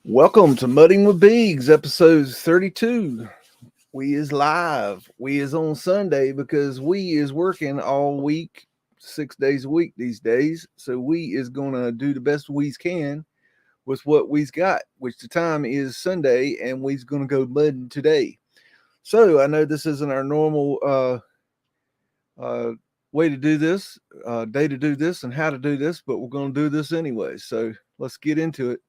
Welcome to Mudding with BEAGS, episode 32. We is live. We is on Sunday because we is working all week, 6 days a week these days. So we is going to do the best we can with what we's got, which the time is Sunday, and we's going to go mudding today. So I know this isn't our normal way to do this, day to do this, and how to do this, but we're going to do this anyway. So let's get into it.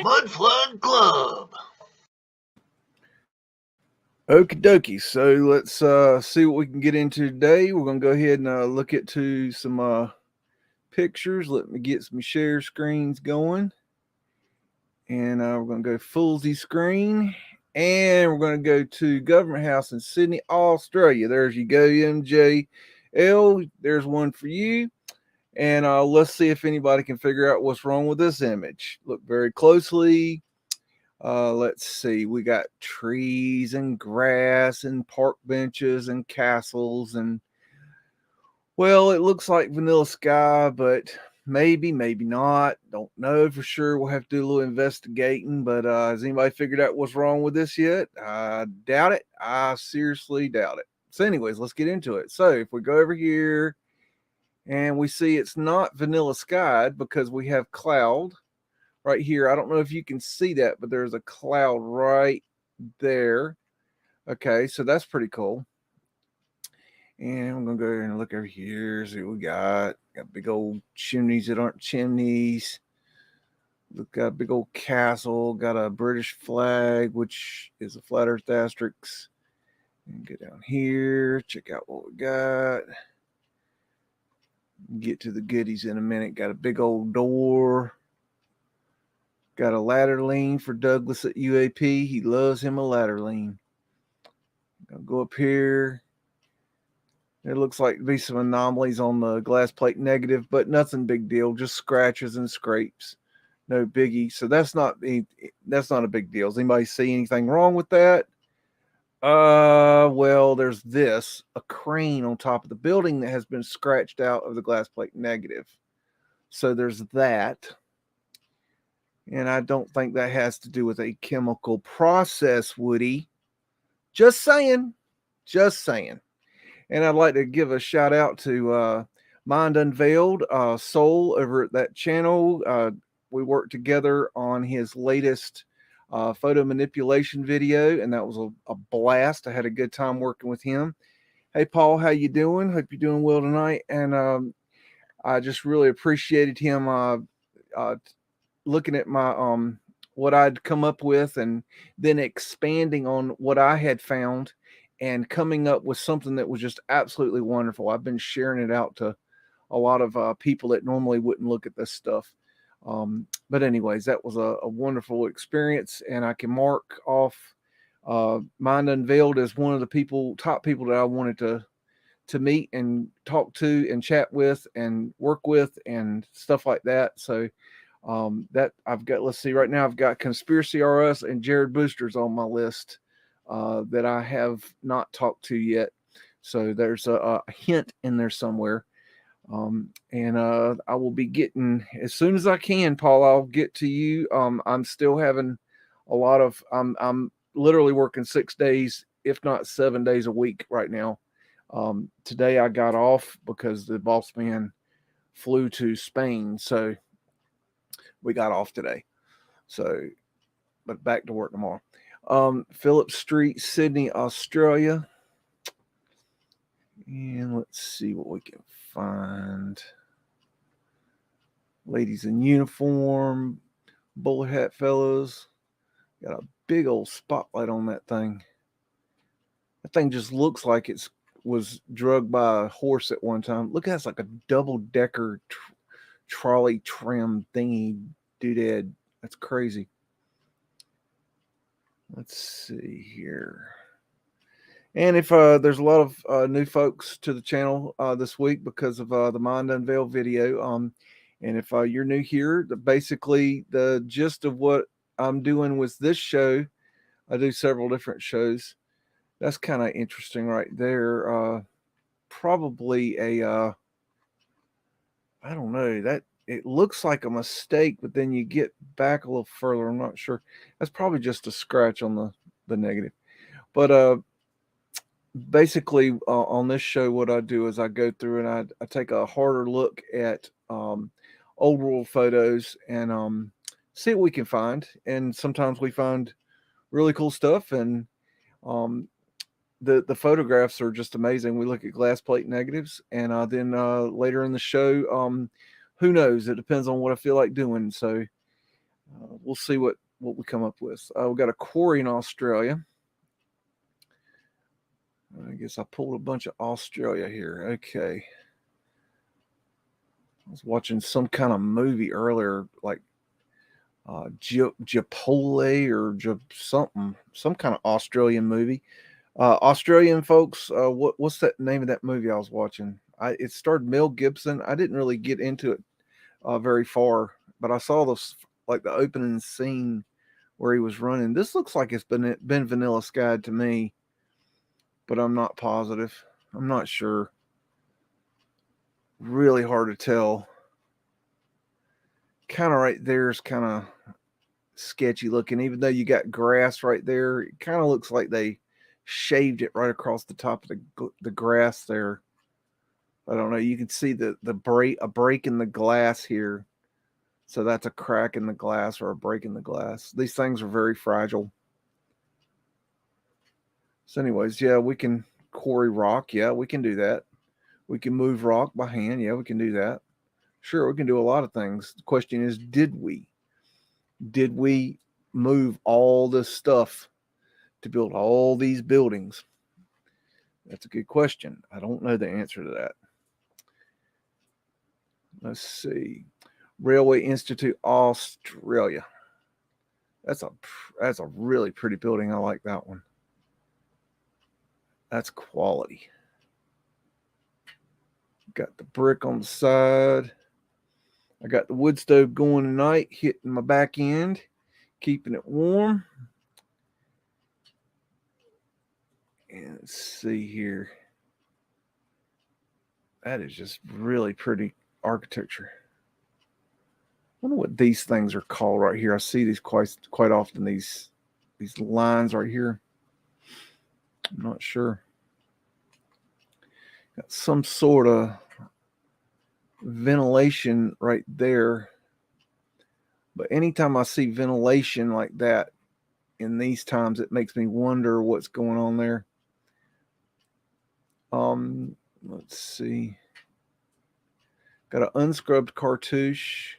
Mudflood Club. Okie dokie. So let's see what we can get into today. We're going to go ahead and look at some pictures. Let me get some share screens going. And we're going to go full Z screen. And we're going to go to Government House in Sydney, Australia. There's you go, MJL. There's one for you. And let's see if anybody can figure out what's wrong with this image. Look very closely. Let's see. We got trees and grass and park benches and castles. And, well, it looks like vanilla sky, but maybe not. Don't know for sure. We'll have to do a little investigating. But has anybody figured out what's wrong with this yet? I doubt it. I seriously doubt it. So anyways, let's get into it. So if we go over here, and we see it's not vanilla skied because we have cloud right here. I don't know if you can see that, but there's a cloud right there. Okay, so that's pretty cool. And I'm going to go ahead and look over here, see what we got. Got big old chimneys that aren't chimneys. Look, got a big old castle. Got a British flag, which is a flat earth asterisk. And go down here, check out what we got. Get to the goodies in a minute. Got a big old door. Got a ladder lean for Douglas at UAP. He loves him a ladder lean. I'll go up here. There looks like to be some anomalies on the glass plate negative, but nothing big deal. Just scratches and scrapes. No biggie. So that's not a big deal. Does anybody see anything wrong with that? Well, there's a crane on top of the building that has been scratched out of the glass plate negative. So there's that. And I don't think that has to do with a chemical process, Woody. Just saying. And I'd like to give a shout out to Mind Unveiled, Soul over at that channel. We worked together on his latest photo manipulation video, and that was a blast. I had a good time working with him. Hey Paul, how you doing? Hope you're doing well tonight. And I just really appreciated him looking at my what I'd come up with, and then expanding on what I had found and coming up with something that was just absolutely wonderful. I've been sharing it out to a lot of people that normally wouldn't look at this stuff. But anyways, that was a wonderful experience, and I can mark off Mind Unveiled as one of the top people that I wanted to meet and talk to and chat with and work with and stuff like that. So that I've got, let's see, right now I've got Conspiracy RS and Jared Boosters on my list that I have not talked to yet. So there's a hint in there somewhere. And I will be getting, as soon as I can, Paul, I'll get to you. I'm still having a lot of, I'm literally working 6 days, if not 7 days a week right now. Today I got off because the boss man flew to Spain. So we got off today. So, but back to work tomorrow. Phillip Street, Sydney, Australia. And let's see what we can find. Ladies in uniform, bowler hat fellows. Got a big old spotlight on that thing. That thing just looks like it was drugged by a horse at one time. Look, that's like a double-decker trolley trim thingy doodad. That's crazy. Let's see here. And if there's a lot of new folks to the channel this week because of the Mind Unveiled video, and if you're new here, basically the gist of what I'm doing with this show, I do several different shows. That's kind of interesting right there. Probably a, I don't know, that it looks like a mistake, but then you get back a little further. I'm not sure. That's probably just a scratch on the negative. But basically on this show, what I do is I go through and I take a harder look at old world photos and see what we can find. And sometimes we find really cool stuff, and the photographs are just amazing. We look at glass plate negatives, and then later in the show, who knows? It depends on what I feel like doing. So we'll see what we come up with. We've got a quarry in Australia. I guess I pulled a bunch of Australia here. Okay. I was watching some kind of movie earlier, like Japole or something, some kind of Australian movie. Australian folks, what's that name of that movie I was watching? It starred Mel Gibson. I didn't really get into it very far, but I saw this like the opening scene where he was running. This looks like it's been Vanilla Sky to me, but I'm not positive. I'm not sure. Really hard to tell. Kind of right there is kind of sketchy looking, even though you got grass right there. It kind of looks like they shaved it right across the top of the grass there. I don't know. You can see a break in the glass here. So that's a crack in the glass or a break in the glass. These things are very fragile. So anyways, yeah, we can quarry rock. Yeah, we can do that. We can move rock by hand. Yeah, we can do that. Sure, we can do a lot of things. The question is, did we? Did we move all this stuff to build all these buildings? That's a good question. I don't know the answer to that. Let's see. Railway Institute, Australia. That's a really pretty building. I like that one. That's quality. Got the brick on the side. I got the wood stove going tonight, hitting my back end, keeping it warm. And let's see here. That is just really pretty architecture. I wonder what these things are called right here. I see these quite often, these lines right here. I'm not sure. Got some sort of ventilation right there. But anytime I see ventilation like that in these times, it makes me wonder what's going on there. Let's see. Got an unscrubbed cartouche.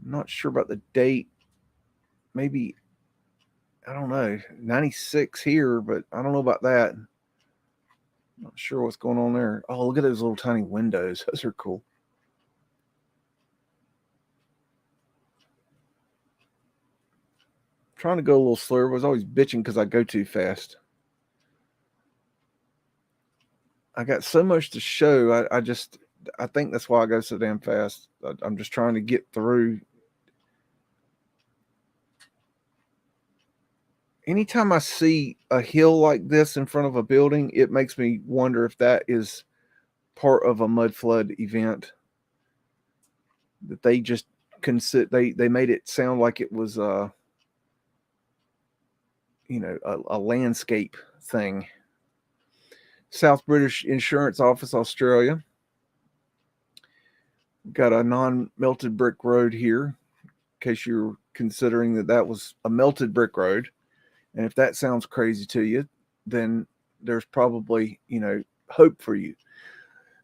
I'm not sure about the date. Maybe, I don't know, 96 here, but I don't know about that. Not sure what's going on there. Oh, look at those little tiny windows. Those are cool. Trying to go a little slower. I was always bitching because I go too fast. I got so much to show. I think that's why I go so damn fast. I'm just trying to get through. Anytime I see a hill like this in front of a building, it makes me wonder if that is part of a mud flood event that they just consider. They made it sound like it was a landscape thing. South British Insurance Office, Australia. Got a non-melted brick road here, in case you're considering that was a melted brick road. And if that sounds crazy to you, then there's probably, hope for you.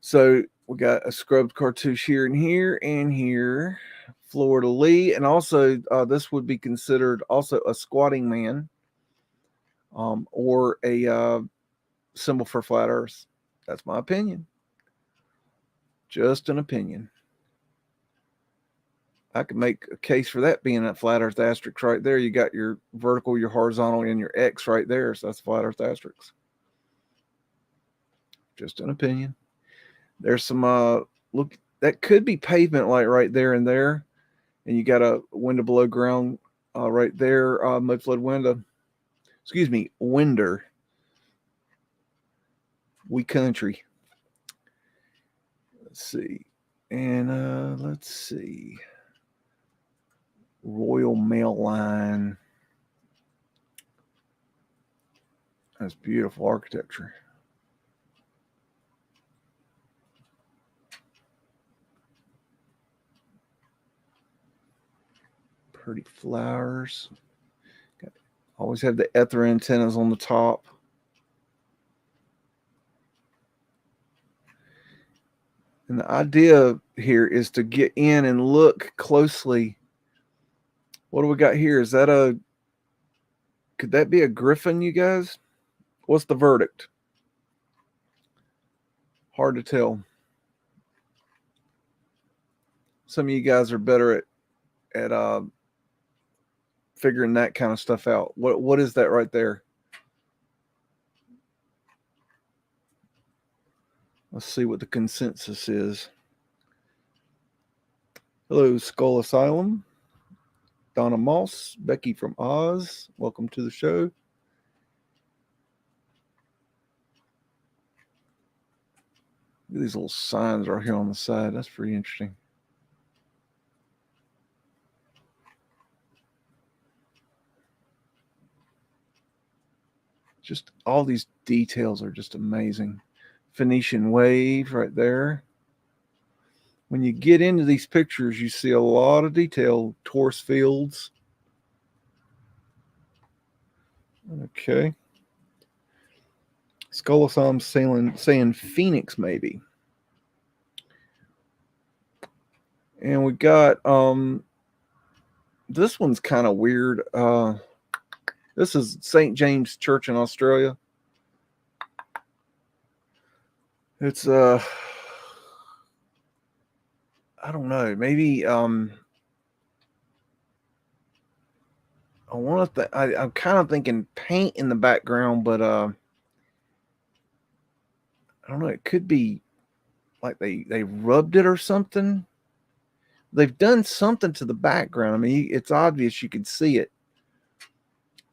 So we got a scrubbed cartouche here and here and here. Florida Lee. And also, this would be considered also a squatting man, or a symbol for flat earth. That's my opinion. Just an opinion. I could make a case for that being a flat earth asterisk right there. You got your vertical, your horizontal, and your X right there. So that's flat earth asterisk. Just an opinion. There's some, look, that could be pavement light right there and there. And you got a window below ground right there, mudflood window. Excuse me, winder. We country. Let's see. And let's see. Royal Mail Line. That's beautiful architecture. Pretty flowers. Always have the ether antennas on the top. And the idea here is to get in and look closely. What do we got here? Could that be a griffin, you guys? What's the verdict? Hard to tell. Some of you guys are better at figuring that kind of stuff out. What is that right there? Let's see what the consensus is. Hello, Skull Asylum. Donna Moss, Becky from Oz. Welcome to the show. These little signs right here on the side. That's pretty interesting. Just all these details are just amazing. Phoenician wave right there. When you get into these pictures, you see a lot of detail. Torus fields. Okay. Skullasom saying Phoenix maybe. And we got this one's kind of weird. This is St. James Church in Australia. It's I don't know, maybe I'm kind of thinking paint in the background, but I don't know, it could be like they rubbed it or something. They've done something to the background. I mean, it's obvious, you can see it.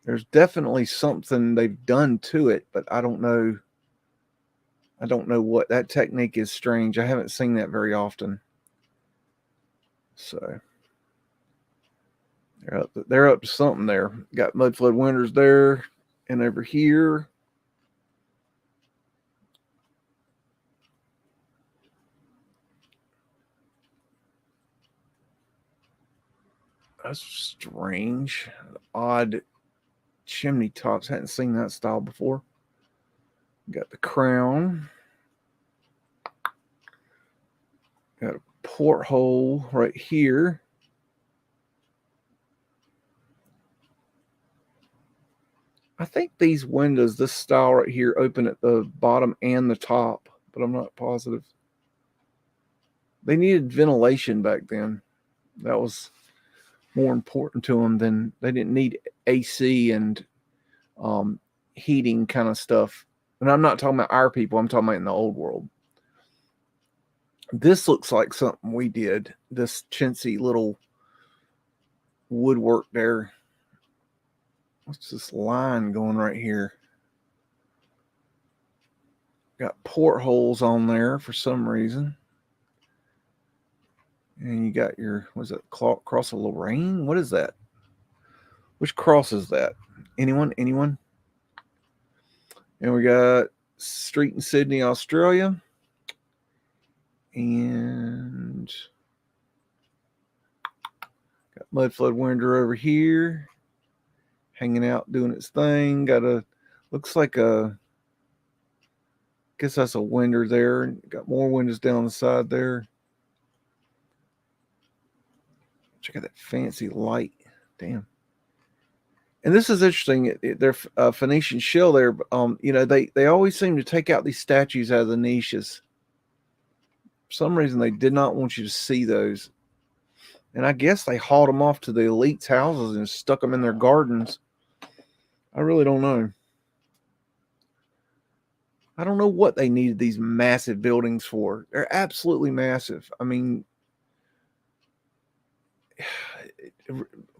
There's definitely something they've done to it, but I don't know. I don't know what. That technique is strange. I haven't seen that very often. So they're up to something there. Got mudflood winters there and over here. That's strange. Odd chimney tops. Hadn't seen that style before. Got the crown. Got a porthole right here. I think these windows, this style right here, open at the bottom and the top, but I'm not positive. They needed ventilation back then. That was more important to them than they didn't need AC and heating kind of stuff. And I'm not talking about our people. I'm talking about in the old world. This looks like something we did. This chintzy little woodwork there. What's this line going right here? Got portholes on there for some reason. And you got your, was it Cross of Lorraine? What is that? Which cross is that? Anyone? And we got street in Sydney, Australia. And got Mudflood Winder over here, hanging out, doing its thing. Got a, looks like a, guess that's a winder there. Got more windows down the side there. Check out that fancy light. Damn. And this is interesting. They're Phoenician shell there. But, they always seem to take out these statues out of the niches. For some reason, they did not want you to see those. And I guess they hauled them off to the elites' houses and stuck them in their gardens. I really don't know. I don't know what they needed these massive buildings for. They're absolutely massive. I mean,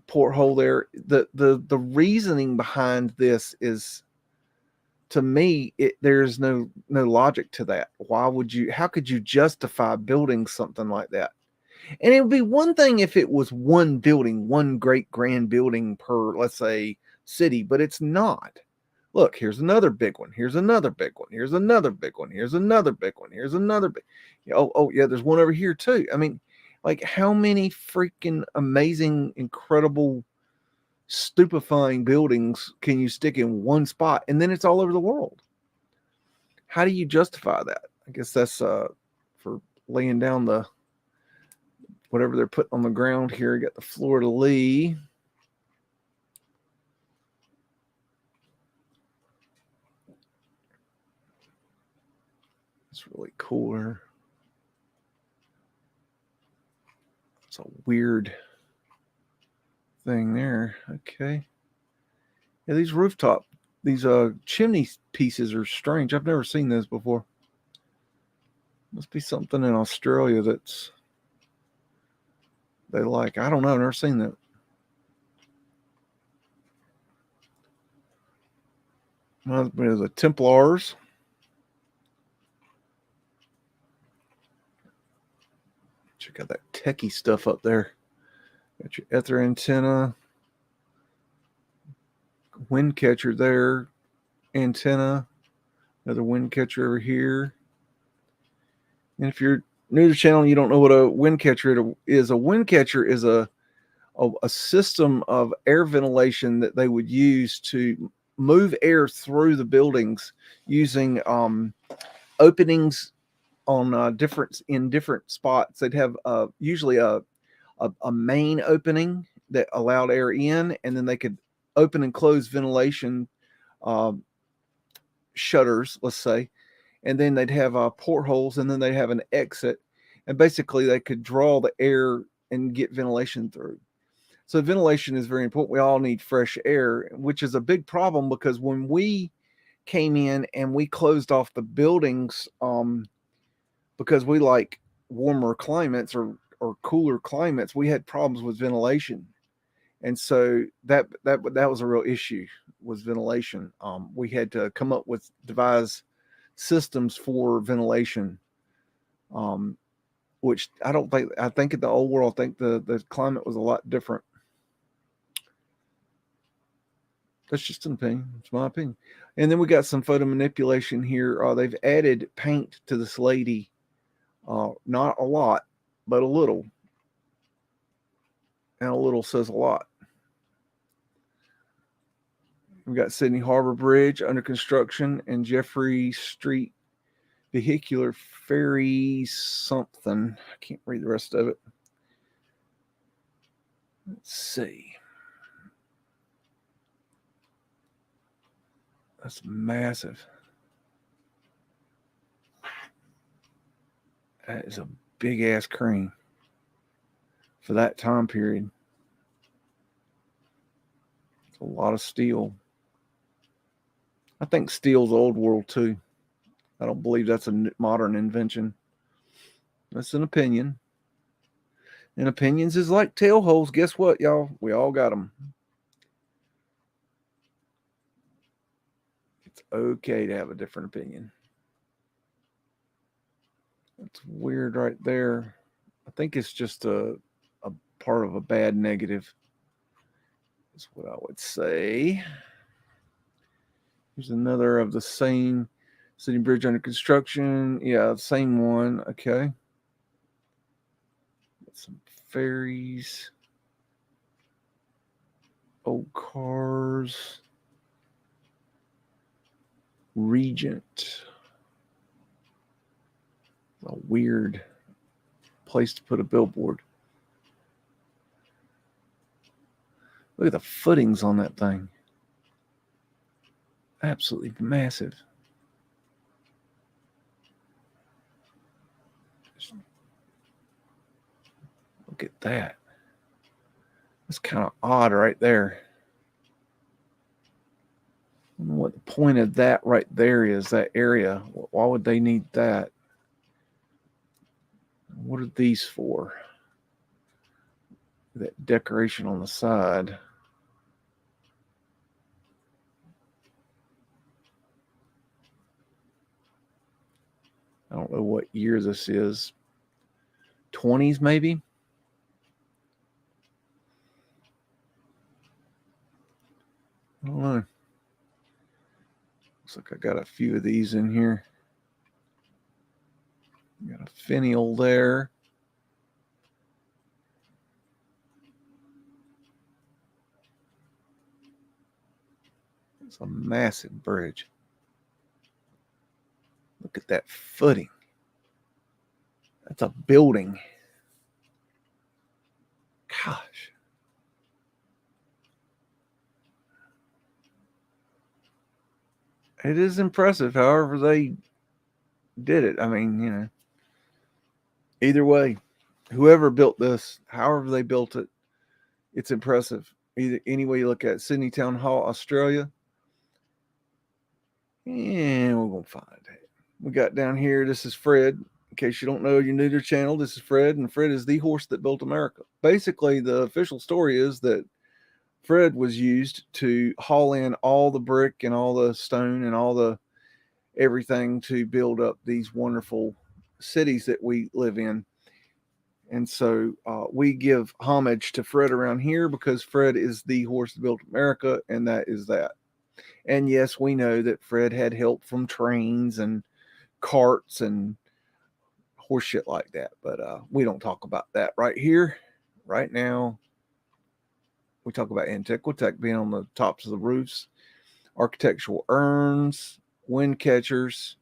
porthole there. The reasoning behind this is, to me, there's no logic to that. How could you justify building something like that? And it would be one thing if it was one building, one great grand building per, let's say, city, but it's not. Look, here's another big one. Here's another big one. Here's another big one. Here's another big one. Here's another big. Oh yeah, there's one over here too. I mean, like, how many freaking amazing, incredible, stupefying buildings can you stick in one spot, and then it's all over the world? How do you justify that? I guess that's for laying down the whatever they're putting on the ground here. Got the fleur de lis. It's really cooler. It's a weird thing there. Okay. Yeah, these chimney pieces are strange. I've never seen those before. Must be something in Australia they like. I don't know. I've never seen that. The Templars. Check out that techie stuff up there. Got your ether antenna, wind catcher there, antenna, another wind catcher over here. And if you're new to the channel and you don't know what a wind catcher is, a wind catcher is a system of air ventilation that they would use to move air through the buildings using openings on different spots. They'd have usually a main opening that allowed air in, and then they could open and close ventilation shutters, let's say, and then they'd have portholes, and then they'd have an exit, and basically they could draw the air and get ventilation through. So ventilation is very important. We all need fresh air, which is a big problem because when we came in and we closed off the buildings, because we like warmer climates or cooler climates, we had problems with ventilation. And so that was a real issue, was ventilation. We had to come up with devise systems for ventilation, which I think in the old world, I think the climate was a lot different. That's just an opinion. It's my opinion. And then we got some photo manipulation here. They've added paint to this lady. Not a lot, but a little. And a little says a lot. We've got Sydney Harbor Bridge under construction and Jeffrey Street Vehicular Ferry something. I can't read the rest of it. Let's see. That's massive. That is a big ass crane for that time period. It's a lot of steel. I think steel's old world too. I don't believe that's a modern invention. That's an opinion. And opinions is like tail holes. Guess what, y'all? We all got them. It's okay to have a different opinion. That's weird right there. I think it's just a part of a bad negative. That's what I would say. Here's another of the same city bridge under construction. Yeah, same one. Okay. Some ferries. Old cars. Regent. A weird place to put a billboard. Look at the footings on that thing. Absolutely massive. Look at that. That's kind of odd right there. I don't know what the point of that right there is, that area. Why would they need that? What are these for? That decoration on the side. I don't know what year this is. 20s maybe? I don't know. Looks like I got a few of these in here. Got a finial there. It's a massive bridge. Look at that footing. That's a building. Gosh. It is impressive, however they did it. I mean, either way, whoever built this, however they built it, it's impressive. Either any way you look at it. Sydney Town Hall, Australia. And we're going to find it. We got down here, this is Fred. In case you don't know, you're new to the channel, this is Fred, and Fred is the horse that built America. Basically, the official story is that Fred was used to haul in all the brick and all the stone and all the everything to build up these wonderful cities that we live in. And so we give homage to Fred around here because Fred is the horse that built America, and that is that. And yes, we know that Fred had help from trains and carts and horse shit like that, but we don't talk about that right here, right now. We talk about Antiquitech being on the tops of the roofs, architectural urns, wind catchers,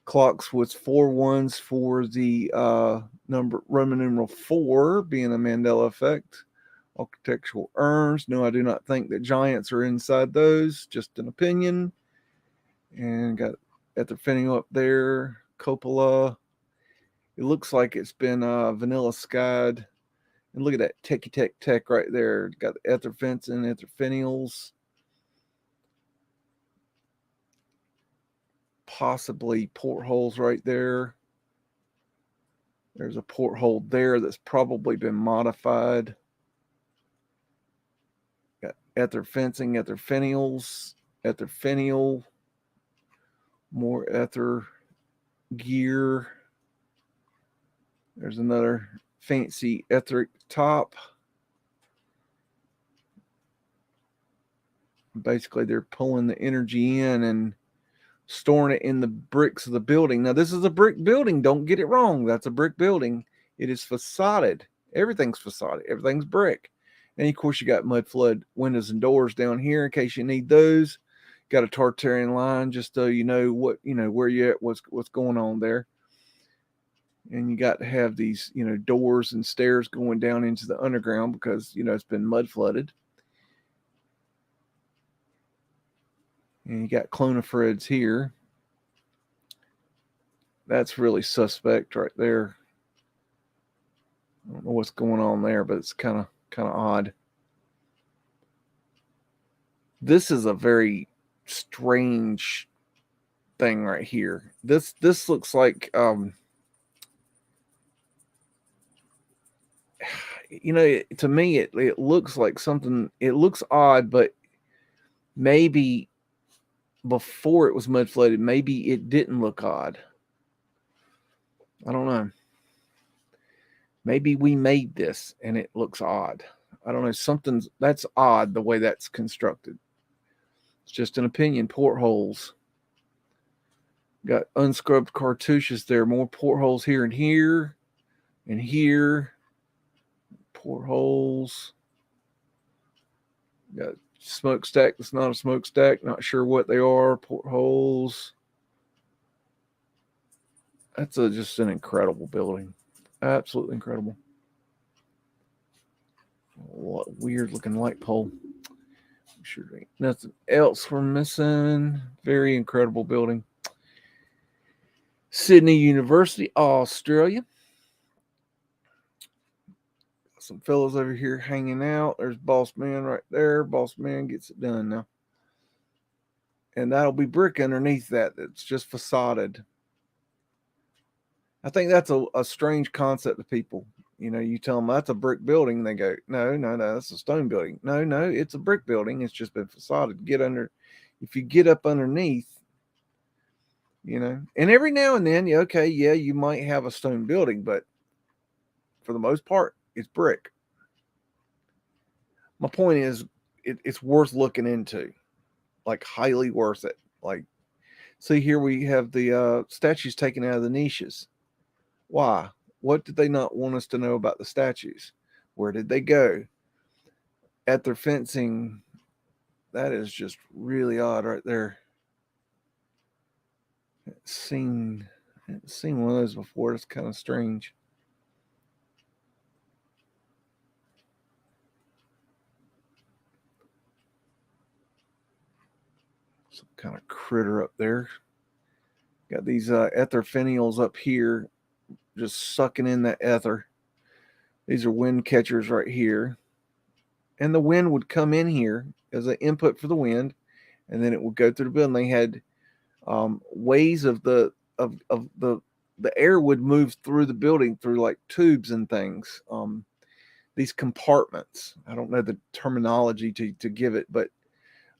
clocks with 4 1s for the number Roman numeral 4 being a Mandela effect. Architectural urns. No, I do not think that giants are inside those. Just an opinion. And got at the fitting up there, cupola. It looks like it's been vanilla skied. And look at that techie tech right there. Got the ether fencing, ether finials. Possibly portholes right there. There's a porthole there that's probably been modified. Got ether fencing, ether finials, ether finial. More ether gear. There's another fancy etheric top. Basically, they're pulling the energy in and storing it in the bricks of the building. Now, this is a brick building. Don't get it wrong. That's a brick building. It is facaded. Everything's facaded. Everything's brick. And, of course, you got Mudflood windows and doors down here in case you need those. Got a Tartarian line just so you know what, where you're at, what's going on there. And you got to have these, doors and stairs going down into the underground because, it's been mud flooded. And you got cloniferids here. That's really suspect right there. I don't know what's going on there, but it's kind of odd. This is a very strange thing right here. This looks like to me it looks like something. It looks odd, but maybe before it was mud flooded, maybe it didn't look odd. I don't know. Maybe we made this and it looks odd. I don't know. That's odd the way that's constructed. It's just an opinion. Portholes. Got unscrubbed cartouches there. More portholes here and here and here. Portholes. Got smokestack that's not a smokestack. Not sure what they are. Portholes. That's just an incredible building. Absolutely incredible. What weird looking light pole. I'm sure there ain't nothing else we're missing. Very incredible building. Sydney University, Australia. Some fellows over here hanging out. There's Boss Man right there. Boss Man gets it done now. And that'll be brick underneath that. It's just facaded. I think that's a strange concept to people. You know, you tell them that's a brick building, and they go, no, that's a stone building. No, it's a brick building. It's just been facaded. If you get up underneath, you know, and every now and then, you might have a stone building, but for the most part, it's brick. My point is, it's worth looking into, like highly worth it. Like, see here we have the statues taken out of the niches. Why? What did they not want us to know about the statues? Where did they go? At their fencing, that is just really odd right there. I haven't seen one of those before. It's kind of strange. Some kind of critter up there. Got these ether finials up here, just sucking in that ether. These are wind catchers right here. And the wind would come in here as an input for the wind, and then it would go through the building. They had ways of the air would move through the building through like tubes and things. These compartments. I don't know the terminology to give it, but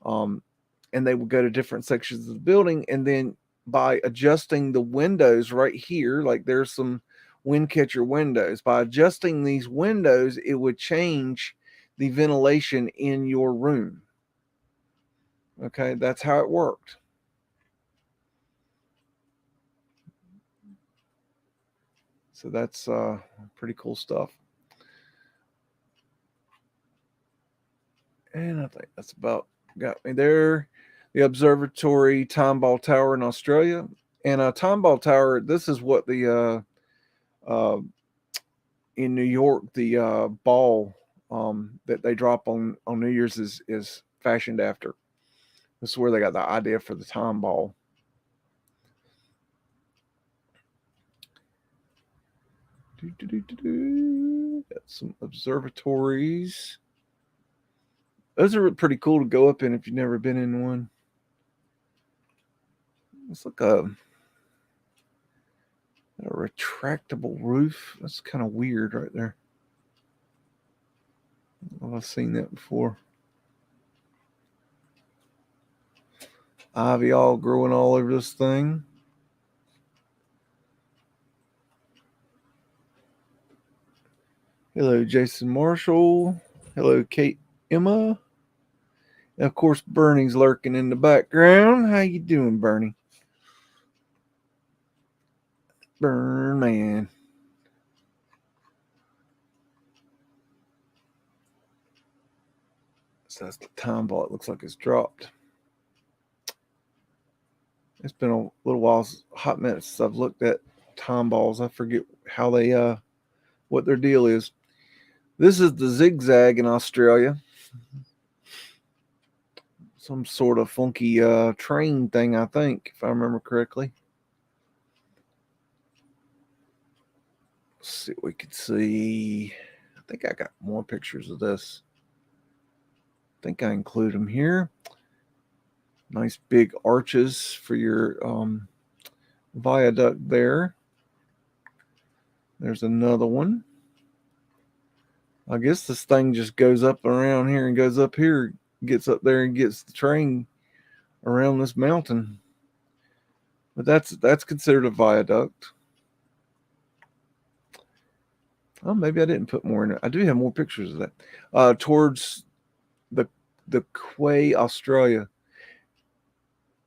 and they would go to different sections of the building, and then by adjusting the windows right here, like there's some wind catcher windows. By adjusting these windows, it would change the ventilation in your room. Okay, that's how it worked. So that's pretty cool stuff. And I think that's about got me there. The observatory Timeball Tower in Australia. And Timeball Tower, this is what the in New York, the ball that they drop on New Year's is fashioned after. This is where they got the idea for the time ball. Got some observatories. Those are pretty cool to go up in if you've never been in one. It's like a retractable roof. That's kind of weird right there. I've seen that before. Ivy all growing all over this thing. Hello, Jason Marshall. Hello, Kate Emma. And of course, Bernie's lurking in the background. How you doing, Bernie? Burn man. So that's the time ball. It looks like it's dropped. It's been a little while, hot minutes since I've looked at time balls. I forget how they what their deal is. This is the zigzag in Australia. Some sort of funky train thing, I think, if I remember correctly. Let's see what we could see. I think I got more pictures of this. I think I include them here. Nice big arches for your viaduct there. There's another one. I guess this thing just goes up around here and goes up here, gets up there and gets the train around this mountain. But that's considered a viaduct. Oh, maybe I didn't put more in it. I do have more pictures of that. Towards the Quay, Australia.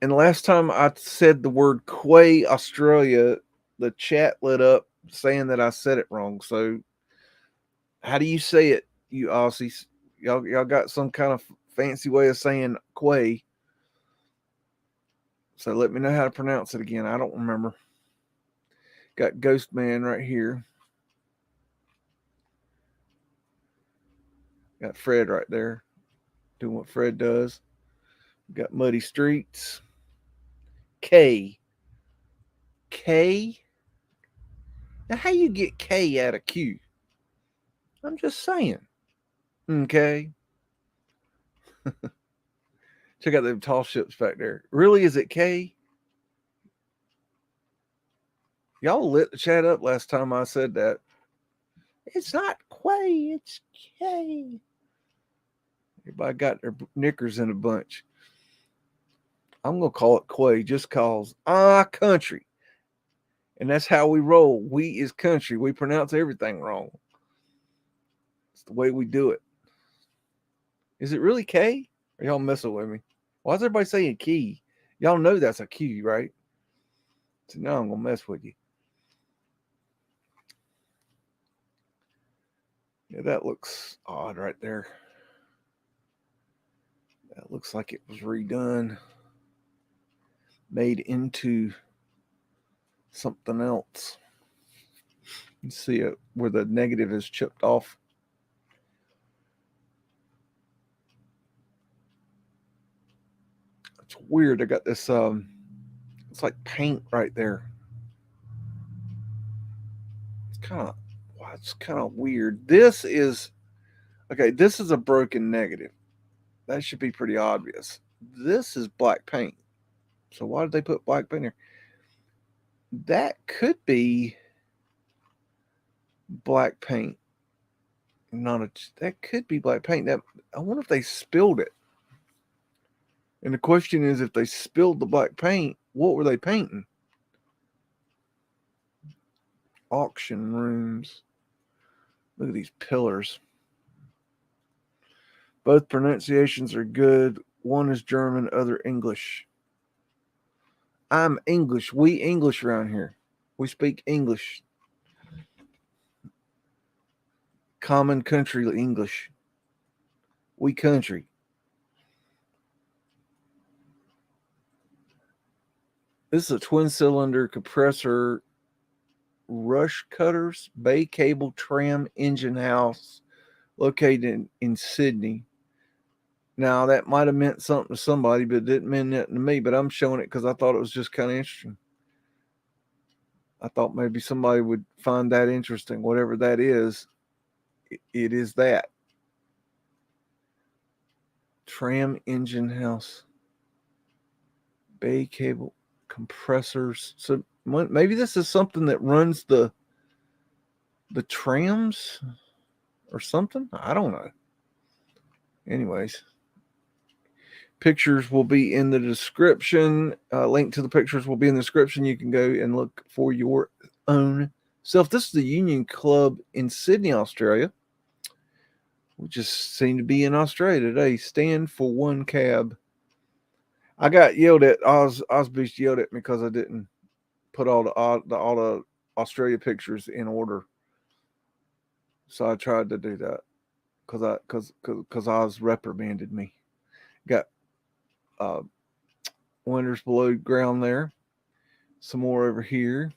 And last time I said the word Quay, Australia, the chat lit up saying that I said it wrong. So how do you say it, you Aussies? Y'all got some kind of fancy way of saying Quay. So let me know how to pronounce it again. I don't remember. Got Ghost Man right here. Got Fred right there doing what Fred does. Got Muddy Streets. K. K. Now, how you get K out of Q? I'm just saying. Okay. Check out the tall ships back there. Really, is it K? Y'all lit the chat up last time I said that. It's not Quay, it's K. Everybody got their knickers in a bunch. I'm going to call it Quay just cause country. And that's how we roll. We is country. We pronounce everything wrong. It's the way we do it. Is it really K? Or y'all messing with me? Why is everybody saying key? Y'all know that's a Q, right? So now I'm going to mess with you. Yeah, that looks odd right there. That looks like it was redone. Made into something else. You see it where the negative is chipped off. It's weird. I got this it's like paint right there. It's kind of weird. This is a broken negative. That should be pretty obvious. This is black paint. So why did they put black paint here? That could be black paint. That could be black paint. That I wonder if they spilled it. And the question is, if they spilled the black paint, what were they painting? Auction rooms. Look at these pillars. Both pronunciations are good. One is German, other English. I'm English. We English around here. We speak English. Common country English. We country. This is a twin cylinder compressor rush cutters, bay cable tram engine house located in Sydney. Now, that might have meant something to somebody, but it didn't mean nothing to me. But I'm showing it because I thought it was just kind of interesting. I thought maybe somebody would find that interesting. Whatever that is, it is that. Tram engine house. Bay cable compressors. So maybe this is something that runs the trams or something. I don't know. Anyways, pictures will be in the description. Link to the pictures will be in the description. You can go and look for your own self. This is the Union Club in Sydney, Australia. We just seem to be in Australia today. Stand for one cab. I got yelled at. Osbeast yelled at me because I didn't put all the Australia pictures in order. So I tried to do that because Oz reprimanded me. Got winters below ground there. Some more over here.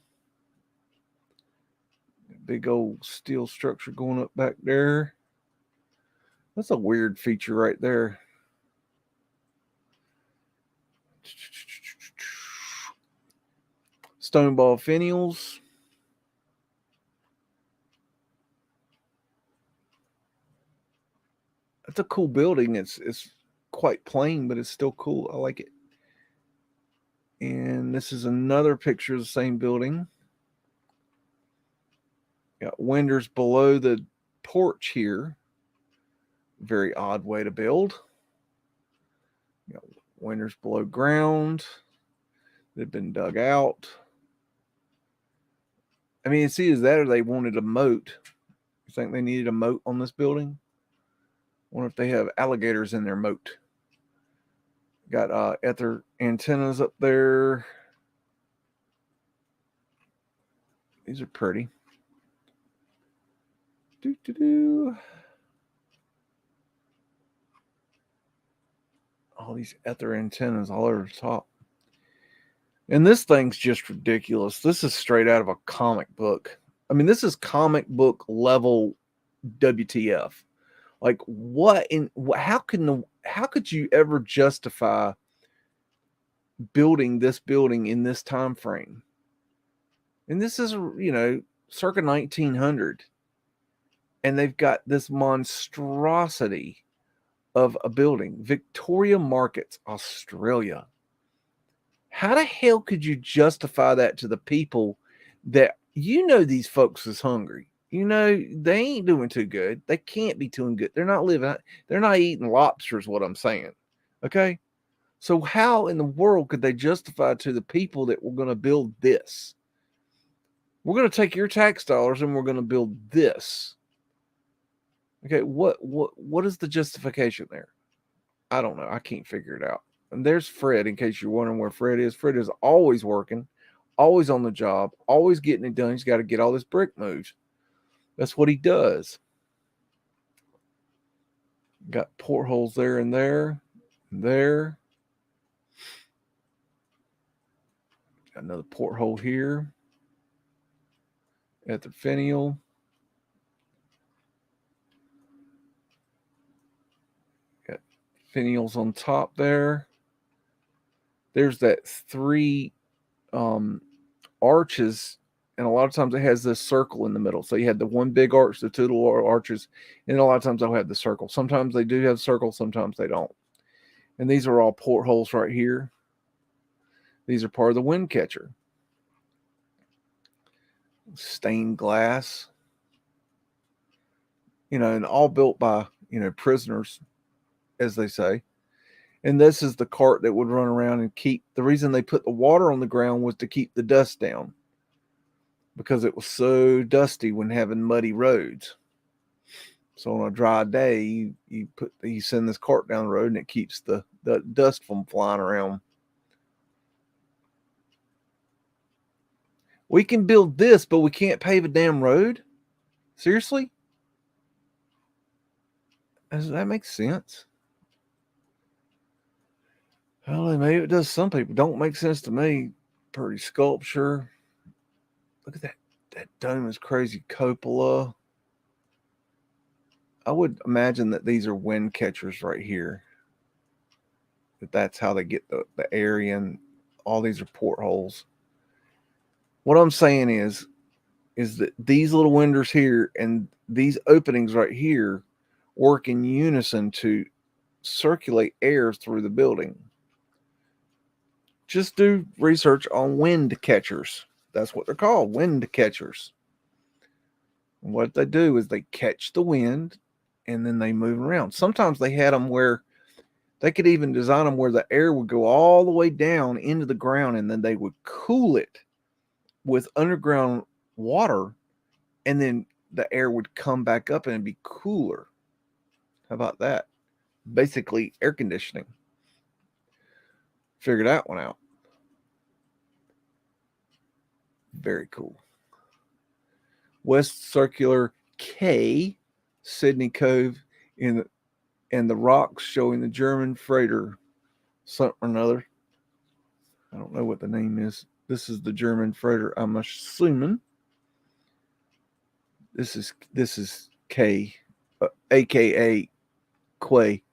Big old steel structure going up back there. That's a weird feature right there. Stoneball finials. That's a cool building. It's quite plain, but it's still cool. I like it. And this is another picture of the same building. Got windows below the porch here. Very odd way to build. Got windows below ground. They've been dug out. I mean, it's either that or they wanted a moat. You think they needed a moat on this building? I wonder if they have alligators in their moat. Got ether antennas up there. These are pretty. All these ether antennas all over the top. And this thing's just ridiculous. This is straight out of a comic book. I mean, this is comic book level WTF. Like, what in how could you ever justify building this building in this time frame? And this is, circa 1900. And they've got this monstrosity of a building. Victoria Markets, Australia. How the hell could you justify that to the people that, these folks is hungry? They ain't doing too good. They can't be doing good. They're not eating lobsters, what I'm saying. Okay? So how in the world could they justify to the people that we're going to build this? We're going to take your tax dollars and we're going to build this. Okay, what is the justification there? I don't know. I can't figure it out. And there's Fred, in case you're wondering where Fred is. Fred is always working, always on the job, always getting it done. He's got to get all this brick moved. That's what he does. Got portholes there and there, and there. Got another porthole here. At the finial. Got finials on top there. There's that 3 arches, and a lot of times it has this circle in the middle. So you had the one big arch, the 2 little arches, and a lot of times they'll have the circle. Sometimes they do have circles, sometimes they don't. And these are all portholes right here. These are part of the wind catcher. Stained glass. And all built by, prisoners, as they say. And this is the cart that would run around and the reason they put the water on the ground was to keep the dust down, because it was so dusty when having muddy roads. So on a dry day, you send this cart down the road and it keeps the dust from flying around. We can build this, but we can't pave a damn road? Seriously? Does that make sense? Well, maybe it does some people. Don't make sense to me. Pretty sculpture. Look at that. That dome is crazy cupola. I would imagine that these are wind catchers right here. That's how they get the air in. All these are portholes. What I'm saying is that these little windows here and these openings right here work in unison to circulate air through the building. Just do research on wind catchers. That's what they're called, wind catchers. And what they do is they catch the wind and then they move around. Sometimes they had them where they could even design them where the air would go all the way down into the ground and then they would cool it with underground water, and then the air would come back up and it'd be cooler. How about that? Basically air conditioning. Figured that one out. Very cool. West Circular K, Sydney Cove, and the rocks showing the German freighter, something or another. I don't know what the name is. This is the German freighter, I'm assuming. This is K, aka Quay.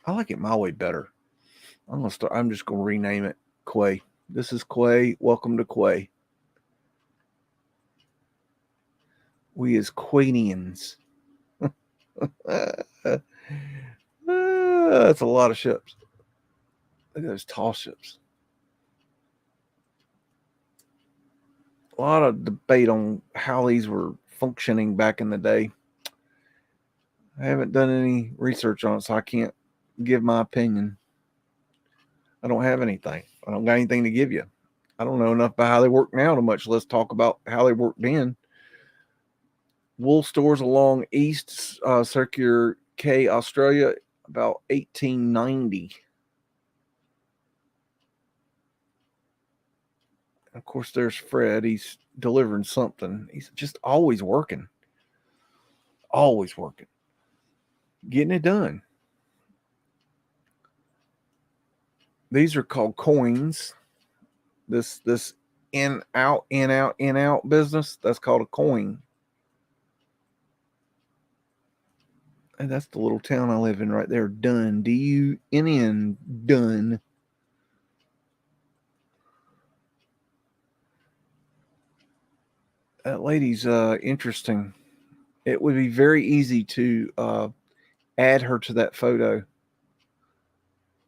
I like it my way better. I'm just gonna rename it Quay. This is Quay. Welcome to Quay. We as Quanians. That's a lot of ships. Look at those tall ships. A lot of debate on how these were functioning back in the day. I haven't done any research on it, so I can't give my opinion. I don't have anything. I don't got anything to give you. I don't know enough about how they work now to much less talk about how they worked then. wool stores along East Circular K, Australia, about 1890. Of course, there's Fred. He's delivering something. He's just always working. Always working. Getting it done. These are called coins. This in out business, that's called a coin. And that's the little town I live in right there. Dunn. D-U-N-N. Dunn. That lady's interesting. It would be very easy to add her to that photo.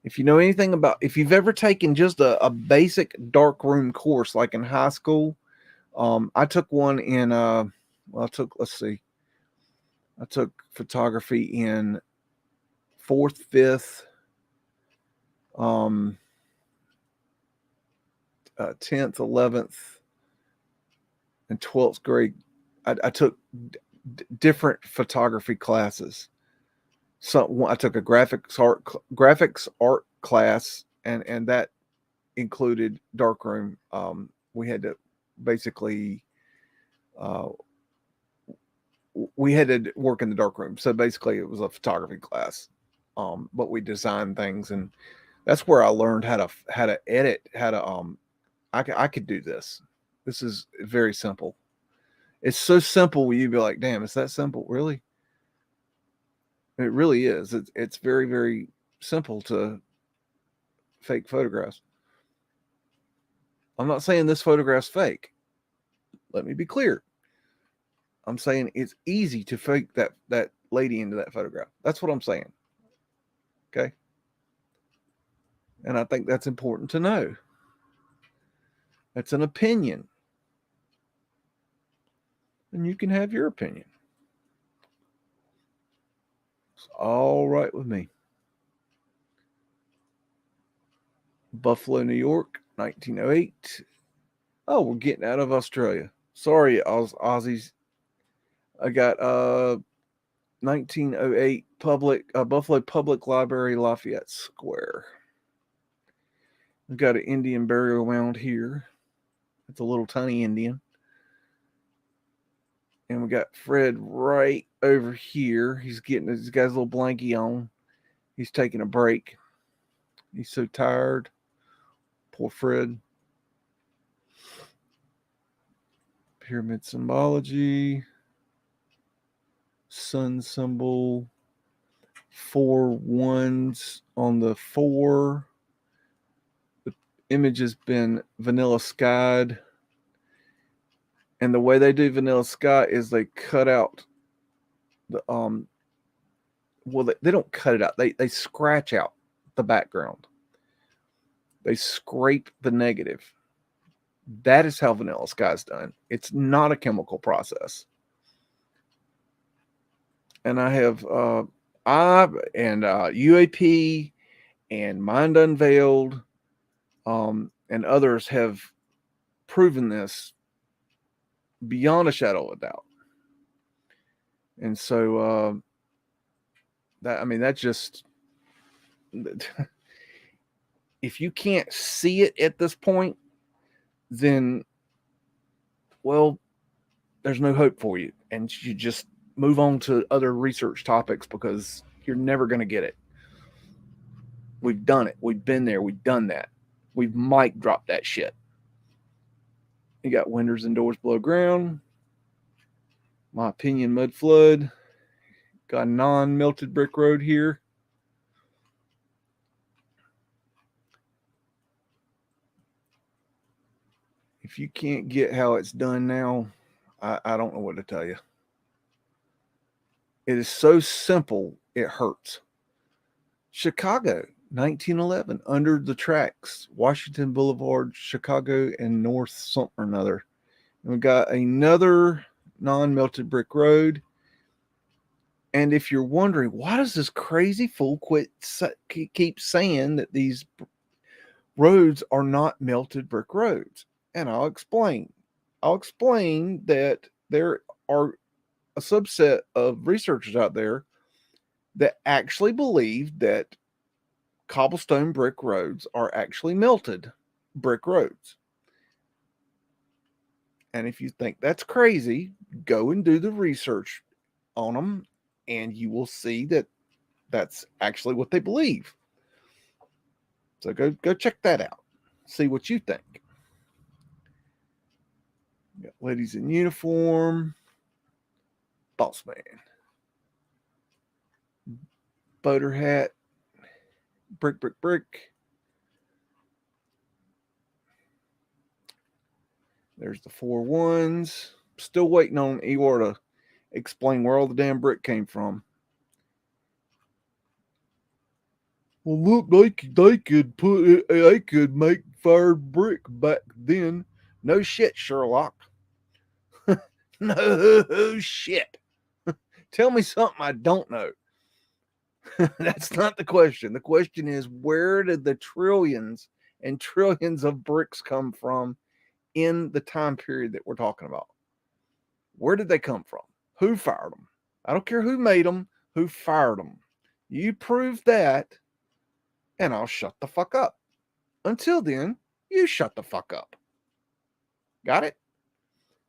If you know anything about, if you've ever taken just a basic darkroom course, like in high school, I took one in, let's see, I took photography in 4th, 5th, 10th, 11th, and 12th grade. I took different photography classes. So I took a graphics art class, and that included darkroom. We had to basically we had to work in the darkroom. So basically, it was a photography class, but we designed things, and that's where I learned how to edit, how to I could do this. This is very simple. It's so simple. You'd be like, damn, it's that simple, really? It really is. It's very, very simple to fake photographs. I'm not saying this photograph's fake. Let me be clear. I'm saying it's easy to fake that lady into that photograph. That's what I'm saying. Okay? And I think that's important to know. That's an opinion. And you can have your opinion. It's all right with me. Buffalo, New York, 1908. Oh, we're getting out of Australia. Sorry, Aussies. I got 1908 Buffalo Public Library, Lafayette Square. We've got an Indian burial mound here. It's a little tiny Indian. And we got Fred right over here. He's got his little blankie on. He's taking a break. He's so tired. Poor Fred. Pyramid symbology. Sun symbol. 4 ones on the 4. The image has been vanilla skied. And the way they do vanilla sky is they cut out the they don't cut it out. They scratch out the background. They scrape the negative. That is how vanilla sky is done. It's not a chemical process. And I have UAP and Mind Unveiled and others have proven this beyond a shadow of a doubt. And so that's just, if you can't see it at this point, then, well, there's no hope for you. And you just move on to other research topics because you're never going to get it. We've done it. We've been there. We've done that. We've mic dropped that shit. You got windows and doors below ground. My opinion, Mudflood. Got a non-melted brick road here. If you can't get how it's done now, I don't know what to tell you. It is so simple, it hurts. Chicago, 1911, Under the Tracks, Washington Boulevard, Chicago, and North something or another. And we got another non-melted brick road. And if you're wondering, why does this crazy fool keep saying that these roads are not melted brick roads? And I'll explain. I'll explain that there are a subset of researchers out there that actually believe that cobblestone brick roads are actually melted brick roads. And if you think that's crazy, go and do the research on them, and you will see that that's actually what they believe. So go check that out. See what you think. Got ladies in uniform, boss man, boater hat, brick, brick, brick. There's the 4 ones. Still waiting on Eeyore to explain where all the damn brick came from. Well, look, they could make fired brick back then. No shit, Sherlock. No shit. Tell me something I don't know. That's not the question. The question is, where did the trillions and trillions of bricks come from in the time period that we're talking about? Where did they come from? Who fired them? I don't care who made them, who fired them. You prove that, and I'll shut the fuck up. Until then, you shut the fuck up. Got it?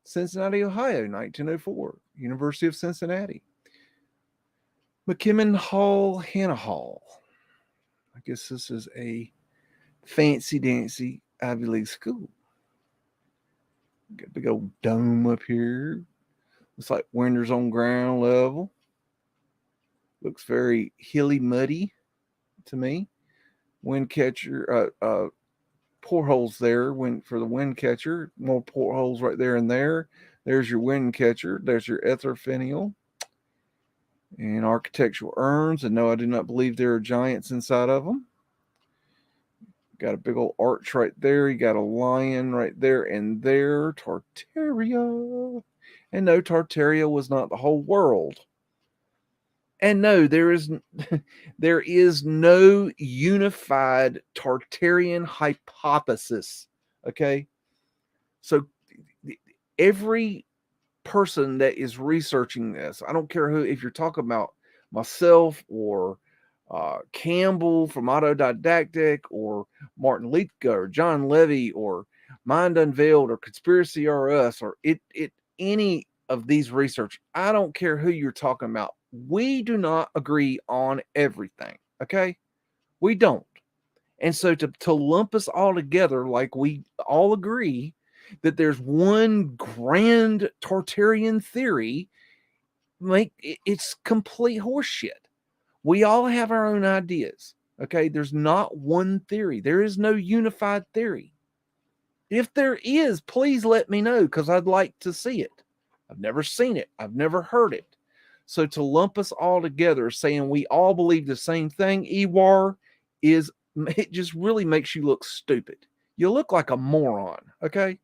Cincinnati, Ohio, 1904. University of Cincinnati. McKimmon Hall, Hannah Hall. I guess this is a fancy-dancy Ivy League school. Got a big old dome up here. Looks like windows on ground level. Looks very hilly, muddy to me. Wind catcher, portholes there for the wind catcher. More portholes right there and there. There's your wind catcher. There's your ether finial. And architectural urns. And no, I do not believe there are giants inside of them. Got a big old arch right there. You got a lion right there and there. Tartaria. And no, Tartaria was not the whole world. And no, there is no unified Tartarian hypothesis. Okay? So every person that is researching this, I don't care who, if you're talking about myself or Campbell from Autodidactic or Martin Litka or John Levy or Mind Unveiled or Conspiracy RS or any of these research, I don't care who you're talking about. We do not agree on everything. Okay? We don't. And so to lump us all together like we all agree that there's one grand Tartarian theory, it's complete horseshit. We all have our own ideas. Okay? There's not one theory. There is no unified theory. If there is, please let me know because I'd like to see it. I've never seen it. I've never heard it. So to lump us all together saying we all believe the same thing, Ewar, it just really makes you look stupid. You look like a moron, okay?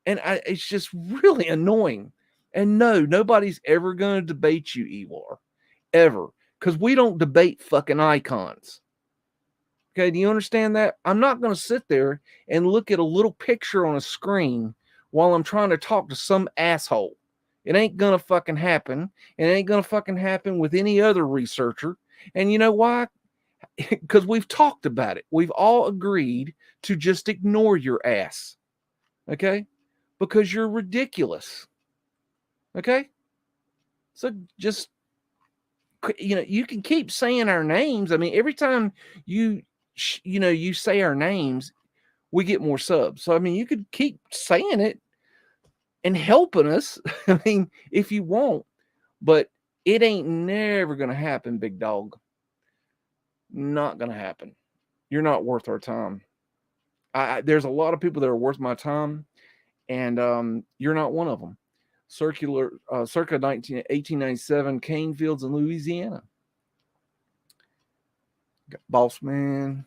And it's just really annoying. And no, nobody's ever going to debate you, Ewar. Ever. Because we don't debate fucking icons. Okay, do you understand that? I'm not going to sit there and look at a little picture on a screen while I'm trying to talk to some asshole. It ain't going to fucking happen. It ain't going to fucking happen with any other researcher. And you know why? Because we've talked about it. We've all agreed to just ignore your ass. Okay? Because you're ridiculous. Okay? So just, you can keep saying our names. I mean, every time you say our names, we get more subs. So, I mean, you could keep saying it and helping us. I mean, if you want, but it ain't never going to happen, big dog. Not going to happen. You're not worth our time. There's a lot of people that are worth my time, and you're not one of them. Circa 1897, cane fields in Louisiana. Got Boss Man.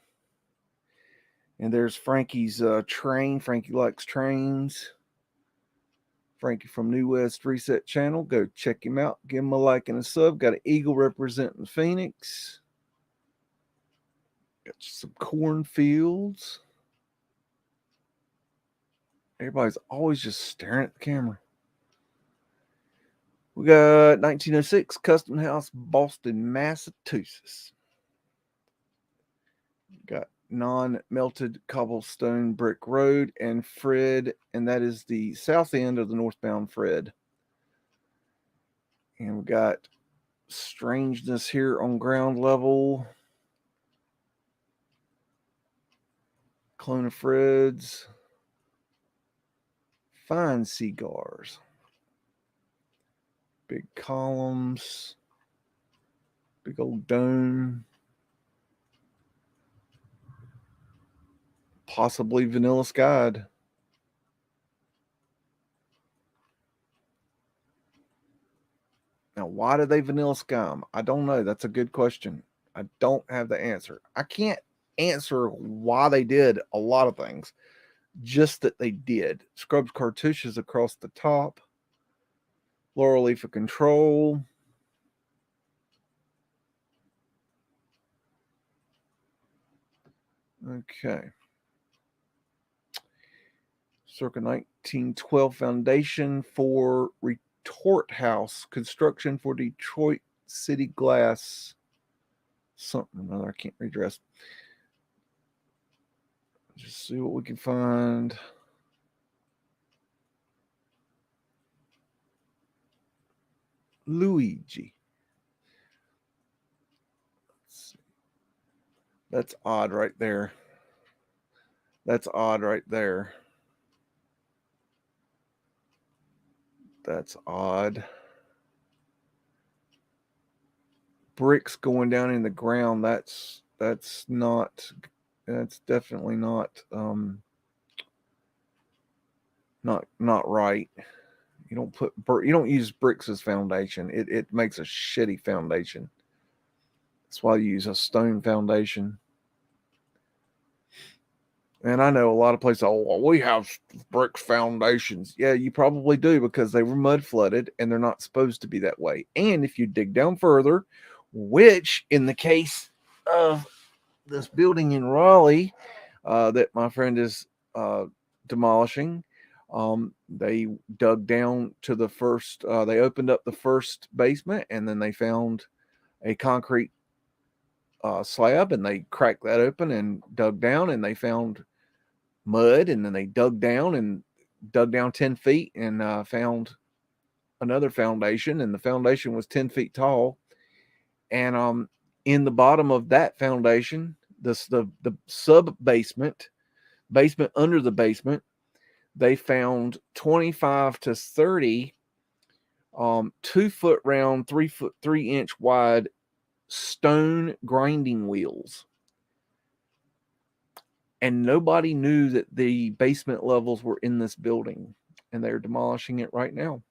And there's Frankie's train. Frankie likes trains. Frankie from New West Reset Channel. Go check him out. Give him a like and a sub. Got an eagle representing Phoenix. Got some cornfields. Everybody's always just staring at the camera. We got 1906 Custom House, Boston, Massachusetts. Got non-melted cobblestone brick road and Fred, and that is the south end of the northbound Fred. And we got strangeness here on ground level. Clone of Fred's. Fine cigars. Big columns. Big old dome. Possibly vanilla skied. Now, why do they vanilla sky them? I don't know. That's a good question. I don't have the answer. I can't answer why they did a lot of things, just that they did. Scrubs cartouches across the top. Laurel leaf of control. Okay. Circa 1912 foundation for retort house construction for Detroit City Glass. Something or another. I can't read the rest. Just see what we can find. Luigi. Let's see. That's odd right there. That's odd right there. That's odd. Bricks going down in the ground. That's definitely not right. You don't use bricks as foundation. It makes a shitty foundation. That's why you use a stone foundation. And I know a lot of places, we have bricks foundations. Yeah, you probably do because they were mud flooded and they're not supposed to be that way. And if you dig down further, which in the case of this building in Raleigh that my friend is demolishing, they dug down to the first, they opened up the first basement and then they found a concrete slab and they cracked that open and dug down and they found mud, and then they dug down 10 feet and found another foundation, and the foundation was 10 feet tall. And in the bottom of that foundation, the sub basement under the basement, they found 25 to 30 2-foot round, 3-inch wide stone grinding wheels. And nobody knew that the basement levels were in this building, and they're demolishing it right now.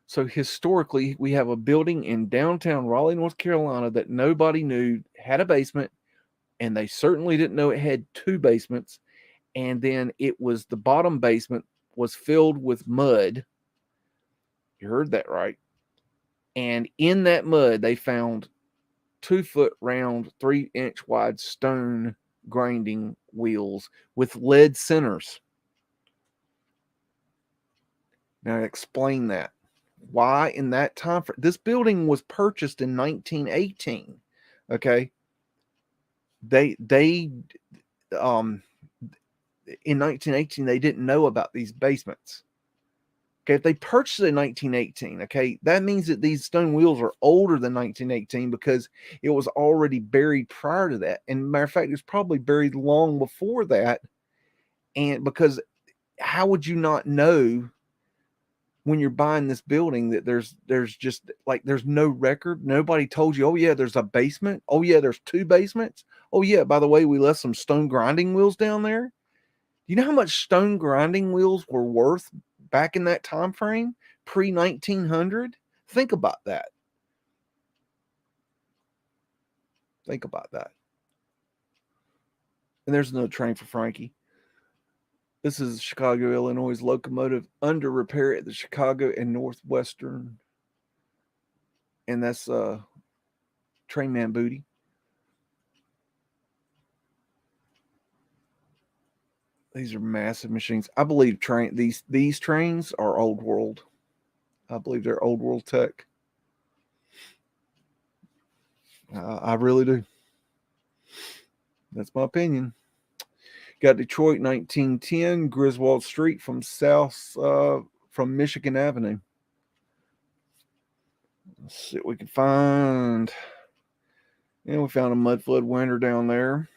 So historically, we have a building in downtown Raleigh, North Carolina that nobody knew had a basement, and they certainly didn't know it had 2 basements. And then it was the bottom basement was filled with mud. You heard that right. And in that mud, they found 2-foot round, 3-inch wide stone grinding wheels with lead centers. Now explain that. Why in that time frame? This building was purchased in 1918. Okay. They in 1918 they didn't know about these basements. Okay, if they purchased it in 1918, okay, that means that these stone wheels are older than 1918 because it was already buried prior to that. And matter of fact, it was probably buried long before that. And because how would you not know when you're buying this building that there's just like there's no record? Nobody told you, oh yeah, there's a basement. Oh yeah, there's 2 basements. Oh yeah, by the way, we left some stone grinding wheels down there. You know how much stone grinding wheels were worth back in that time frame, pre-1900? Think about that. Think about that. And there's another train for Frankie. This is Chicago, Illinois locomotive under repair at the Chicago and Northwestern. And that's train man booty. These are massive machines. I believe these trains are old world. I believe they're old world tech. I really do. That's my opinion. Got Detroit 1910, Griswold Street from from Michigan Avenue. Let's see what we can find. And we found a Mudflood winter down there.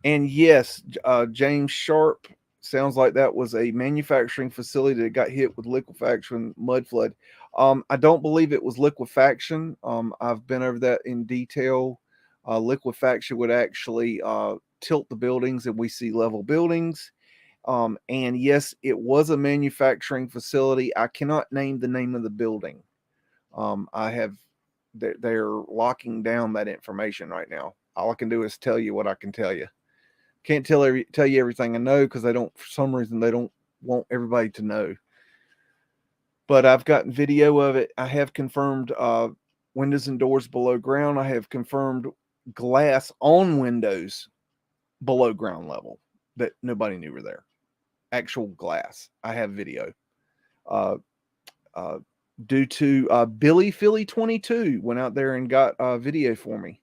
And yes, James Sharp, sounds like that was a manufacturing facility that got hit with liquefaction mud flood. I don't believe it was liquefaction. I've been over that in detail. Liquefaction would actually tilt the buildings, and we see level buildings. And yes, it was a manufacturing facility. I cannot name the name of the building. I have they're locking down that information right now. All I can do is tell you what I can tell you. Can't tell you everything I know, because they don't, for some reason, they don't want everybody to know. But I've gotten video of it. I have confirmed windows and doors below ground. I have confirmed glass on windows below ground level that nobody knew were there. Actual glass. I have video. Uh, Due to Billy Philly 22 went out there and got video for me.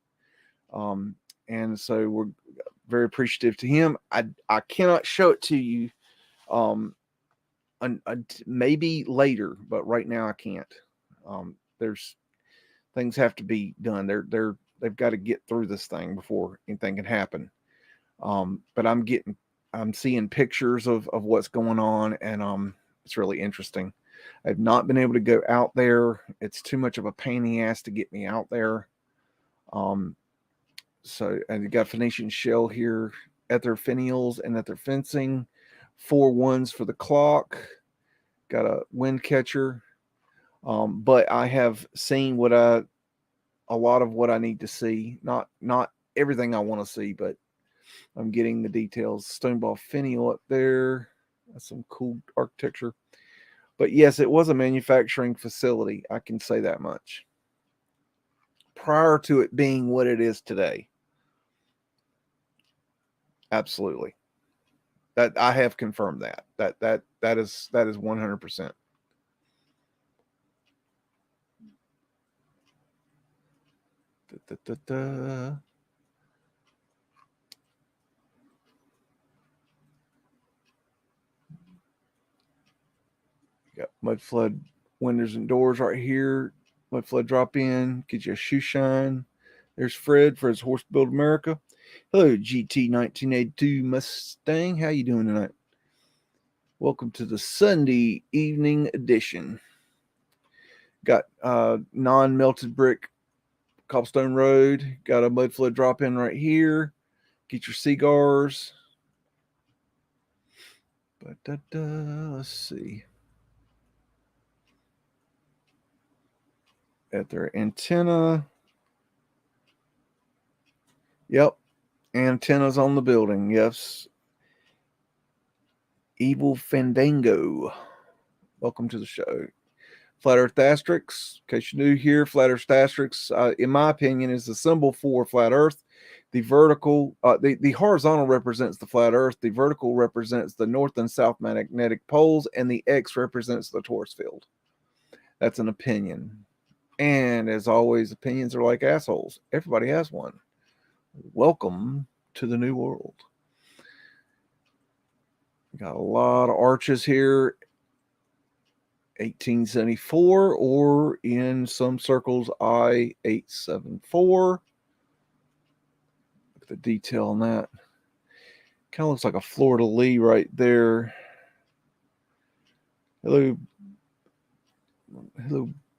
And so we're very appreciative to him. I cannot show it to you. Maybe later, but right now I can't. There's things have to be done. They've got to get through this thing before anything can happen. But I'm seeing pictures of what's going on, and it's really interesting. I've not been able to go out there. It's too much of a pain in the ass to get me out there. So, and you got Phoenician shell here at their finials and at their fencing. 4 ones for the clock. Got a wind catcher. But I have seen a lot of what I need to see. Not everything I want to see, but I'm getting the details. Stoneball finial up there. That's some cool architecture. But yes, it was a manufacturing facility. I can say that much. Prior to it being what it is today. Absolutely. That I have confirmed that. That is 100%. Da, da, da. Got Mudflood windows and doors right here. Mudflood drop in, get you a shoe shine. There's Fred for his Horse Build America. Hello, GT 1982 Mustang. How you doing tonight? Welcome to the Sunday evening edition. Got non-melted brick cobblestone road. Got a Mudflood drop in right here. Get your cigars. But let's see. At their antenna. Yep. Antennas on the building. Yes. Evil Fandango. Welcome to the show. Flat Earth Asterix. In case you're new here, Flat Earth Asterix, in my opinion, is the symbol for Flat Earth. The vertical, the horizontal represents the Flat Earth. The vertical represents the North and South magnetic poles, and the X represents the torus field. That's an opinion. And as always, opinions are like assholes. Everybody has one. Welcome to the new world. Got a lot of arches here. 1874, or in some circles, I-874. Look at the detail on that. Kind of looks like a fleur-de-lis right there. Hello,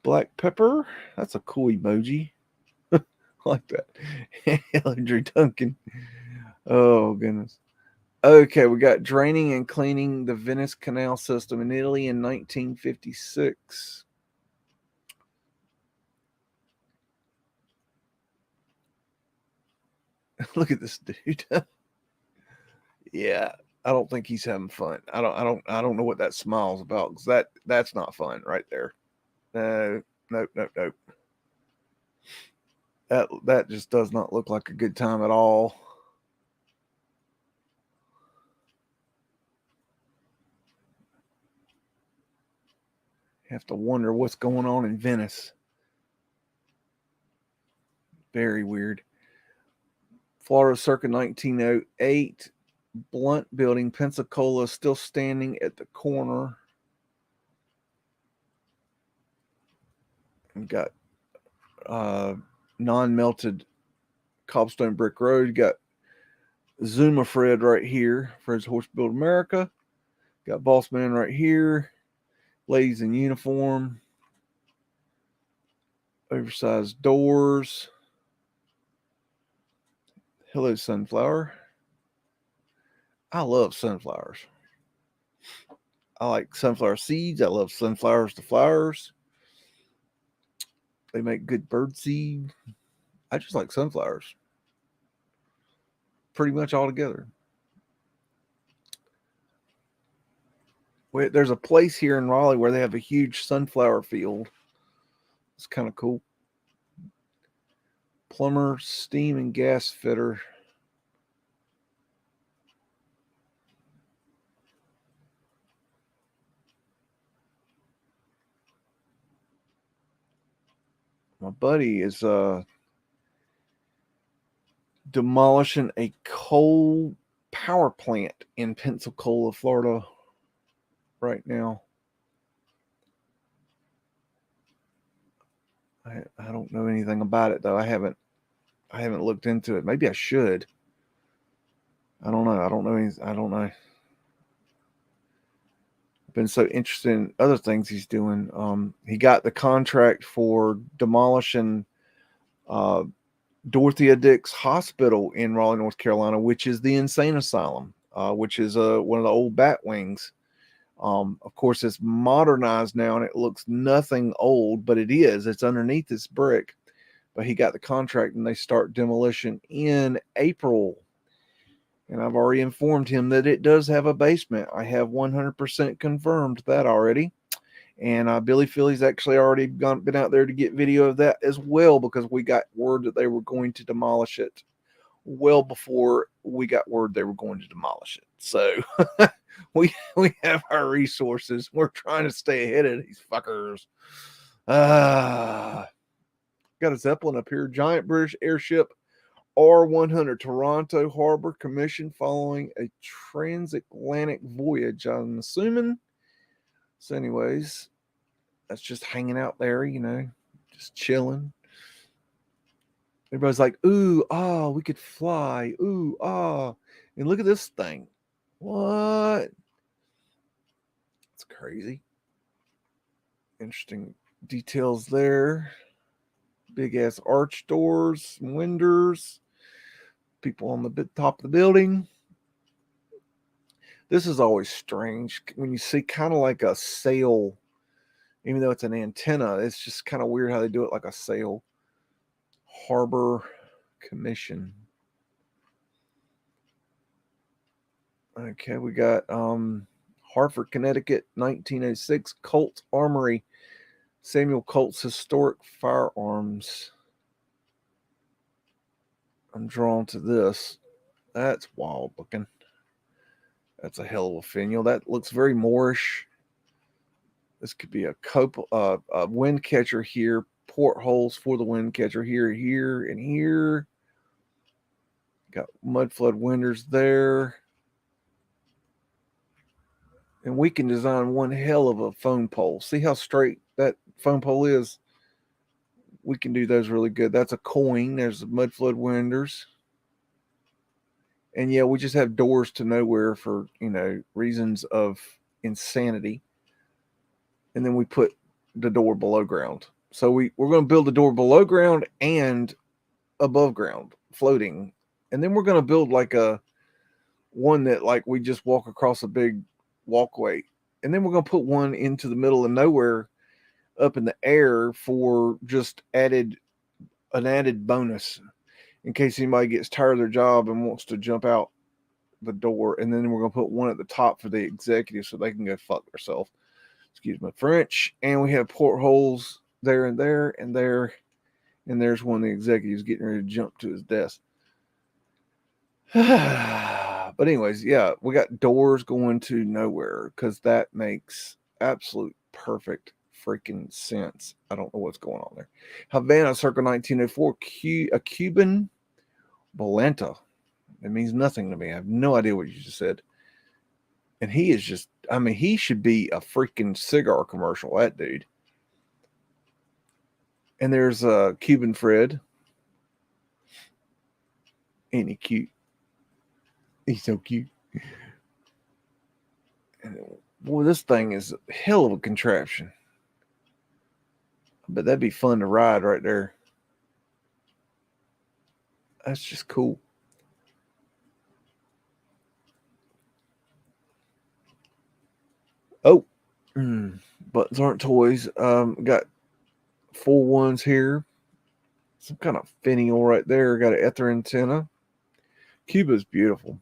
Black Pepper. That's a cool emoji. I like that. Hello, Drew Duncan. Oh, goodness. Okay, we got draining and cleaning the Venice Canal system in Italy in 1956. Look at this dude. Yeah, I don't think he's having fun. I don't know what that smile's about, because that's not fun right there. No, nope. That just does not look like a good time at all. Have to wonder what's going on in Venice. Very weird. Florida circa 1908. Blunt building, Pensacola, still standing at the corner. We've got non-melted cobblestone brick road. You got Zuma Fred right here, Fred's Horse Build America. Got Boss Man right here. Ladies in uniform. Oversized doors. Hello, sunflower. I love sunflowers. I like sunflower seeds. I love sunflowers to flowers. They make good bird seed. I just like sunflowers. Pretty much all together. There's a place here in Raleigh where they have a huge sunflower field. It's kind of cool. Plumber, steam, and gas fitter. My buddy is demolishing a coal power plant in Pensacola, Florida right now. I don't know anything about it though. I haven't looked into it. Maybe I should. I don't know. I don't know. I've been so interested in other things he's doing. He got the contract for demolishing Dorothea Dix Hospital in Raleigh, North Carolina, which is the insane asylum, which is one of the old bat wings. Of course, it's modernized now and it looks nothing old, but it is. It's underneath this brick. But he got the contract and they start demolition in April. And I've already informed him that it does have a basement. I have 100% confirmed that already. And Billy Philly's actually already been out there to get video of that as well, because we got word that they were going to demolish it well before we got word they were going to demolish it. So we have our resources. We're trying to stay ahead of these fuckers. Got a Zeppelin up here. Giant British airship R100 Toronto Harbor commissioned following a transatlantic voyage, I'm assuming. So anyways, that's just hanging out there, just chilling. Everybody's like, ooh, ah, we could fly. Ooh, ah. And look at this thing. What? It's crazy. Interesting details there. Big ass arch doors, windows, people on the top of the building. This is always strange when you see kind of like a sail, even though it's an antenna. It's just kind of weird how they do it like a sail. Harbor Commission. Okay, we got Hartford, Connecticut, 1906, Colt's Armory, Samuel Colt's Historic Firearms. I'm drawn to this. That's wild looking. That's a hell of a finial. That looks very Moorish. This could be a wind catcher here, portholes for the wind catcher here, and here. Got Mudflood windows there. And we can design one hell of a phone pole. See how straight that phone pole is? We can do those really good. That's a coin. There's the Mudflood windows. And yeah, we just have doors to nowhere for, reasons of insanity. And then we put the door below ground. So we're going to build the door below ground and above ground, floating. And then we're going to build like one that like we just walk across a big walkway. And then we're going to put one into the middle of nowhere up in the air for just an added bonus in case anybody gets tired of their job and wants to jump out the door. And then we're going to put one at the top for the executives so they can go fuck themselves. Excuse my French. And we have portholes there and there and there. And there's one of the executives getting ready to jump to his desk. But anyways, yeah, we got doors going to nowhere because that makes absolute perfect freaking sense. I don't know what's going on there. Havana, circa 1904, a Cuban Bolanta. It means nothing to me. I have no idea what you just said. And he is just, I mean, he should be a freaking cigar commercial, that dude. And there's Cuban Fred. Ain't he cute? He's so cute. And, boy, this thing is a hell of a contraption. But that'd be fun to ride right there. That's just cool. Oh, buttons aren't toys. Got full ones here. Some kind of finial right there. Got an ether antenna. Cuba's beautiful.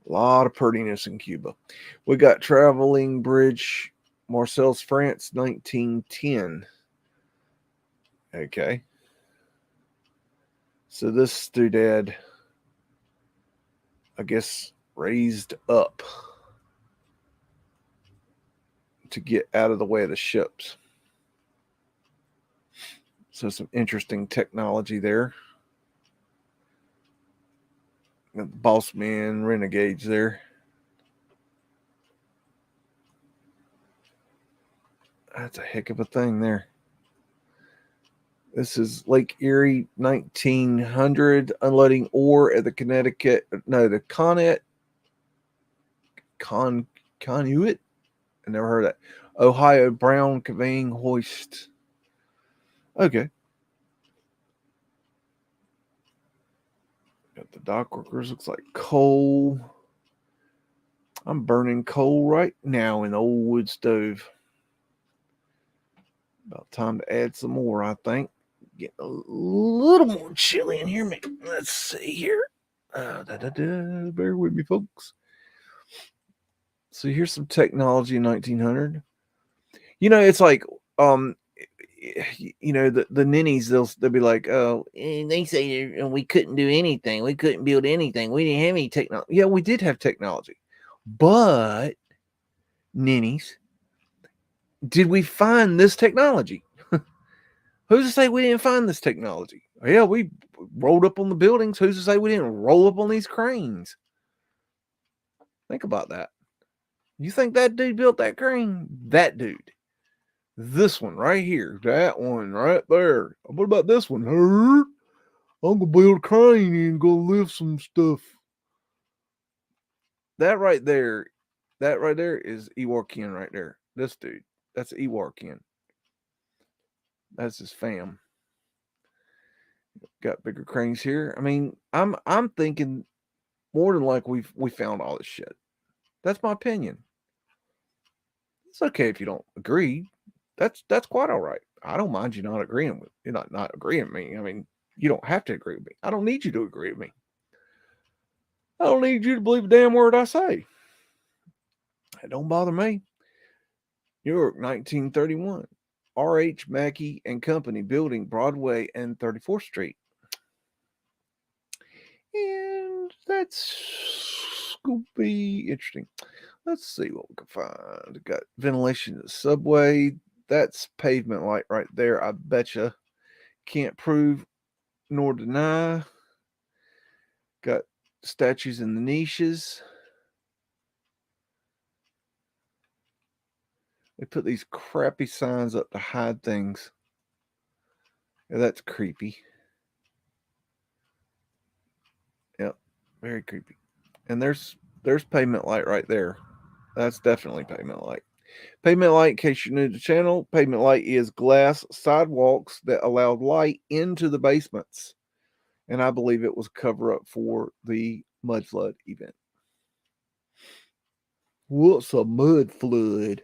A lot of prettiness in Cuba. We got traveling bridge, Marseilles, France, 1910. Okay. So this doodad, I guess, raised up to get out of the way of the ships. So some interesting technology there. Got the boss man renegades there. That's a heck of a thing there. This is Lake Erie, 1900, unloading ore at the the Conduit. I never heard of that. Ohio Brown conveying hoist. Okay. Got the dock workers. Looks like coal. I'm burning coal right now in the old wood stove. About time to add some more, I think. Getting a little more chilly in here. Let's see here. Bear with me, folks. So here's some technology in 1900. You know, it's like, you know, the ninnies, they'll be like, oh, they say we couldn't do anything. We couldn't build anything. We didn't have any technology. Yeah, we did have technology. But, ninnies, did we find this technology? Who's to say we didn't find this technology? Yeah, we rolled up on the buildings. Who's to say we didn't roll up on these cranes? Think about that. You think that dude built that crane? That dude. This one right here. That one right there. What about this one? I'm going to build a crane and go lift some stuff. That right there is Ewarkian right there. This dude. That's Ewarkian. That's his fam. Got bigger cranes here. I mean, I'm thinking more than like we found all this shit. That's my opinion. It's okay if you don't agree. That's quite all right. I don't mind you not agreeing with you not agreeing with me. I mean, you don't have to agree with me. I don't need you to agree with me. I don't need you to believe a damn word I say. It don't bother me. New York, 1931. R.H. Mackey and Company building Broadway and 34th Street. And that's going to be interesting. Let's see what we can find. Got ventilation in the subway. That's pavement light right there. I betcha. Can't prove nor deny. Got statues in the niches. They put these crappy signs up to hide things. Yeah, that's creepy. Yep, very creepy. And there's pavement light right there. That's definitely pavement light. Pavement light, in case you're new to the channel, pavement light is glass sidewalks that allowed light into the basements. And I believe it was cover up for the Mudflood event. What's a Mudflood?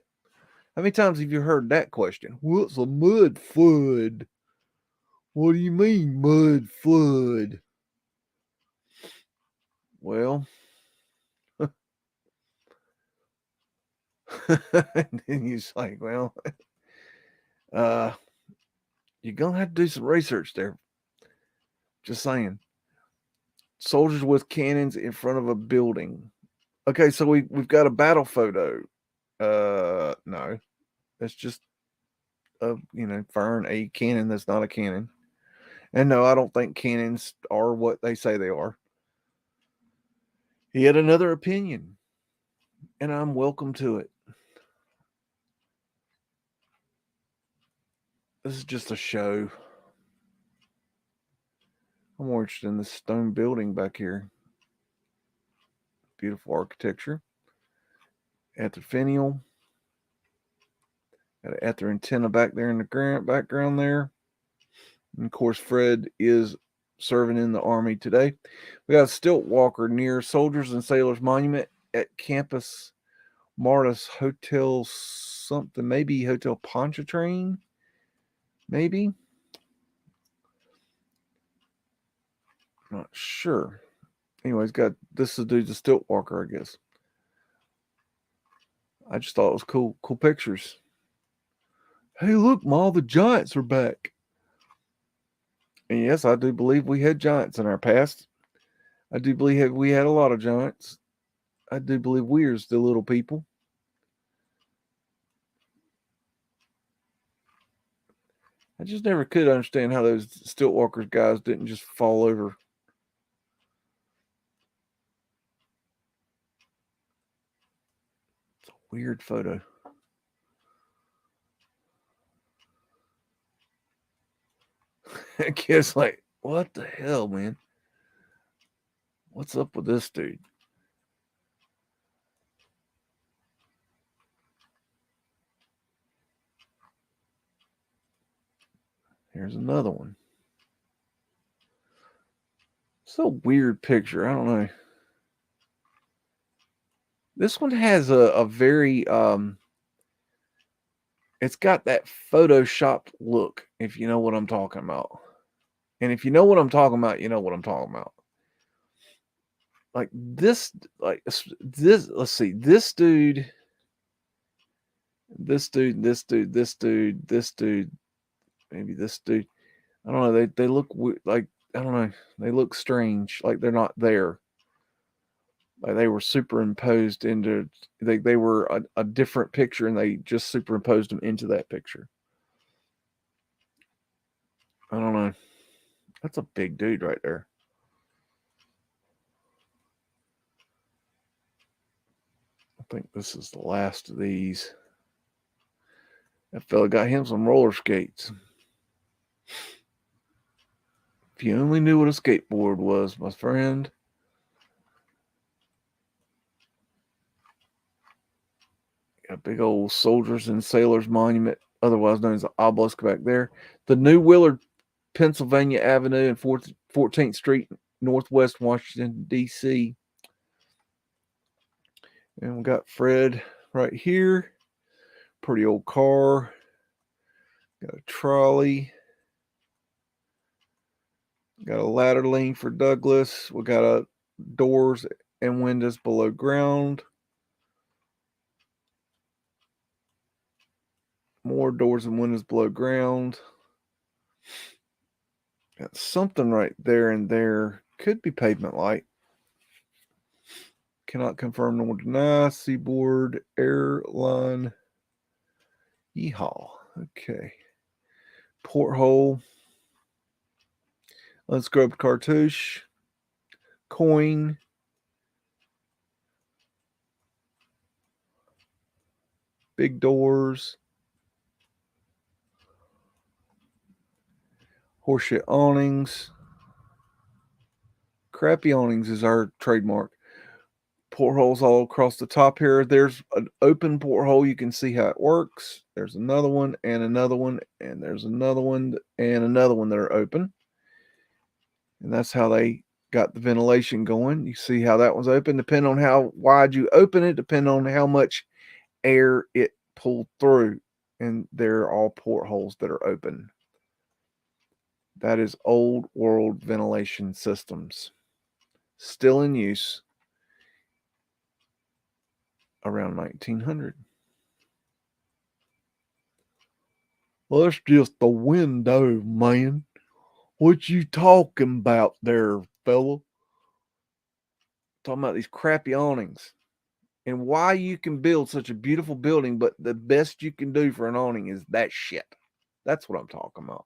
How many times have you heard that question? What's a Mudflood? What do you mean, Mudflood? Well, and then you're like, well, you're going to have to do some research there. Just saying. Soldiers with cannons in front of a building. Okay, so we've got a battle photo. No. That's just a firing a cannon that's not a cannon. And no, I don't think cannons are what they say they are. He had another opinion, and I'm welcome to it. This is just a show. I'm more interested in this stone building back here. Beautiful architecture. Ether finial. Got an ether antenna back there in the background there. And of course, Fred is serving in the Army today. We got a stilt walker near Soldiers and Sailors Monument at Campus Martis Hotel something. Maybe Hotel Pontchartrain? Maybe? Not sure. Anyways, this is dude's a stilt walker, I guess. I just thought it was cool pictures. Hey, look, Ma, the Giants are back. And yes, I do believe we had Giants in our past. I do believe we had a lot of Giants. I do believe we're the little people. I just never could understand how those stilt walkers guys didn't just fall over. It's a weird photo. I guess, like, what the hell, man? What's up with this dude? Here's another one. It's a weird picture. I don't know. This one has a very it's got that photoshopped look, if you know what I'm talking about. And if you know what I'm talking about, you know what I'm talking about. Like this, let's see, this dude, maybe this dude. I don't know. They look like, I don't know. They look strange, like they're not there. Like they were superimposed into, they were a different picture, and they just superimposed them into that picture. I don't know. That's a big dude right there. I think this is the last of these. That fella got him some roller skates. If you only knew what a skateboard was, my friend. Got a big old Soldiers and Sailors Monument, otherwise known as the obelisk, back there. The New Willard, Pennsylvania Avenue and 14th Street, Northwest Washington, D.C. And we got Fred right here. Pretty old car. Got a trolley. Got a ladder lean for Douglas. We got doors and windows below ground. More doors and windows below ground. Got something right there and there. Could be pavement light. Cannot confirm nor deny. Seaboard Airline. Yeehaw. Okay. Porthole. Let's go up cartouche. Coin. Big doors. Horseshit awnings. Crappy awnings is our trademark. Portholes all across the top here. There's an open porthole. You can see how it works. There's another one and another one, and there's another one and another one that are open. And that's how they got the ventilation going. You see how that one's open. Depending on how wide you open it, depending on how much air it pulled through. And they're all portholes that are open. That is old world ventilation systems. Still in use around 1900. Well, that's just the window, man. What you talking about there, fella? Talking about these crappy awnings. and why you can build such a beautiful building, but the best you can do for an awning is that shit. That's what I'm talking about.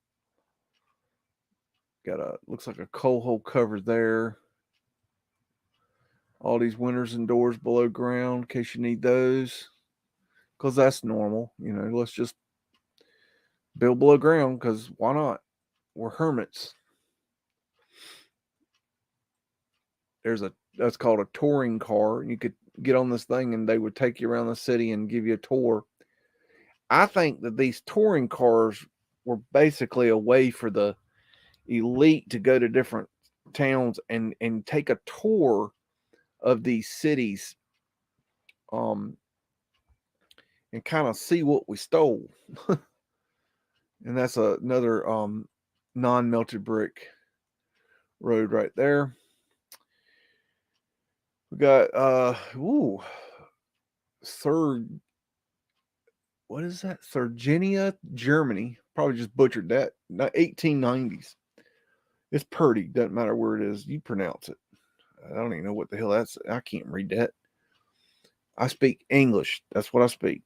Got a, looks like a coal hole cover there. All these windows and doors below ground in case you need those, because that's normal. You know, let's just build below ground, because why not? We're hermits. That's called a touring car. You could get on this thing and they would take you around the city and give you a tour. I think that these touring cars were basically a way for the elite to go to different towns and take a tour of these cities, and kind of see what we stole. And that's another non-melted brick road right there. We got third, what is that? Sardinia, Germany. Probably just butchered that. 1890s. It's pretty. Doesn't matter where it is. You pronounce it. I don't even know what the hell that's. I can't read that. I speak English. That's what I speak.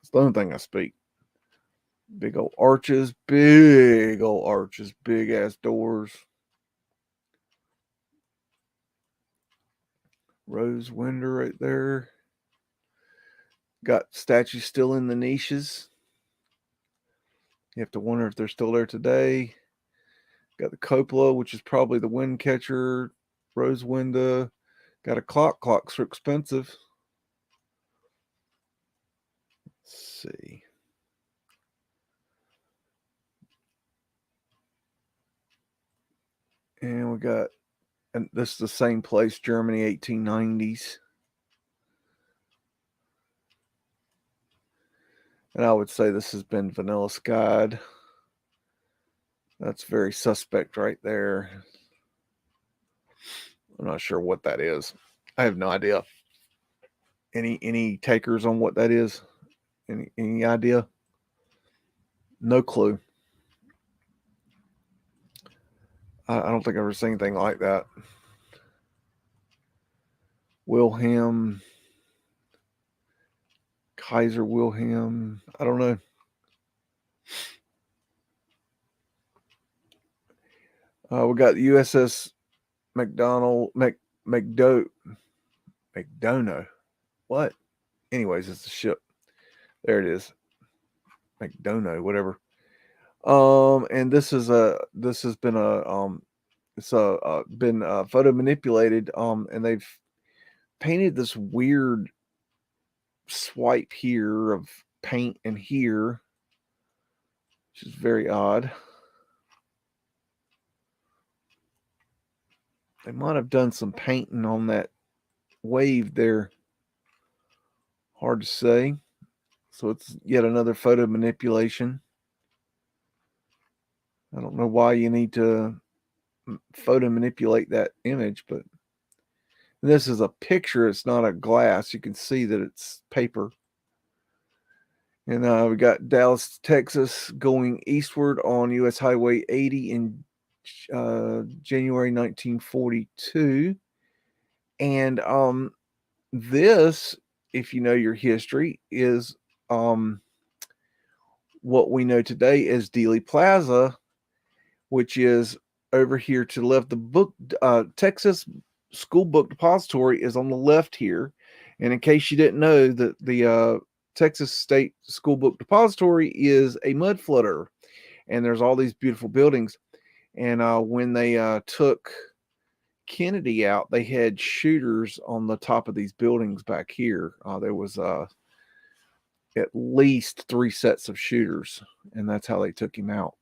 It's the only thing I speak. Big old arches. Big old arches. Big ass doors. Rose window right there. Got statues still in the niches. You have to wonder if they're still there today. Got the cupola, which is probably the wind catcher. Rose window. Got a clock. Clocks are expensive. Let's see. And we got, and this is the same place, Germany, 1890s. And I would say this has been vanilla skied. That's very suspect right there. I'm not sure what that is. I have no idea. Any takers on what that is? Any idea? No clue. I don't think I've ever seen anything like that. Wilhelm, Kaiser Wilhelm. I don't know. We got the USS McDonough. What? Anyways, it's a ship. There it is. McDonough, whatever. And this has been photo manipulated. And they've painted this weird swipe here of paint in here, which is very odd. They might have done some painting on that wave there. Hard to say. So it's yet another photo manipulation. I don't know why you need to photo manipulate that image, but this is a picture. It's not a glass. You can see that it's paper. And we got Dallas, Texas going eastward on US Highway 80 in January 1942. And this, if you know your history, is what we know today as Dealey Plaza, which is over here to the left. The book Texas School Book Depository is on the left here. And in case you didn't know, that the Texas State School Book Depository is a mud flooder, and there's all these beautiful buildings. And when they took Kennedy out, they had shooters on the top of these buildings back here. There was at least 3 sets of shooters, and that's how they took him out.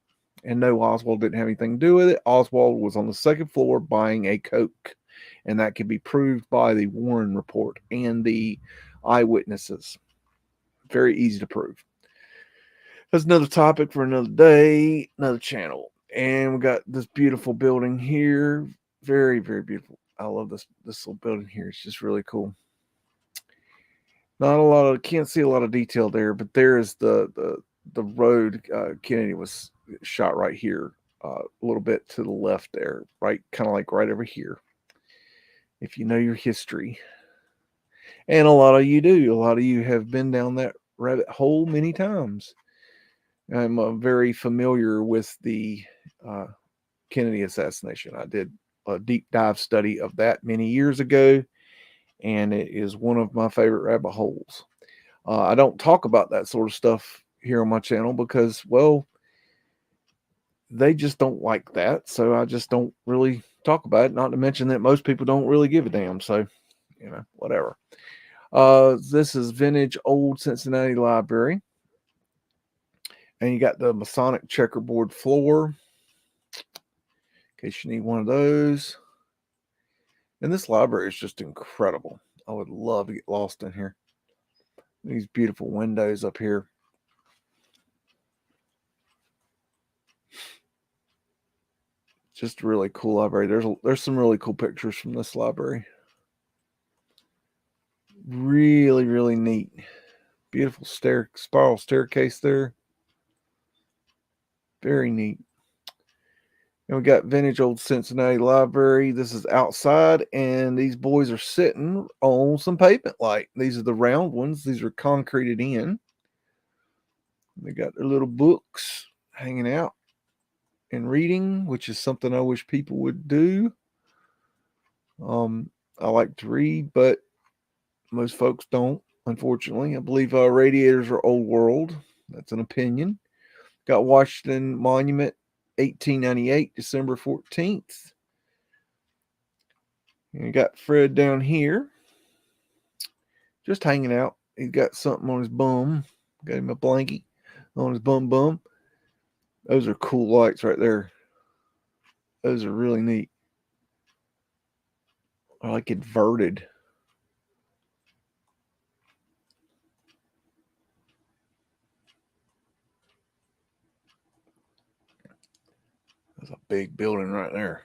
And no, Oswald didn't have anything to do with it. Oswald was on the second floor buying a Coke, and that can be proved by the Warren report and the eyewitnesses. Very easy to prove. That's another topic for another day, another channel. And we got this beautiful building here. Very, very beautiful. I love this little building here. It's just really cool. Not a lot of, can't see a lot of detail there, but there is the road. Kennedy was shot right here, a little bit to the left there, right, kind of like right over here. If you know your history. And a lot of you do. A lot of you have been down that rabbit hole many times. I'm very familiar with the Kennedy assassination. I did a deep dive study of that many years ago, and it is one of my favorite rabbit holes. I don't talk about that sort of stuff here on my channel because, well, they just don't like that. So I just don't really talk about it. Not to mention that most people don't really give a damn. So, whatever. This is vintage old Cincinnati library. And you got the Masonic checkerboard floor, in case you need one of those. And this library is just incredible. I would love to get lost in here. These beautiful windows up here. Just a really cool library. There's some really cool pictures from this library. Really, really neat. Beautiful spiral staircase there. Very neat. And we got vintage old Cincinnati library. This is outside, and these boys are sitting on some pavement light. These are the round ones. These are concreted in. They got their little books hanging out and reading, which is something I wish people would do. I like to read, but most folks don't, unfortunately. I believe radiators are old world. That's an opinion. Got Washington Monument, 1898, December 14th. And you got Fred down here, just hanging out. He's got something on his bum. Got him a blanket on his bum. Those are cool lights right there. Those are really neat. I like inverted. That's a big building right there.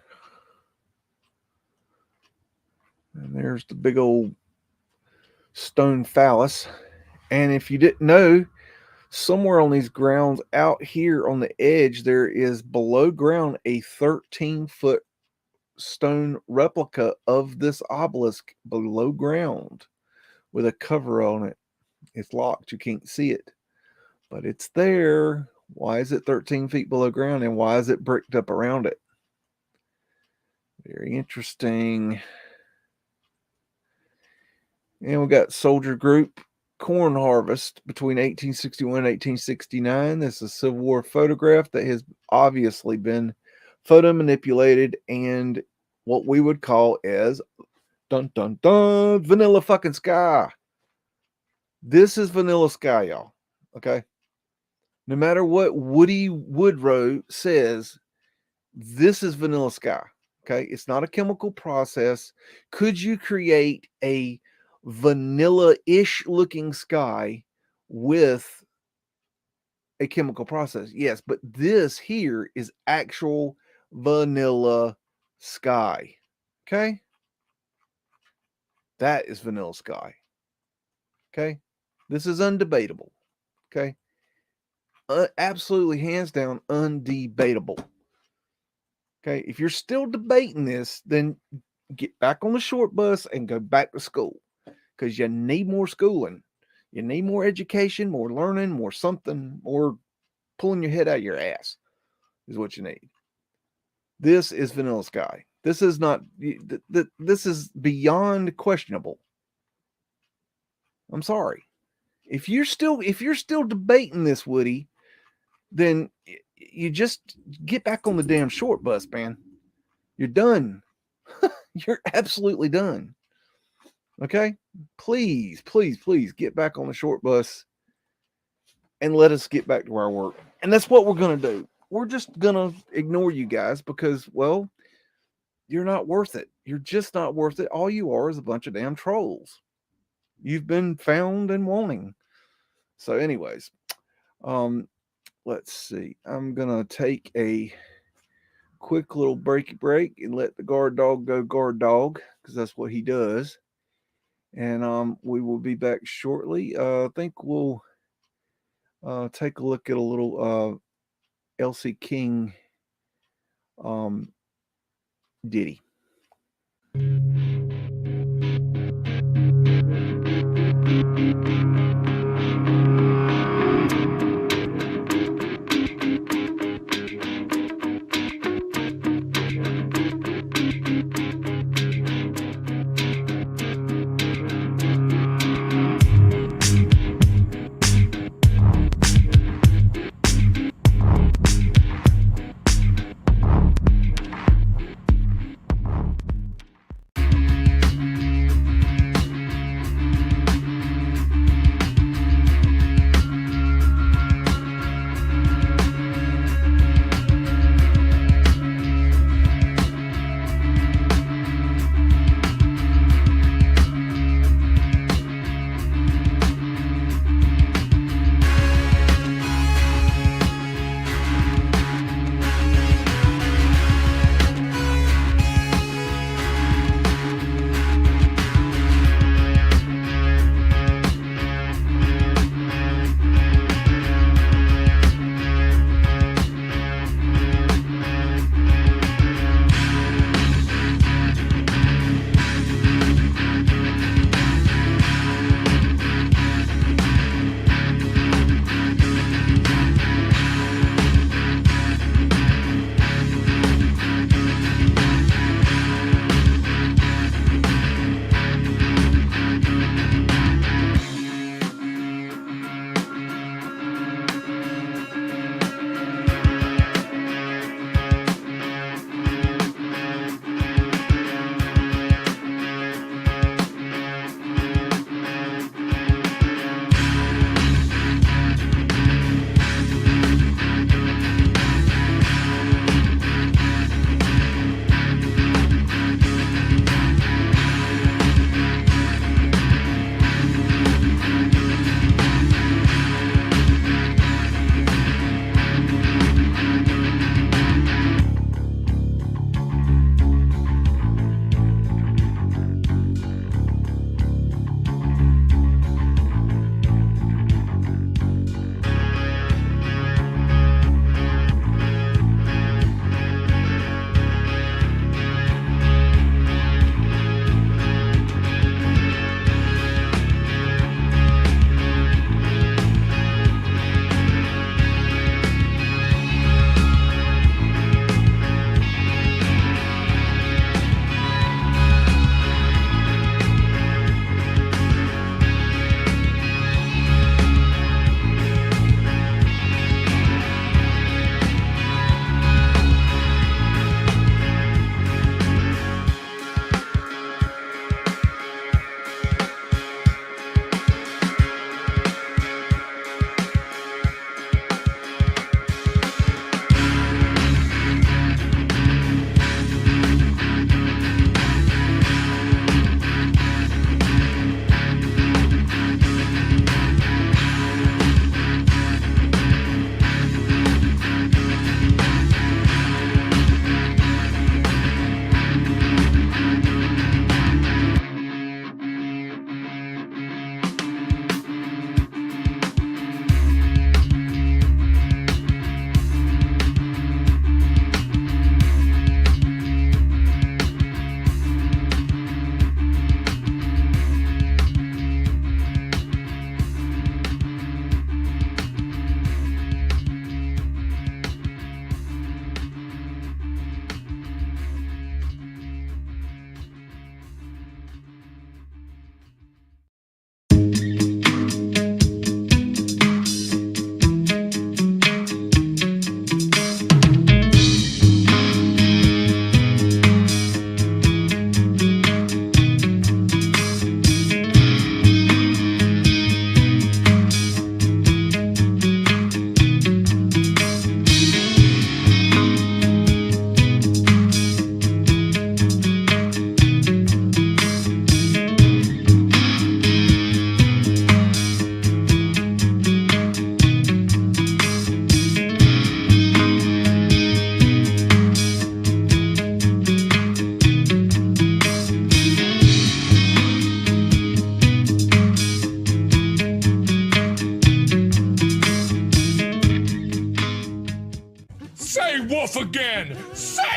And there's the big old stone phallus. And if you didn't know, somewhere on these grounds out here on the edge, there is below ground a 13-foot stone replica of this obelisk below ground with a cover on it. It's locked. You can't see it, but it's there. Why is it 13 feet below ground, and why is it bricked up around it? Very interesting. And we got Soldier Group corn harvest between 1861 and 1869. This is a Civil War photograph that has obviously been photo manipulated and what we would call as dun dun dun vanilla fucking sky. This is vanilla sky, y'all. Okay. No matter what Woody Woodrow says, this is vanilla sky. Okay. It's not a chemical process. Could you create a vanilla-ish looking sky with a chemical process? Yes, but this here is actual vanilla sky. Okay. That is vanilla sky. Okay. This is undebatable. Okay. Absolutely, hands down, undebatable. Okay. If you're still debating this, then get back on the short bus and go back to school, because you need more schooling. You need more education, more learning, more something, more pulling your head out of your ass is what you need. This is vanilla sky. This is not, this is beyond questionable. I'm sorry. If you're still debating this, Woody, then you just get back on the damn short bus, man. You're done. You're absolutely done. Okay? Please, please, please get back on the short bus and let us get back to our work. And that's what we're going to do. We're just going to ignore you guys because, well, you're not worth it. You're just not worth it. All you are is a bunch of damn trolls. You've been found and wanting. So, anyways, let's see. I'm going to take a quick little break and let the guard dog go guard dog, because that's what he does. And we will be back shortly. I think we'll take a look at a little Elsie King ditty.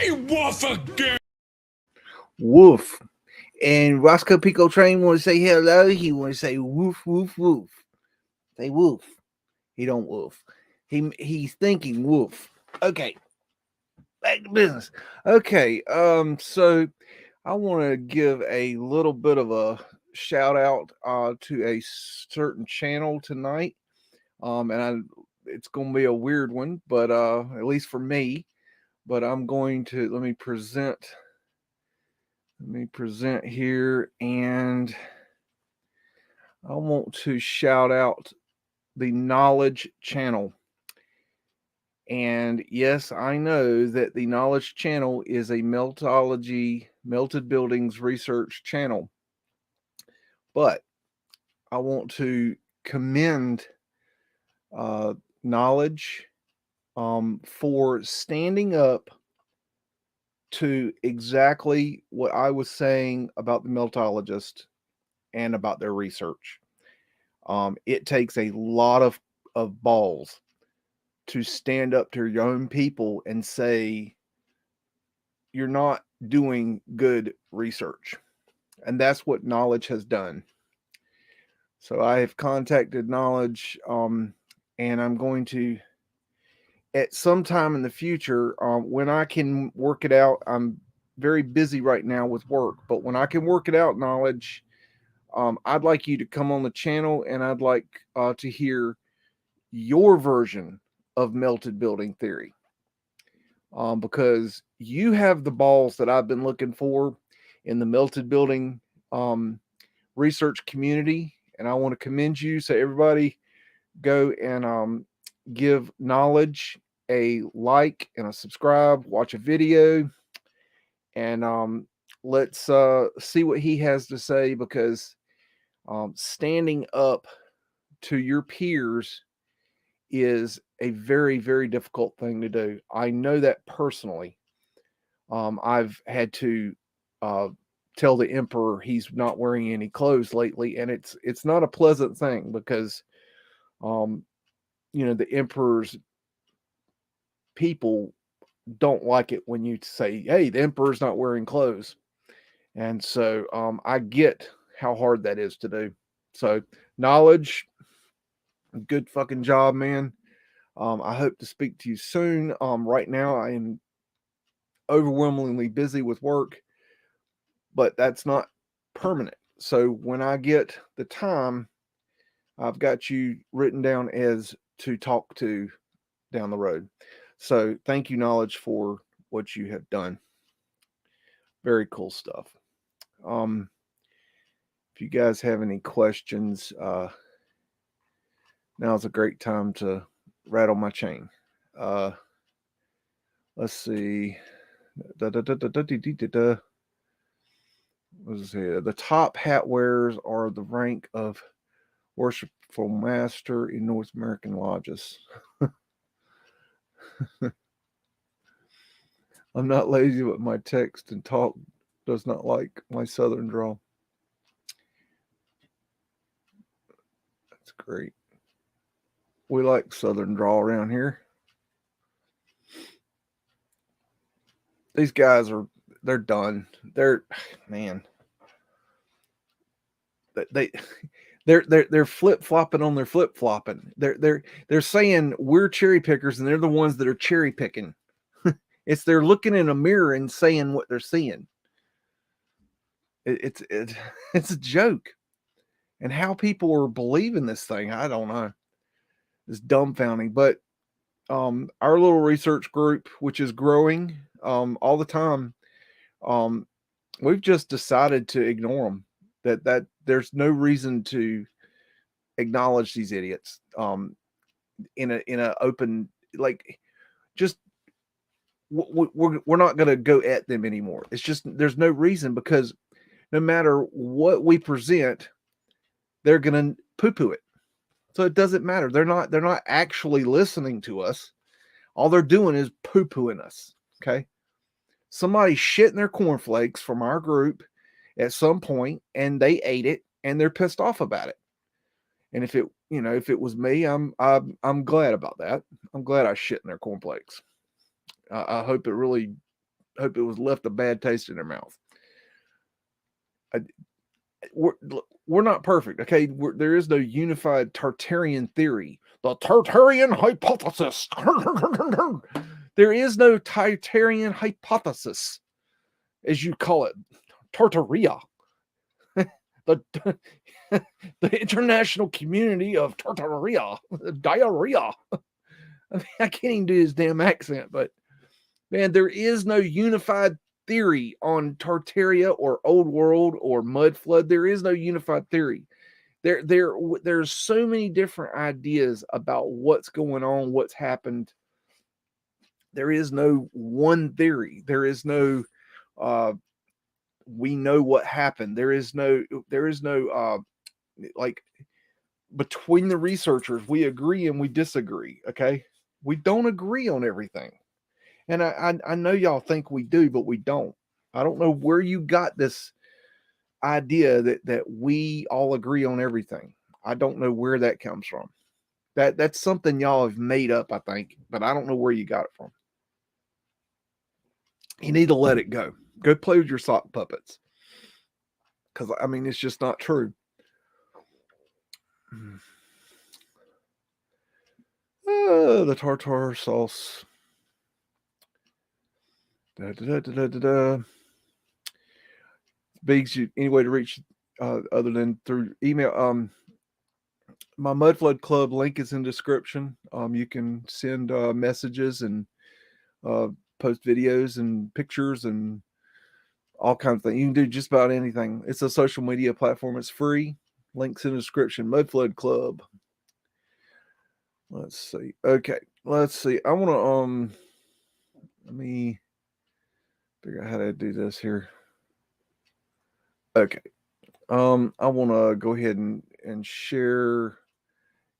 Say woof again. Woof. And Roscoe Pico Train want to say hello. He want to say woof, woof, woof. Say woof. He don't woof. He's thinking woof. Okay. Back to business. Okay. So I want to give a little bit of a shout out to a certain channel tonight. It's gonna be a weird one, but at least for me. But I'm going to let me present here, and I want to shout out the Knowledge channel. And yes, I know that the Knowledge channel is a Meltology, melted buildings research channel. But I want to commend Knowledge for standing up to exactly what I was saying about the Meltologist and about their research. It takes a lot of balls to stand up to your own people and say you're not doing good research. And that's what Knowledge has done. So I have contacted Knowledge, and I'm going to, at some time in the future, when I can work it out. I'm very busy right now with work, but when I can work it out, Knowledge, I'd like you to come on the channel, and I'd like to hear your version of melted building theory, because you have the balls that I've been looking for in the melted building research community, and I want to commend you. So everybody go and give Knowledge a like and a subscribe, watch a video, and let's see what he has to say, because standing up to your peers is a very, very difficult thing to do. I know that personally. I've had to tell the emperor he's not wearing any clothes lately, and it's not a pleasant thing, because the emperor's people don't like it when you say, hey, the emperor's not wearing clothes. And so I get how hard that is to do. So Knowledge, good fucking job, man. I hope to speak to you soon. Right now I am overwhelmingly busy with work, but that's not permanent. So when I get the time, I've got you written down as to talk to down the road. So thank you, Knowledge, for what you have done. Very cool stuff. If you guys have any questions, now's a great time to rattle my chain. Let's see. Let's see. The top hat wearers are the rank of worshipful master in North American lodges. I'm not lazy, but my text and talk does not like my southern drawl. That's great. We like southern drawl around here. These guys they're done. They're they're flip flopping on their flip flopping. They're saying we're cherry pickers, and they're the ones that are cherry picking. They're looking in a mirror and saying what they're seeing. It's a joke, and how people are believing this thing, I don't know. It's dumbfounding. But our little research group, which is growing all the time, we've just decided to ignore them. That there's no reason to acknowledge these idiots in a open, like, just we're not going to go at them anymore. It's just there's no reason, because no matter what we present, they're going to poo-poo it. So it doesn't matter. They're not actually listening to us. All they're doing is poo-pooing us. Okay. Somebody shit in their cornflakes from our group at some point, and they ate it, and they're pissed off about it. And if it was me, I'm glad about that. I'm glad I shit in their cornflakes. I hope it really hope it was left a bad taste in their mouth. We're not perfect, okay? There is no unified Tartarian theory. The Tartarian hypothesis. There is no Tartarian hypothesis, as you call it, Tartaria. The international community of Tartaria, diarrhea. I mean, I can't even do his damn accent, but man, there is no unified theory on Tartaria or Old World or Mudflood. There is no unified theory. There's so many different ideas about what's going on, what's happened. There is no one theory. There is no we know what happened. There is no like between the researchers, we agree and we disagree. Okay. We don't agree on everything. And I know y'all think we do, but we don't. I don't know where you got this idea that we all agree on everything. I don't know where that comes from. That's something y'all have made up, I think, but I don't know where you got it from. You need to let it go. Go play with your sock puppets. Because, I mean, it's just not true. The tartar sauce. BEAGS, any way to reach other than through email. My Mudflood Club link is in description. You can send messages and post videos and pictures and all kinds of things. You can do just about anything. It's a social media platform. It's free. Links in the description. Mudflood Club. Let's see. Okay. Let's see. I want to let me figure out how to do this here. Okay. I want to go ahead and share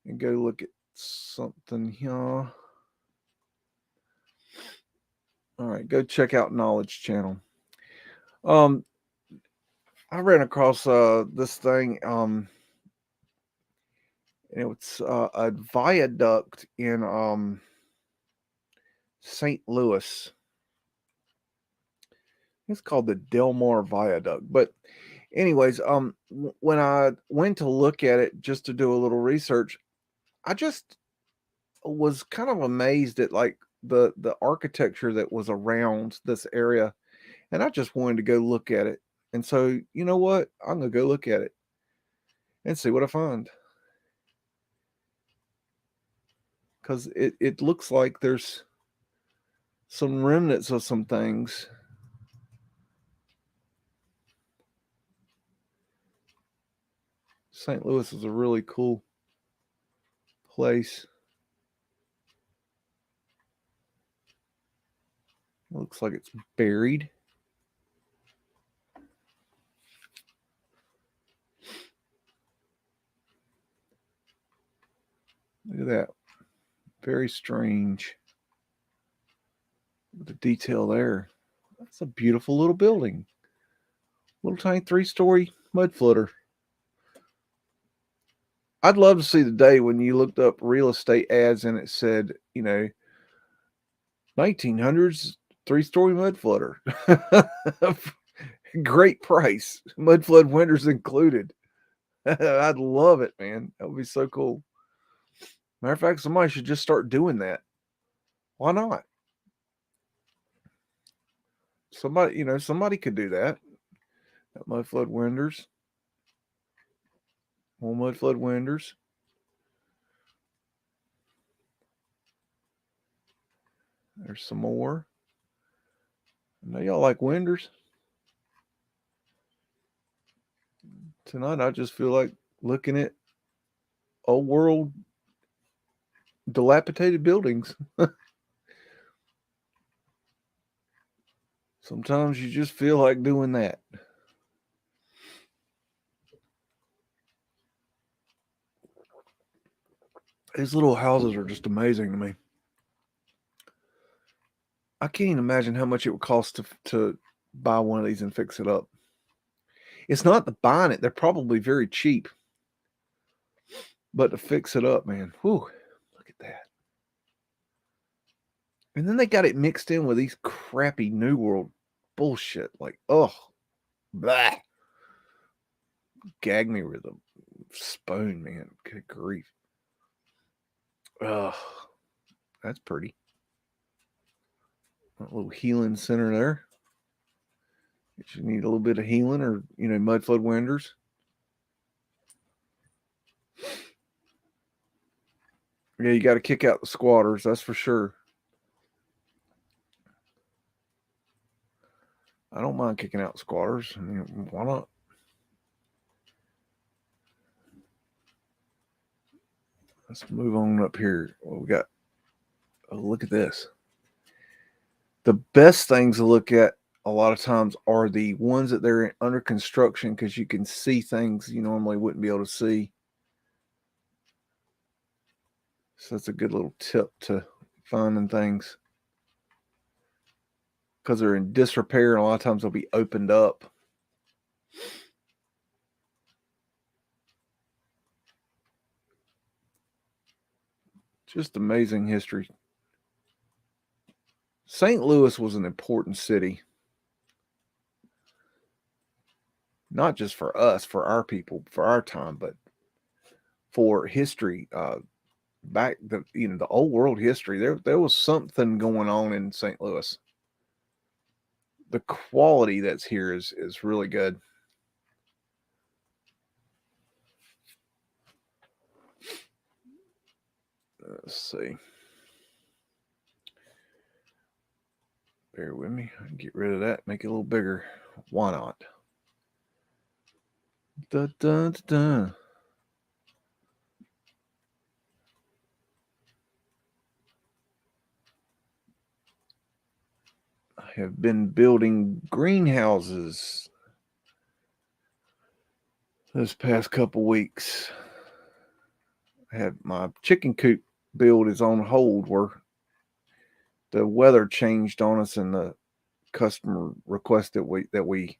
and go look at something here. All right, go check out Knowledge Channel. I ran across this thing. It's a viaduct in St. Louis. It's called the Delmar Viaduct. But anyways, when I went to look at it just to do a little research, I just was kind of amazed at like the architecture that was around this area, and I just wanted to go look at it. And so, you know what? I'm gonna go look at it and see what I find, because it looks like there's some remnants of some things. St. Louis is a really cool place. It looks like it's buried. Look at that. Very strange. The detail there. That's a beautiful little building. Little tiny 3-story mud flutter. I'd love to see the day when you looked up real estate ads and it said, 1900s 3-story mud flutter. Great price. Mud flood winters included. I'd love it, man. That would be so cool. Matter of fact, somebody should just start doing that. Why not? Somebody could do that. Mud flood winters. More mud flood winters. There's some more. I know y'all like winters. Tonight, I just feel like looking at old world dilapidated buildings. Sometimes you just feel like doing that. These little houses are just amazing to me. I can't even imagine how much it would cost to buy one of these and fix it up. It's not the buying it. They're probably very cheap. But to fix it up, man. Whew, look at that. And then they got it mixed in with these crappy New World bullshit. Like, oh, blah. Gag me with a spoon, man. Good grief. Ugh. That's pretty. A little healing center there. If you need a little bit of healing or, Mudflood winders. Yeah, you got to kick out the squatters, that's for sure. I don't mind kicking out squatters. I mean, why not? Let's move on up here. What we got? Oh, look at this. The best things to look at a lot of times are the ones that they're under construction, because you can see things you normally wouldn't be able to see. So that's a good little tip to finding things, because they're in disrepair and a lot of times they'll be opened up. Just amazing history. St. Louis was an important city, not just for us, for our people, for our time, but for history. Back the old world history, there was something going on in St. Louis. The quality that's here is really good. Let's see. Bear with me. I can get rid of that, make it a little bigger. Why not? Dun, dun, dun, dun. I have been building greenhouses this past couple weeks. I have my chicken coop build is on hold where the weather changed on us, and the customer requested that we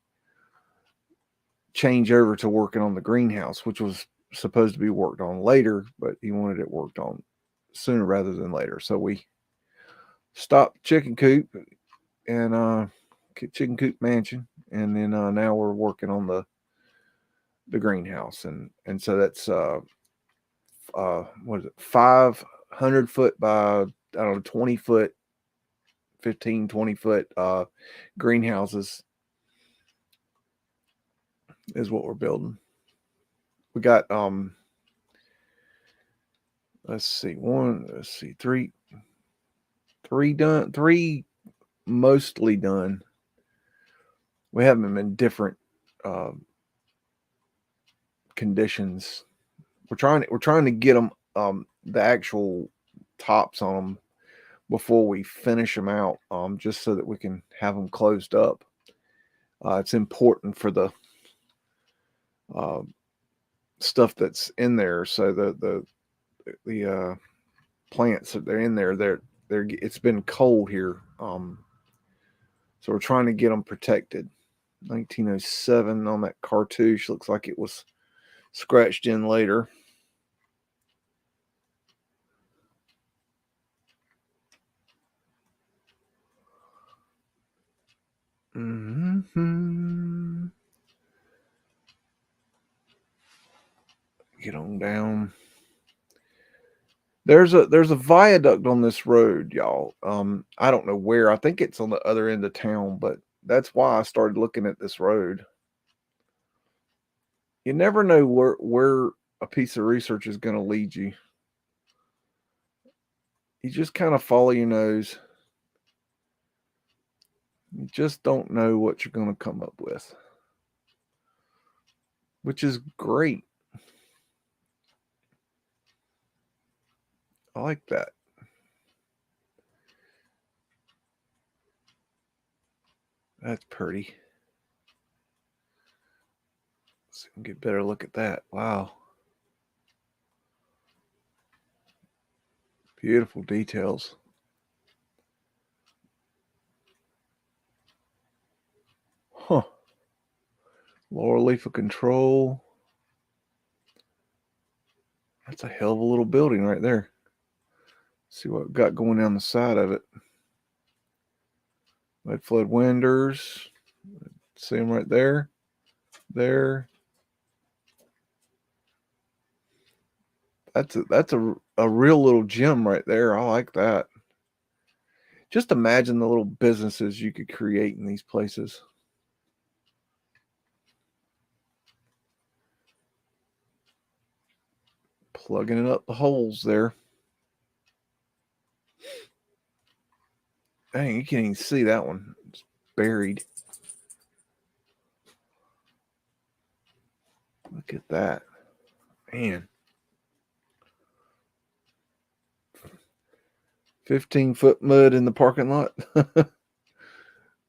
change over to working on the greenhouse, which was supposed to be worked on later, but he wanted it worked on sooner rather than later. So we stopped chicken coop and chicken coop mansion, and then now we're working on the greenhouse, and so that's what is it, 500 foot by, I don't know, 20 foot, 15, 20 foot greenhouses is what we're building. We got three done, three mostly done. We have them in different conditions. We're trying to get them the actual tops on them before we finish them out, just so that we can have them closed up. It's important for the stuff that's in there, so the plants that they're in there, it's been cold here, so we're trying to get them protected. 1907 on that cartouche, looks like it was scratched in later. Mm-hmm. Get on down. There's a viaduct on this road, y'all. I don't know where. I think it's on the other end of town, but that's why I started looking at this road. You never know where a piece of research is going to lead you. You just kind of follow your nose. You just don't know what you're going to come up with, which is great. I like that. That's pretty. Let's see if we can get a better look at that. Wow. Beautiful details. Huh. Lower leaf of control. That's a hell of a little building right there. See what we've got going down the side of it. Mudflood windows. See them right there. There. That's a real little gem right there. I like that. Just imagine the little businesses you could create in these places. Plugging it up the holes there. Dang, you can't even see that one. It's buried. Look at that. Man. 15-foot mud in the parking lot.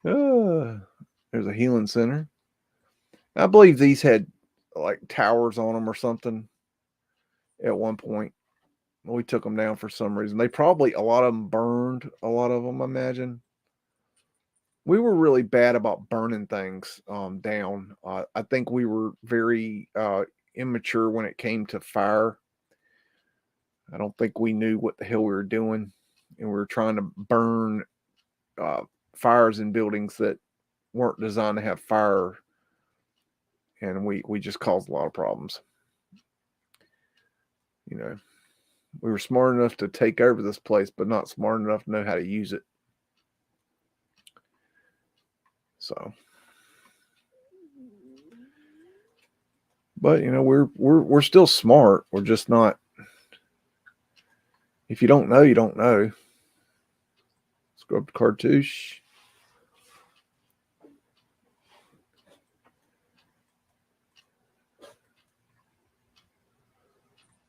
There's a healing center. I believe these had like towers on them or something at one point. We took them down for some reason. They probably, a lot of them burned, a lot of them, I imagine. We were really bad about burning things down. I think we were very immature when it came to fire. I don't think we knew what the hell we were doing. And we were trying to burn fires in buildings that weren't designed to have fire. And we just caused a lot of problems. You know, we were smart enough to take over this place, but not smart enough to know how to use it. So, but you know, we're still smart. We're just not. If you don't know, you don't know. Let's go up to Cartouche.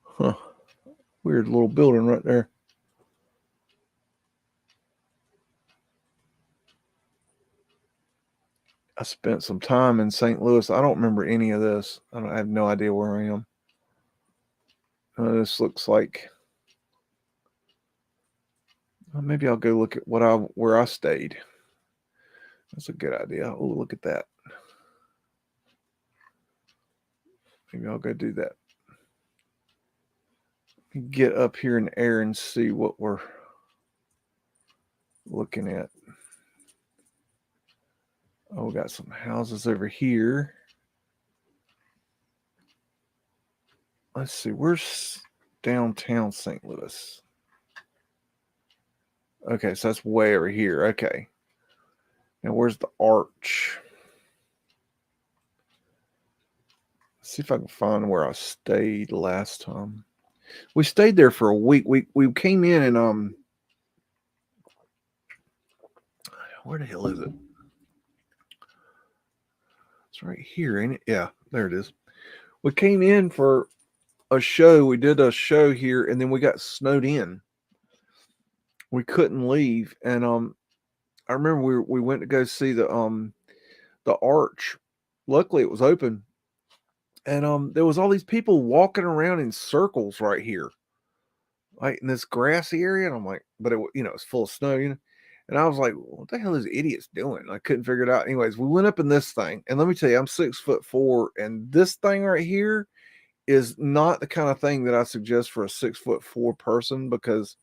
Huh. Weird little building right there. I spent some time in St. Louis. I don't remember any of this. I have no idea where I am. This looks like. Well, maybe I'll go look at where I stayed. That's a good idea. Oh, look at that. Maybe I'll go do that. Get up here in the air and see what we're looking at. Oh, we got some houses over here. Let's see. Where's downtown St. Louis? Okay, so that's way over here. Okay. Now, where's the arch? Let's see if I can find where I stayed last time. We stayed there for a week. We came in and where the hell is it? It's right here, ain't it? Yeah, there it is. We came in for a show. We did a show here, and then we got snowed in. We couldn't leave, and I remember we went to go see the arch. Luckily, it was open, and there was all these people walking around in circles right here, like in this grassy area. And I'm like, but it's full of snow, And I was like, what the hell is idiots doing? I couldn't figure it out. Anyways, we went up in this thing, and let me tell you, I'm 6'4", and this thing right here is not the kind of thing that I suggest for a 6'4" person, because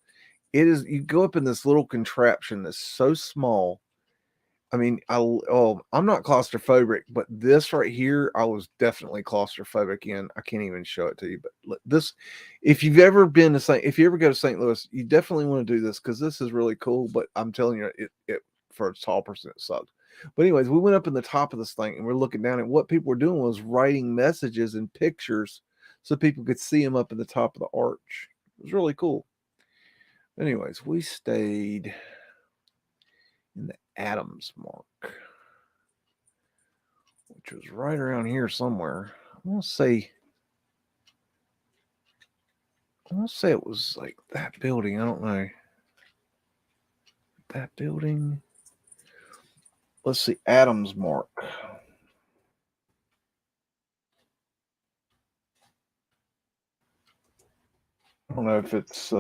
you go up in this little contraption that's so small. I mean, I'm not claustrophobic, but this right here, I was definitely claustrophobic in. I can't even show it to you, but this, if you ever go to St. Louis, you definitely want to do this, because this is really cool. But I'm telling you, it for a tall person, it sucks. But anyways, we went up in the top of this thing, and we're looking down, and what people were doing was writing messages and pictures so people could see them up in the top of the arch. It was really cool. Anyways, we stayed in the Adams Mark, which was right around here somewhere. I want to say it was like that building. I don't know. That building. Let's see, Adams Mark. I don't know if it's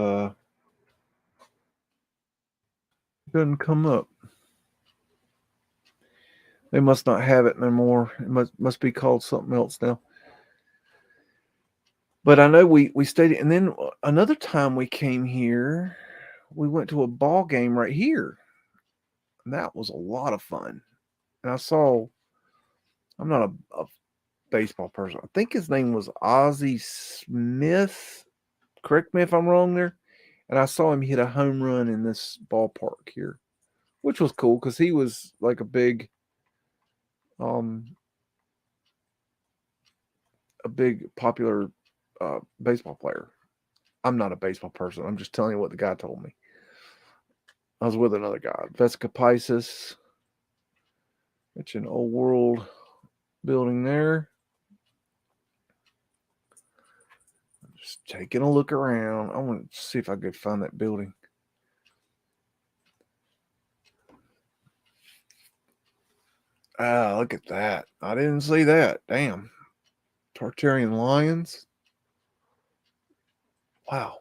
doesn't come up. They must not have it no more. It must be called something else now. But I know we stayed, and then another time we came here, we went to a ball game right here. And that was a lot of fun. And I'm not a baseball person. I think his name was Ozzie Smith. Correct me if I'm wrong there. And I saw him hit a home run in this ballpark here, which was cool because he was like a big popular baseball player. I'm not a baseball person. I'm just telling you what the guy told me. I was with another guy, Vesica Pisces. It's an old world building there. Just taking a look around. I want to see if I could find that building. Ah, look at that. I didn't see that. Damn. Tartarian lions. Wow.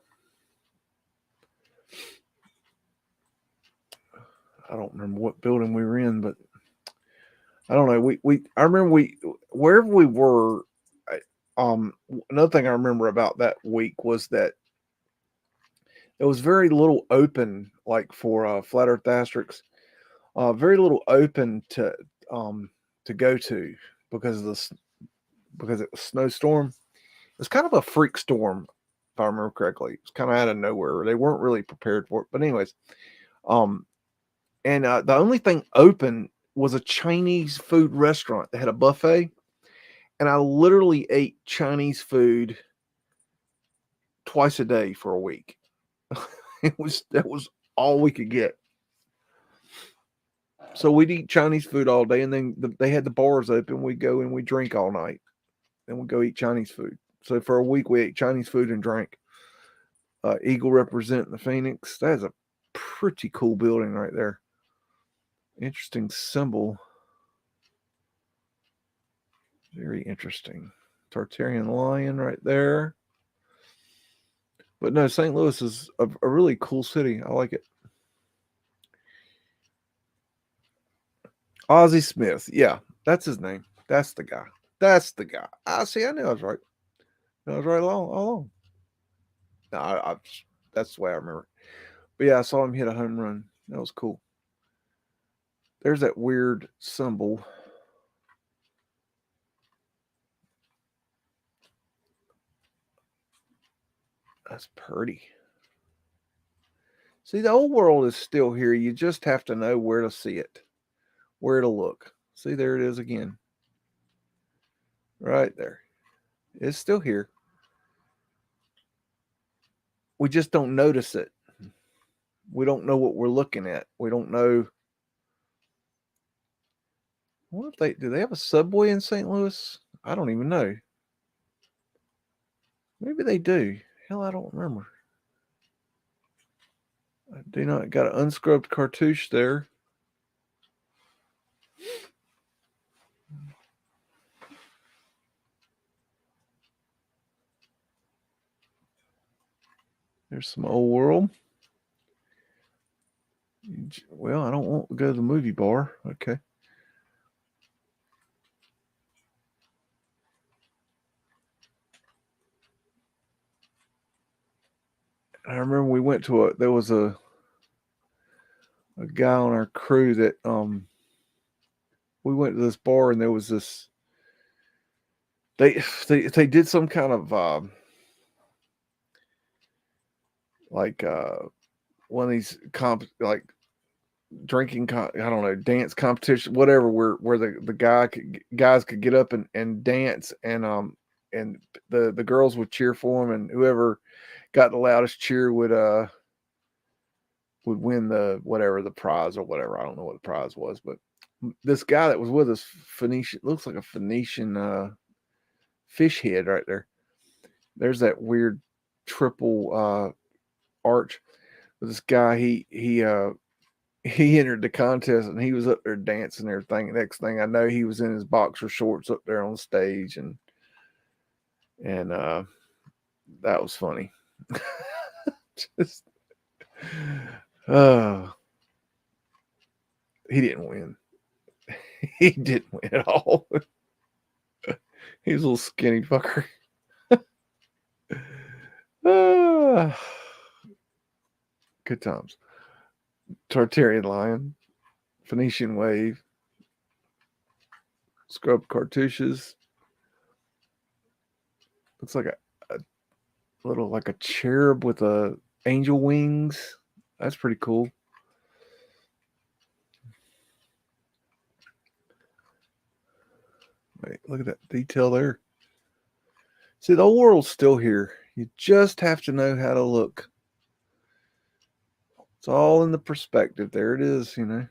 I don't remember what building we were in, but I don't know. I remember wherever we were. Another thing I remember about that week was that there was very little open, like for Flat Earth Asterisks. Very little open to go to because of because it was snowstorm. It was kind of a freak storm, if I remember correctly. It was kind of out of nowhere. They weren't really prepared for it. But anyways, and the only thing open was a Chinese food restaurant that had a buffet, and I literally ate Chinese food twice a day for a week. That was all we could get. So we'd eat Chinese food all day, and then they had the bars open. We'd go and we drink all night, and we'd go eat Chinese food. So for a week, we ate Chinese food and drank. Eagle representing the Phoenix. That is a pretty cool building right there. Interesting symbol. Very interesting. Tartarian lion right there. But no, St. Louis is a really cool city. I like it. Ozzie Smith. Yeah, that's his name. That's the guy. That's the guy. I see. I knew I was right. I was right all along. No, that's the way I remember. But yeah, I saw him hit a home run. That was cool. There's that weird symbol. That's pretty. See, the old world is still here. You just have to know where to see it, where to look. See, there it is again. Right there. It's still here. We just don't notice it. We don't know what we're looking at. We don't know. What if do they have a subway in St. Louis? I don't even know. Maybe they do. Hell, I don't remember. I do not got an unscrubbed cartouche there. There's some old world. Well, I don't want to go to the movie bar. Okay. I remember we went to there was a guy on our crew that we went to this bar and there was this they did some kind of like one of these like drinking I don't know, dance competition, whatever, where the guys could get up and dance, and the girls would cheer for them, and whoever got the loudest cheer would win the whatever the prize or whatever. I don't know what the prize was, but this guy that was with us, Phoenician, looks like a Phoenician fish head right there. There's that weird triple arch. This guy, he entered the contest and he was up there dancing and everything. Next thing I know, he was in his boxer shorts up there on the stage, and that was funny. Just he didn't win. He didn't win at all. He was a little skinny fucker. Good times. Tartarian lion. Phoenician wave. Scrub cartouches. Looks like a little like a cherub with angel wings. That's pretty cool. Wait, look at that detail there. See, the old world's still here. You just have to know how to look. It's all in the perspective. There it is, you know.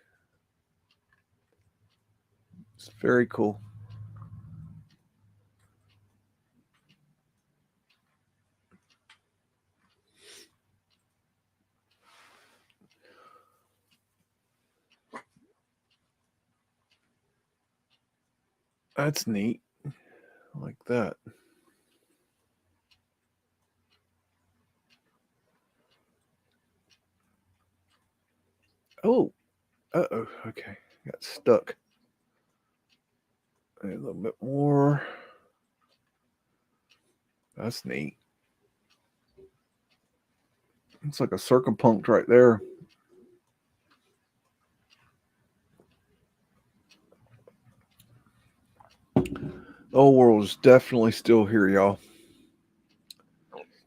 It's very cool. That's neat. I like that. Oh, uh-oh, okay. Got stuck. A little bit more. That's neat. It's like a circumpunct right there. The old world is definitely still here, y'all.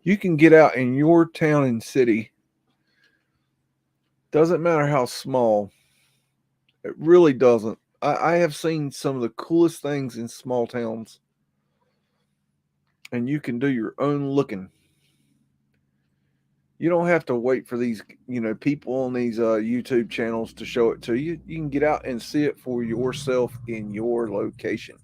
You can get out in your town and city. Doesn't matter how small. It really doesn't. I have seen some of the coolest things in small towns. And you can do your own looking. You don't have to wait for these, people on these YouTube channels to show it to you. You can get out and see it for yourself in your location.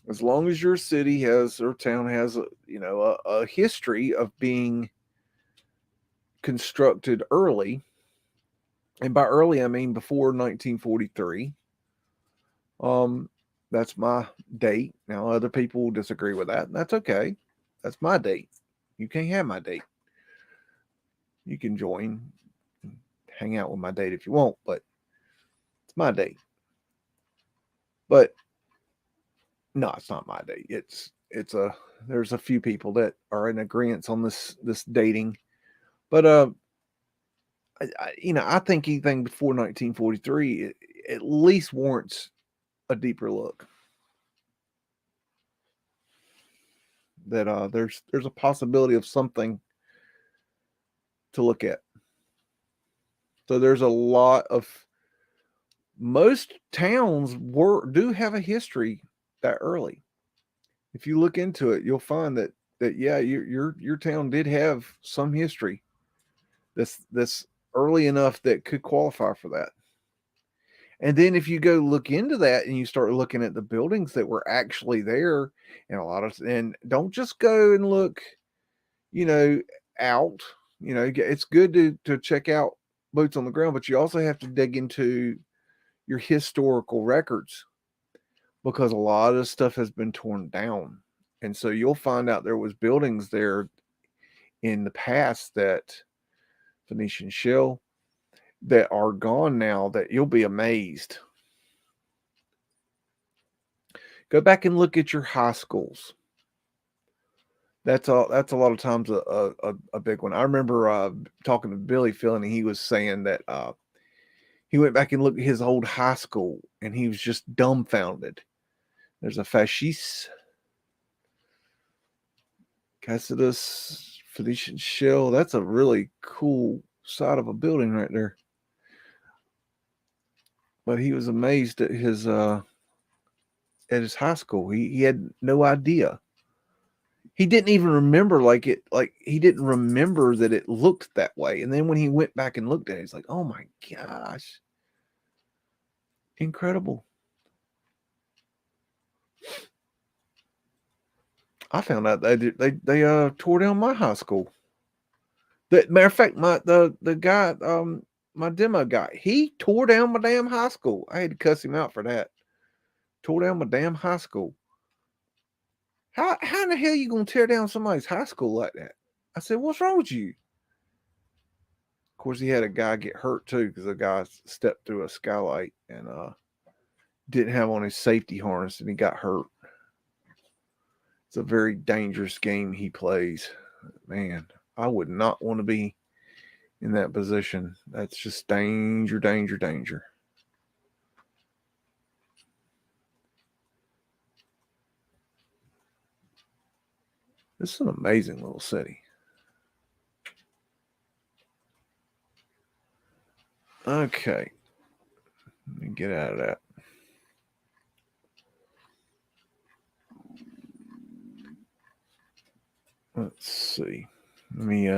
As long as your city has or town has a history of being constructed early, and by early I mean before 1943. That's my date. Now other people disagree with that, and that's okay. That's my date. You can't have my date. You can join, hang out with my date if you want, but it's my date. But no, it's not my date. There's a few people that are in agreement on this dating, but I think anything before 1943 at least warrants a deeper look. That there's a possibility of something to look at. So there's a lot of most towns do have a history that early. If you look into it, you'll find that yeah, your town did have some history that's early enough that could qualify for that. And then if you go look into that and you start looking at the buildings that were actually there, and don't just go and look, out. It's good to check out boots on the ground, but you also have to dig into your historical records, because a lot of stuff has been torn down. And so you'll find out there was buildings there in the past, that Phoenician shell, that are gone now, that you'll be amazed. Go back and look at your high schools. That's a lot of times a big one. I remember talking to Billy Phil, and he was saying that he went back and looked at his old high school, and he was just dumbfounded. There's a fascist Cassius Phoenician shell. That's a really cool side of a building right there. But he was amazed at his high school. He had no idea. He didn't even remember he didn't remember that it looked that way. And then when he went back and looked at it, he's like, oh my gosh. Incredible. I found out they tore down my high school. Matter of fact, the guy, my demo guy, he tore down my damn high school. I had to cuss him out for that. Tore down my damn high school. How in the hell are you gonna tear down somebody's high school like that? I said, what's wrong with you? Of course, he had a guy get hurt too, because the guy stepped through a skylight and didn't have on his safety harness, and he got hurt. It's a very dangerous game he plays. Man, I would not want to be in that position. That's just danger, danger, danger. This is an amazing little city. Okay. Let me get out of that. Let's see. Let me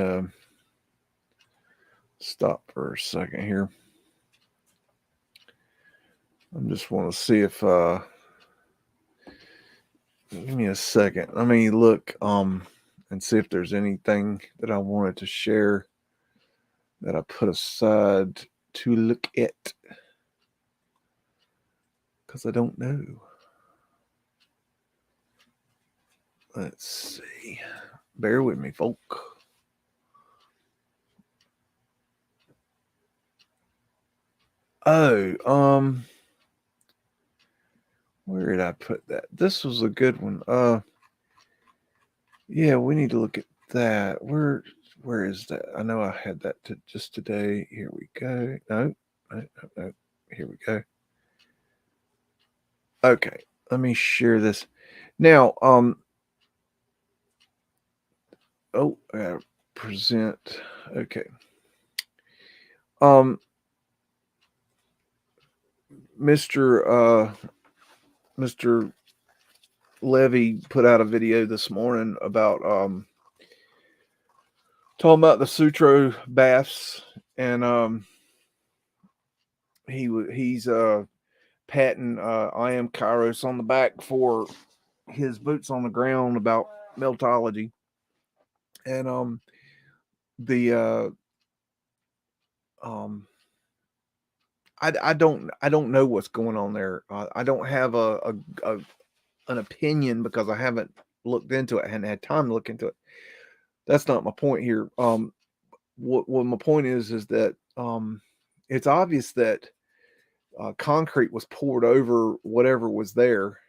stop for a second here. I just want to see if give me a second. Let me look and see if there's anything that I wanted to share that I put aside to look at, because I don't know. Let's see. Bear with me, folk. Oh, where did I put that? This was a good one. Yeah, we need to look at that. Where is that? I know I had that just today. Here we go. No. Here we go. Okay, let me share this. Now, oh, I gotta present. Okay. Mr. Levy put out a video this morning about talking about the Sutro Baths, and he's patting I am Kairos on the back for his boots on the ground about Meltology, and I don't know what's going on there. I don't have an opinion because I haven't looked into it. I hadn't had time to look into it. That's not my point here. What my point is that it's obvious that concrete was poured over whatever was there.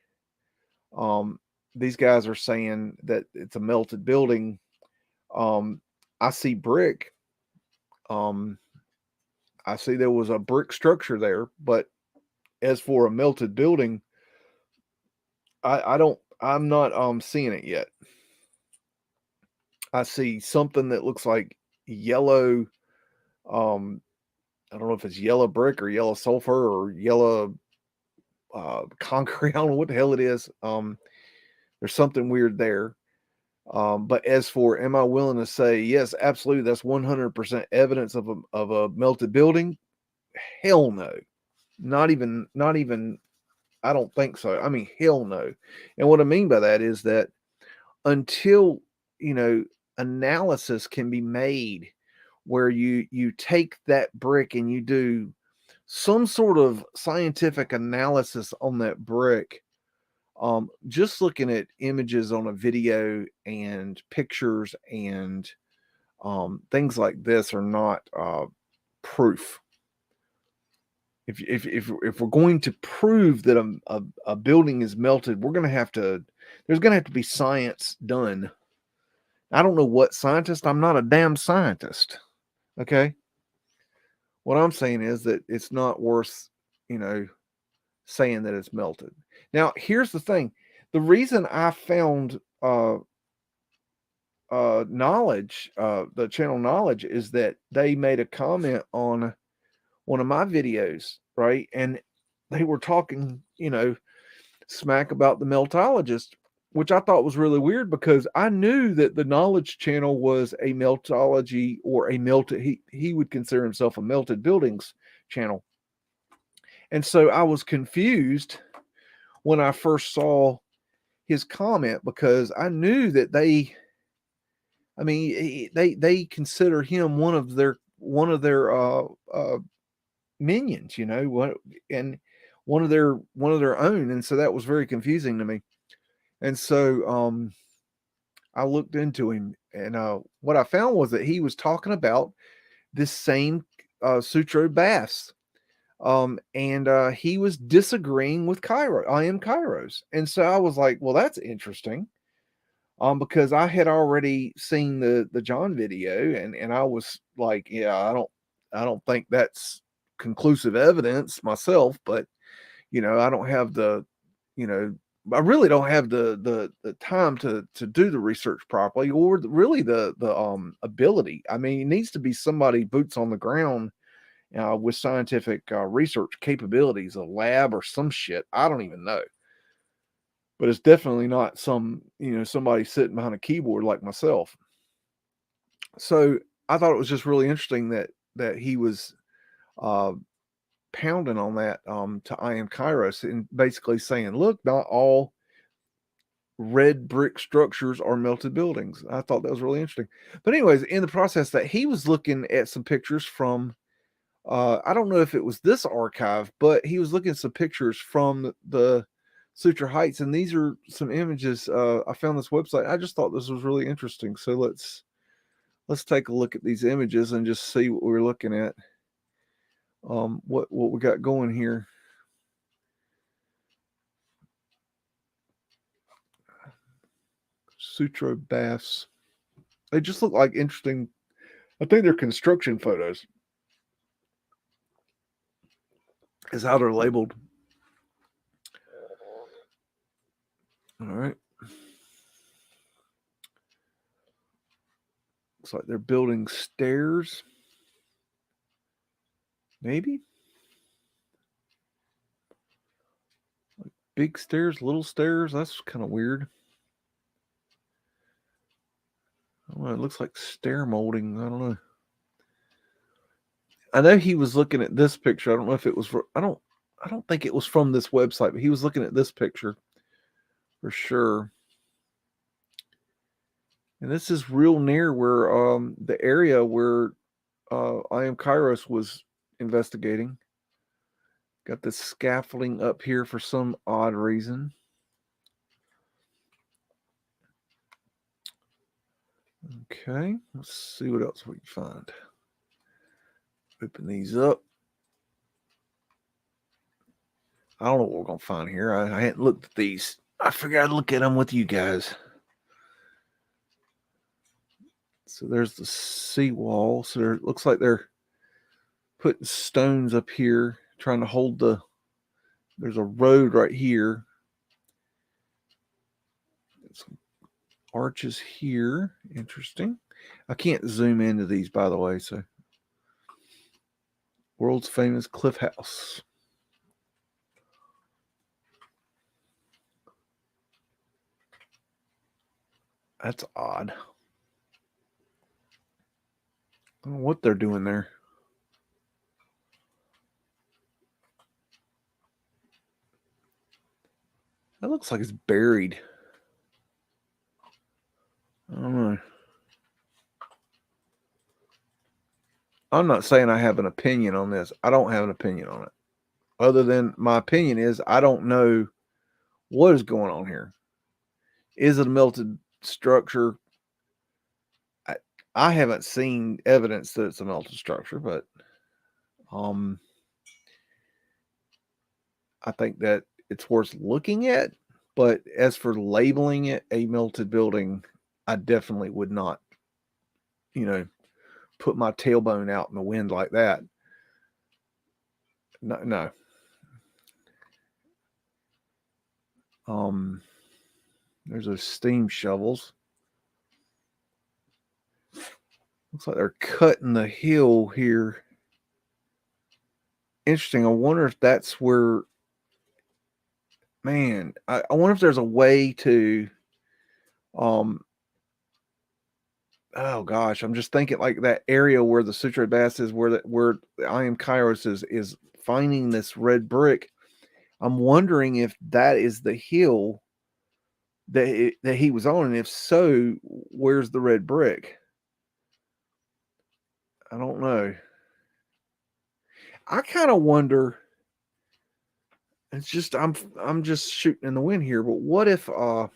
These guys are saying that it's a melted building. I see brick. I see there was a brick structure there, but as for a melted building, I'm not seeing it yet. I see something that looks like yellow. I don't know if it's yellow brick or yellow sulfur or yellow concrete. I don't know what the hell it is. There's something weird there. But as for, am I willing to say yes, absolutely, that's 100% evidence of a melted building? Hell no. Not even. I don't think so. I mean, hell no. And what I mean by that is that until analysis can be made where you take that brick and you do some sort of scientific analysis on that brick, just looking at images on a video and pictures and things like this are not proof. If we're going to prove that a building is melted, there's going to have to be science done. I don't know what scientist. I'm not a damn scientist. Okay. What I'm saying is that it's not worth, saying that it's melted. Now, here's the thing. The reason I found knowledge, the channel Knowledge, is that they made a comment on one of my videos, right? And they were talking, smack about the meltologist, which I thought was really weird because I knew that the Knowledge channel was a meltology or a melted, he would consider himself a melted buildings channel. And so I was confused when I first saw his comment because I knew that they consider him one of their minions, and one of their own. And so that was very confusing to me. And so I looked into him, and what I found was that he was talking about this same Sutro Baths. And he was disagreeing with Cairo. I am Kairos. And so I was like, well, that's interesting. because I had already seen the John video, and I was like, yeah, I don't think that's conclusive evidence myself, but I don't have you know, I really don't have the time to do the research properly, or really the ability. I mean, it needs to be somebody boots on the ground with scientific research capabilities, a lab or some shit. I don't even know, but it's definitely not somebody sitting behind a keyboard like myself. So I thought it was just really interesting that he was uh, pounding on that to I Am Kairos, and basically saying, look, not all red brick structures are melted buildings. I thought that was really interesting. But anyways, in the process that he was looking at some pictures from I don't know if it was this archive, but he was looking at some pictures from the Sutro Heights, and these are some images. I found this website. I just thought this was really interesting. So let's take a look at these images and just see what we're looking at. What we got going here. Sutro Baths. They just look like interesting. I think they're construction photos, is how they're labeled. All right. Looks like they're building stairs. Maybe. Like big stairs, little stairs. That's kind of weird. Well, it looks like stair molding. I don't know. I know he was looking at this picture. I don't know if it was. I don't think it was from this website, but he was looking at this picture for sure. And this is real near where the area where I Am Kairos was investigating. Got this scaffolding up here for some odd reason. Okay, let's see what else we can find. Open these up. I don't know what we're going to find here. I hadn't looked at these. I figured I'd look at them with you guys. So there's the seawall. So it looks like they're putting stones up here, trying to hold there's a road right here. Some arches here. Interesting. I can't zoom into these, by the way. So world's famous cliff house. That's odd. I don't know what they're doing there. That looks like it's buried. I don't know. I'm not saying I have an opinion on this. I don't have an opinion on it. Other than my opinion is I don't know what is going on here. Is it a melted structure? I haven't seen evidence that it's a melted structure, but I think that it's worth looking at. But as for labeling it a melted building, I definitely would not, put my tailbone out in the wind like that. No. There's those steam shovels. Looks like they're cutting the hill here. Interesting. I wonder if that's where, man, I wonder if there's a way to, oh gosh, I'm just thinking like that area where the Sutro Baths is, where I Am Kairos is finding this red brick. I'm wondering if that is the hill that he was on, and if so, where's the red brick? I don't know. I kind of wonder. It's just I'm just shooting in the wind here, but what if the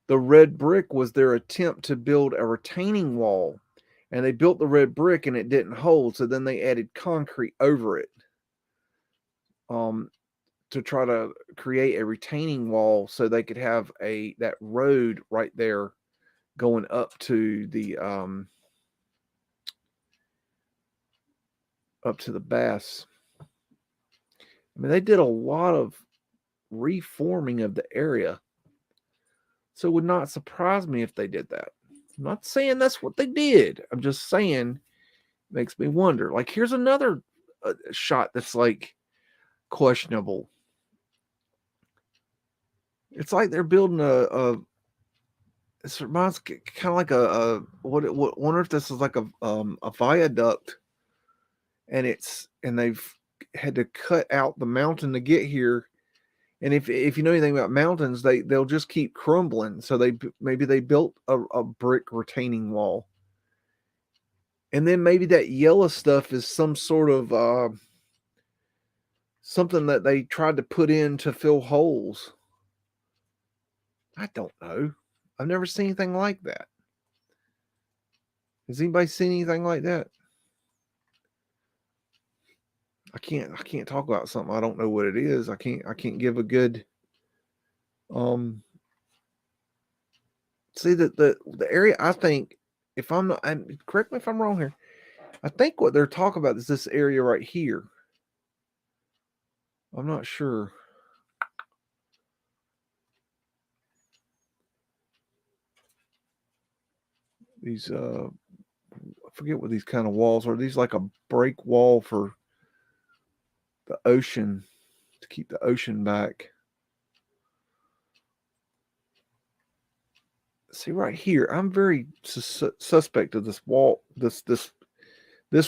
red brick was their attempt to build a retaining wall, and they built the red brick and it didn't hold, so then they added concrete over it. to try to create a retaining wall so they could have that road right there going up to the baths. I mean, they did a lot of reforming of the area. So it would not surprise me if they did that. I'm not saying that's what they did. I'm just saying, makes me wonder. Like, here's another shot that's like questionable. It's like they're building it reminds kind of like what wonder if this is like a viaduct, and they've had to cut out the mountain to get here. And if you know anything about mountains, they'll just keep crumbling. So maybe they built a brick retaining wall, and then maybe that yellow stuff is some sort of something that they tried to put in to fill holes. I don't know. I've never seen anything like that. Has anybody seen anything like that? I can't talk about something I don't know what it is. I can't give a good see that the area. I think, if I'm not, and correct me if I'm wrong here, I think what they're talking about is this area right here. I'm not sure. These I forget what these kind of walls are. These like a break wall for the ocean, to keep the ocean back. See right here, I'm very suspect of this wall. This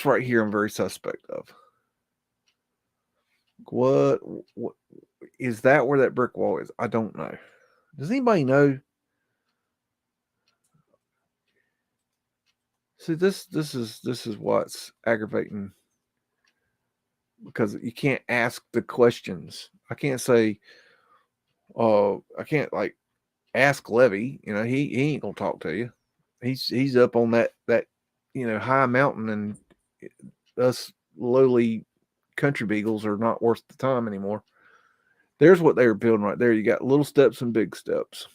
right here, I'm very suspect of. What is that? Where that brick wall is? I don't know. Does anybody know? See, this is what's aggravating, because you can't ask the questions. I can't say, I can't like ask Levy. You know, he ain't gonna talk to you. He's up on that high mountain, and us lowly country beagles are not worth the time anymore. There's what they were building right there. You got little steps and big steps.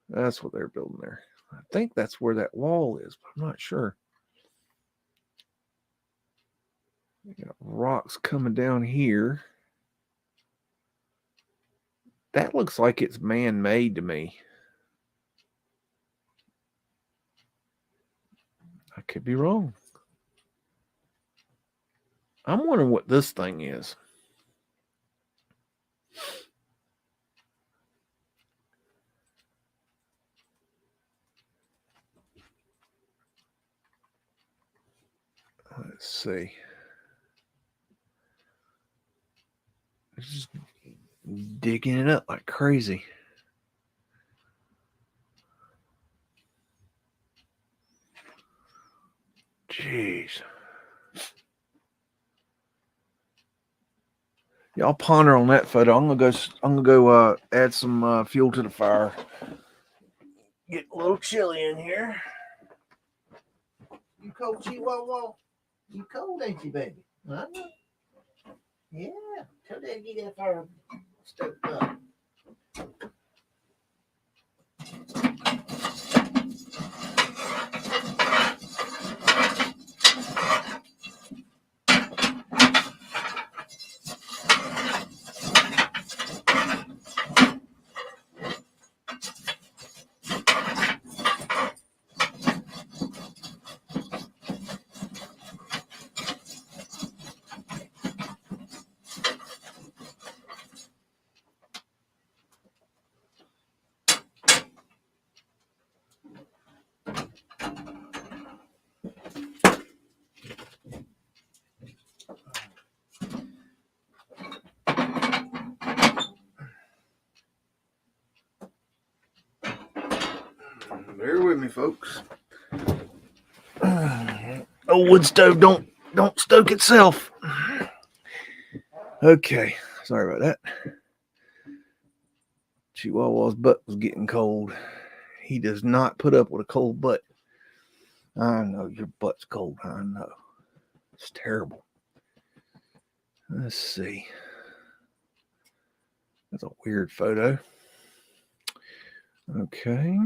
That's what they're building there. I think that's where that wall is, but I'm not sure. You got rocks coming down here. That looks like it's man-made to me. I could be wrong. I'm wondering what this thing is. Let's see. It's just digging it up like crazy. Jeez. Y'all ponder on that photo. I'm gonna go add some fuel to the fire. Get a little chilly in here. You cold, Chihuahua? You cold, ain't you, baby? I know. Yeah. Tell Dad to get that fire stoked up. Bear with me, folks. Old wood stove don't stoke itself. Okay, sorry about that. Chihuahua's butt was getting cold. He does not put up with a cold butt. I know your butt's cold. I know. It's terrible. Let's see. That's a weird photo. Okay.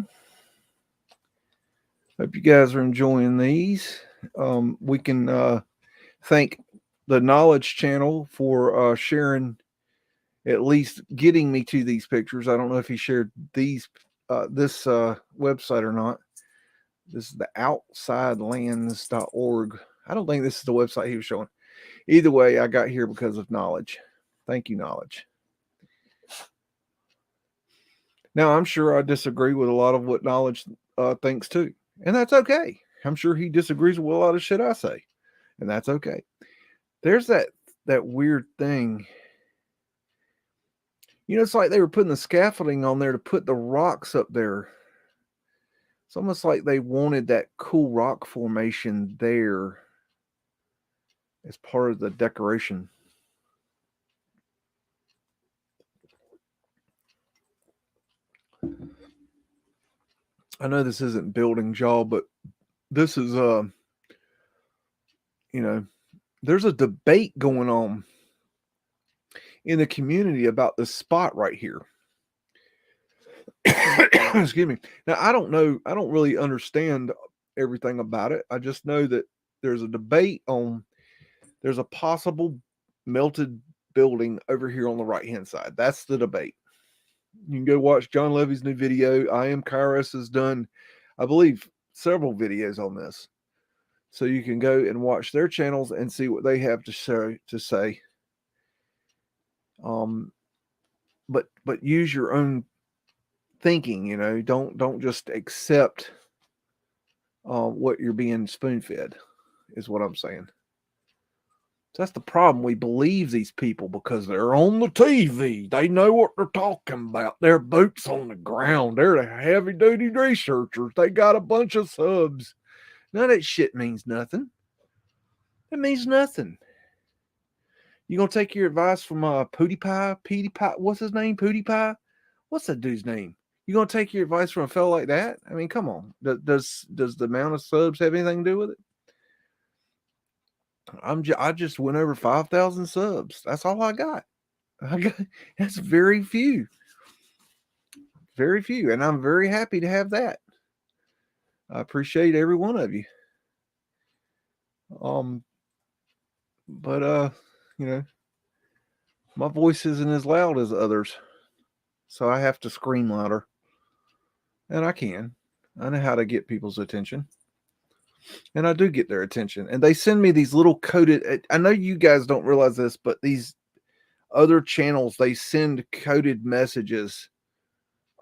Hope you guys are enjoying these. We can thank the Knowledge channel for sharing, at least getting me to these pictures. I don't know if he shared this website or not. This is the outsidelands.org. I don't think this is the website he was showing. Either way, I got here because of Knowledge. Thank you, Knowledge. Now, I'm sure I disagree with a lot of what Knowledge thinks too. And that's okay. I'm sure he disagrees with a lot of shit I say. And that's okay. There's that weird thing. You know, it's like they were putting the scaffolding on there to put the rocks up there. It's almost like they wanted that cool rock formation there as part of the decoration. I know this isn't building y'all, but this is you know, there's a debate going on in the community about this spot right here. Excuse me. Now, I don't really understand everything about it. I just know that there's a debate on, there's a possible melted building over here on the right hand side. That's the debate. You can go watch John Levy's new video. I Am Kairos has done, I believe, several videos on this. So you can go and watch their channels and see what they have to say. But use your own thinking, you know. Don't just accept what you're being spoon-fed, is what I'm saying. So that's the problem. We believe these people because they're on the TV. They know what they're talking about. They're boots on the ground. They're the heavy-duty researchers. They got a bunch of subs. None of that shit means nothing. It means nothing. You gonna take your advice from PewDiePie? What's his name? PewDiePie? What's that dude's name? You gonna take your advice from a fellow like that? I mean, come on. Does the amount of subs have anything to do with it? I just went over 5,000 subs. That's all I got. That's very few. Very few. And I'm very happy to have that. I appreciate every one of you. But you know, my voice isn't as loud as others. So I have to scream louder. And I can. I know how to get people's attention. And I do get their attention. And they send me these little coded, I know you guys don't realize this, but these other channels, they send coded messages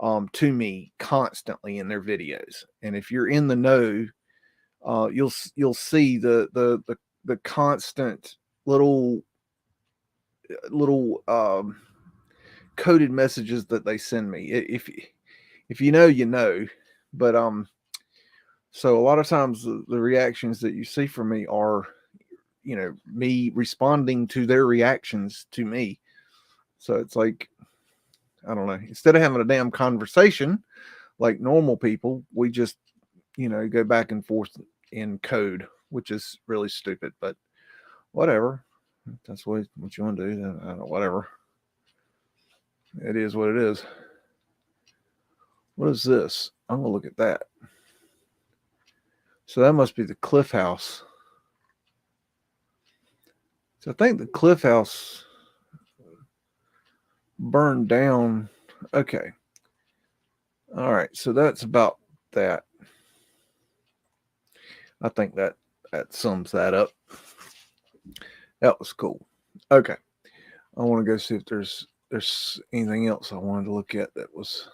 to me constantly in their videos. And if you're in the know, you'll see the constant little coded messages that they send me. If you know, you know. But so a lot of times the reactions that you see from me are, you know, me responding to their reactions to me. So it's like, I don't know, instead of having a damn conversation like normal people, we just, you know, go back and forth in code, which is really stupid, but whatever. If that's what you want to do, then I don't know, whatever. It is what it is. What is this? I'm going to look at that. So that must be the Cliff House. So I think the Cliff House burned down. Okay. All right. So that's about that. I think that sums that up. That was cool. Okay. I want to go see if there's anything else I wanted to look at that was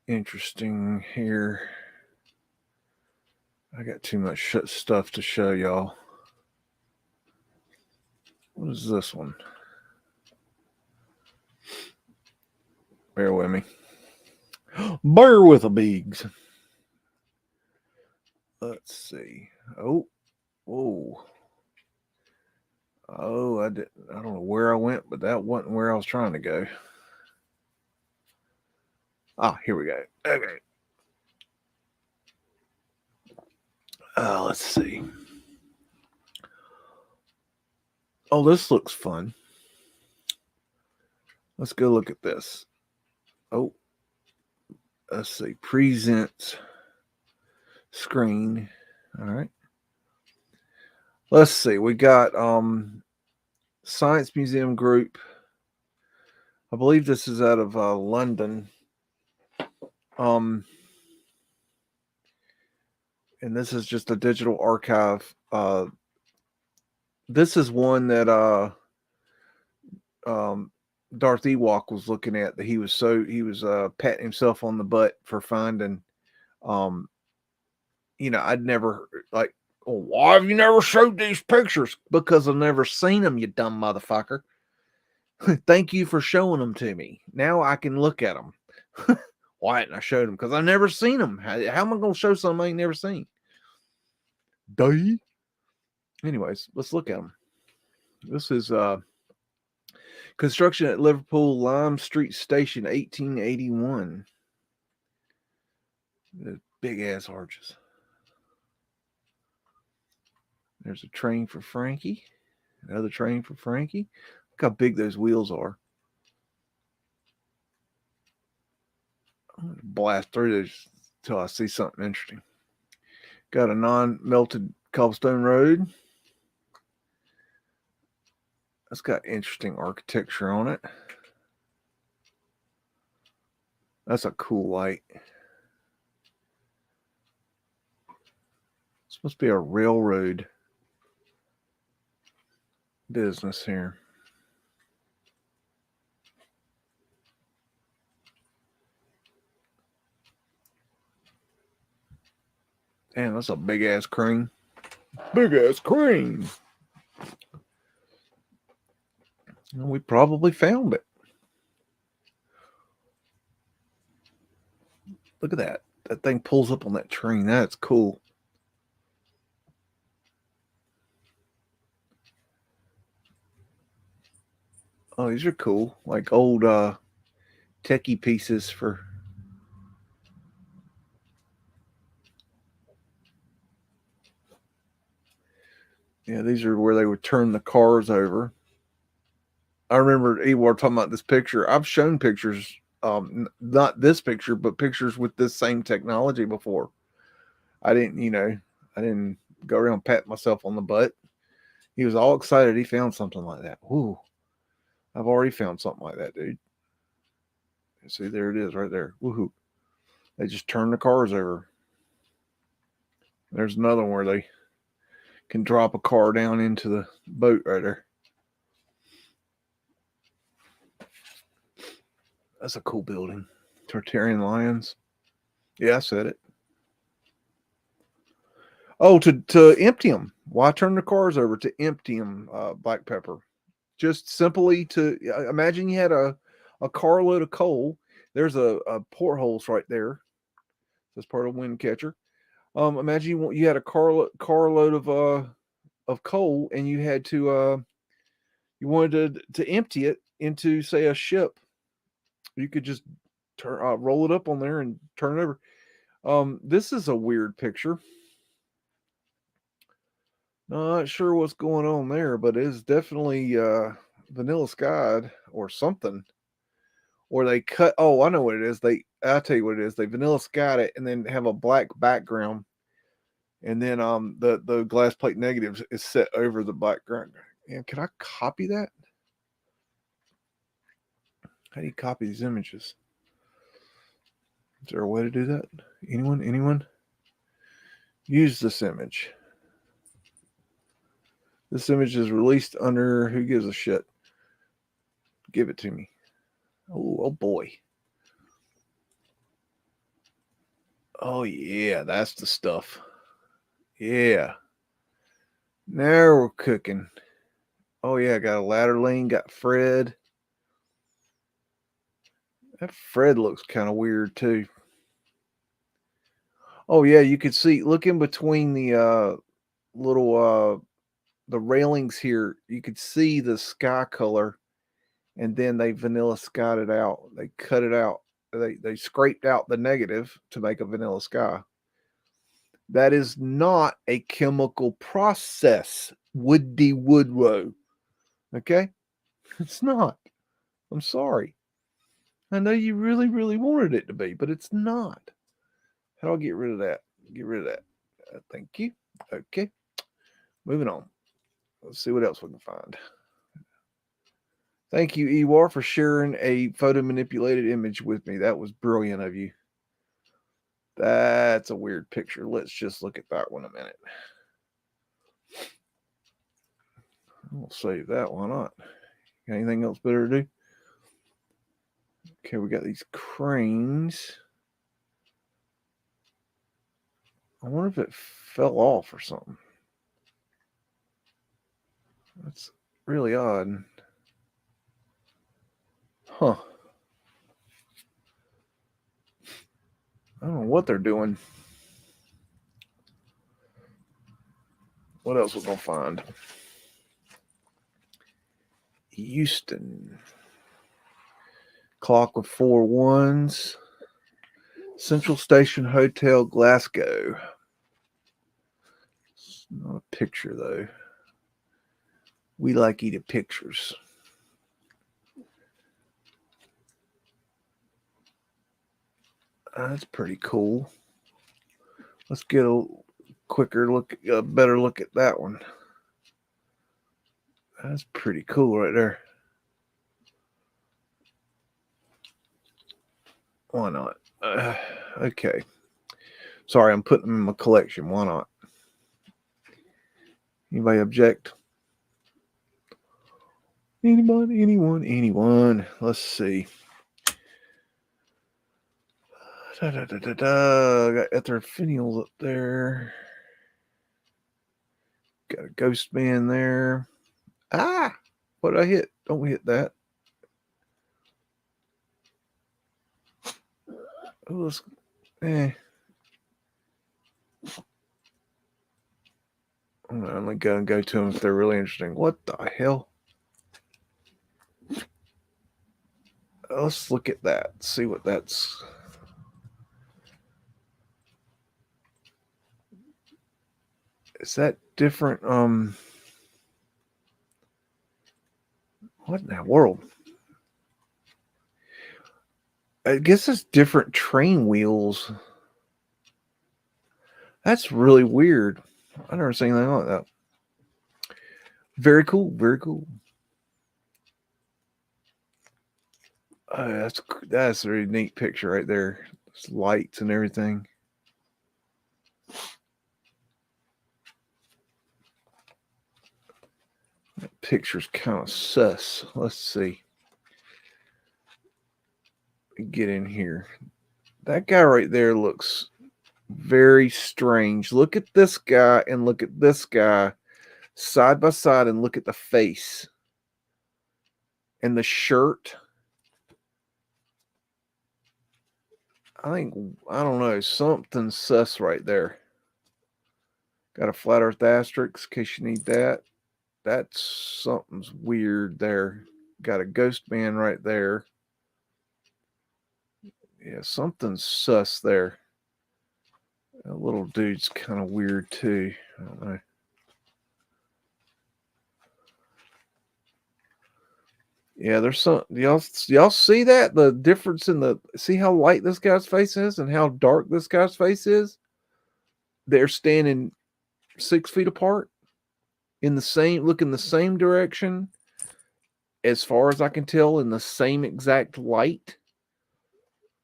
interesting here. I got too much stuff to show y'all. What is this one? Bear with me. Bear with a BEAGS. Let's see. Oh, whoa. Oh, I don't know where I went, but that wasn't where I was trying to go. Ah, here we go. Okay. Let's see. Oh, this looks fun. Let's go look at this. Oh, let's see. Present screen. All right. Let's see. We got Science Museum Group. I believe this is out of London. And this is just a digital archive. This is one that Darth Ewok was looking at, that he was patting himself on the butt for finding. I'd never, like, well, why have you never showed these pictures? Because I've never seen them, you dumb motherfucker. Thank you for showing them to me. Now I can look at them. Why hadn't I showed them? Because I've never seen them. How am I going to show something I ain't never seen? Duh. Anyways, let's look at them. This is construction at Liverpool Lime Street Station, 1881. The big ass arches. There's a train for Frankie. Another train for Frankie. Look how big those wheels are. I'm going to blast through this until I see something interesting. Got a non-melted cobblestone road. That's got interesting architecture on it. That's a cool light. This must be a railroad business here. Damn, that's a big ass crane. Big ass crane. And we probably found it. Look at that. That thing pulls up on that train. That's cool. Oh, these are cool. Like old techie pieces for... Yeah, these are where they would turn the cars over. I remember Ewar talking about this picture. I've shown pictures, not this picture, but pictures with this same technology before. I didn't go around patting myself on the butt. He was all excited he found something like that. Woo. I've already found something like that, dude. See, there it is right there. Woohoo. They just turn the cars over. There's another one where they can drop a car down into the boat right there. That's a cool building. Tartarian lions. Yeah, I said it. Oh, to empty them. Why turn the cars over? To empty them, Black Pepper. Just simply to imagine you had a carload of coal. There's a portholes right there. That's part of wind catcher. Imagine you had a carload of coal, and you had to you wanted to empty it into, say, a ship. You could just roll it up on there and turn it over. This is a weird picture. Not sure what's going on there, but it's definitely vanilla skied or something. Or they cut. Oh, I know what it is. I'll tell you what it is. They vanilla skied it and then have a black background, and then the glass plate negatives is set over the background. And can I copy that? How do you copy these images? Is there a way to do that? Anyone? Use this image. This image is released under, who gives a shit? Give it to me. Oh boy. Oh yeah, that's the stuff. Yeah. Now we're cooking. Oh yeah, got a ladder lane, got Fred. That Fred looks kind of weird too. Oh yeah, you could see, look in between the little the railings here, you could see the sky color, and then they vanilla skied it out. They cut it out. They scraped out the negative to make a vanilla sky. That is not a chemical process, Woody Woodrow. Okay? It's not. I'm sorry. I know you really, really wanted it to be, but it's not. How do I get rid of that? Get rid of that. Thank you. Okay. Moving on. Let's see what else we can find. Thank you, Ewar, for sharing a photo manipulated image with me. That was brilliant of you. That's a weird picture. Let's just look at that one a minute. We'll save that. Why not? Got anything else better to do? Okay, we got these cranes. I wonder if it fell off or something. That's really odd. Huh. I don't know what they're doing. What else we're going to find? Houston. Clock with 4 ones. Central Station Hotel, Glasgow. It's not a picture, though. We like eating pictures. That's pretty cool. Let's get a quicker look, a better look at that one. That's pretty cool right there. Why not? Okay. Sorry, I'm putting them in my collection. Why not? Anybody object? Anybody? Anyone? Let's see. Got Etherphenials up there. Got a ghost man there. Ah! What did I hit? Don't hit that. Oh, let's... I'm only going to go to them if they're really interesting. What the hell? Let's look at that. See what that's... Is that different? What in that world? I guess it's different train wheels. That's really weird. I've never seen anything like that. Very cool. Very cool. That's a really neat picture right there. There's lights and everything. That picture's kind of sus. Let's see. Get in here. That guy right there looks very strange. Look at this guy and look at this guy side by side and look at the face and the shirt. I don't know, something sus right there. Got a flat earth asterisk in case you need that. That's something's weird there. Got a ghost man right there. Yeah, something's sus there. That little dude's kind of weird too. I don't know. Yeah, there's some. Y'all see that? The difference in the. See how light this guy's face is and how dark this guy's face is? They're standing 6 feet apart in the same, look in the same direction, as far as I can tell, in the same exact light.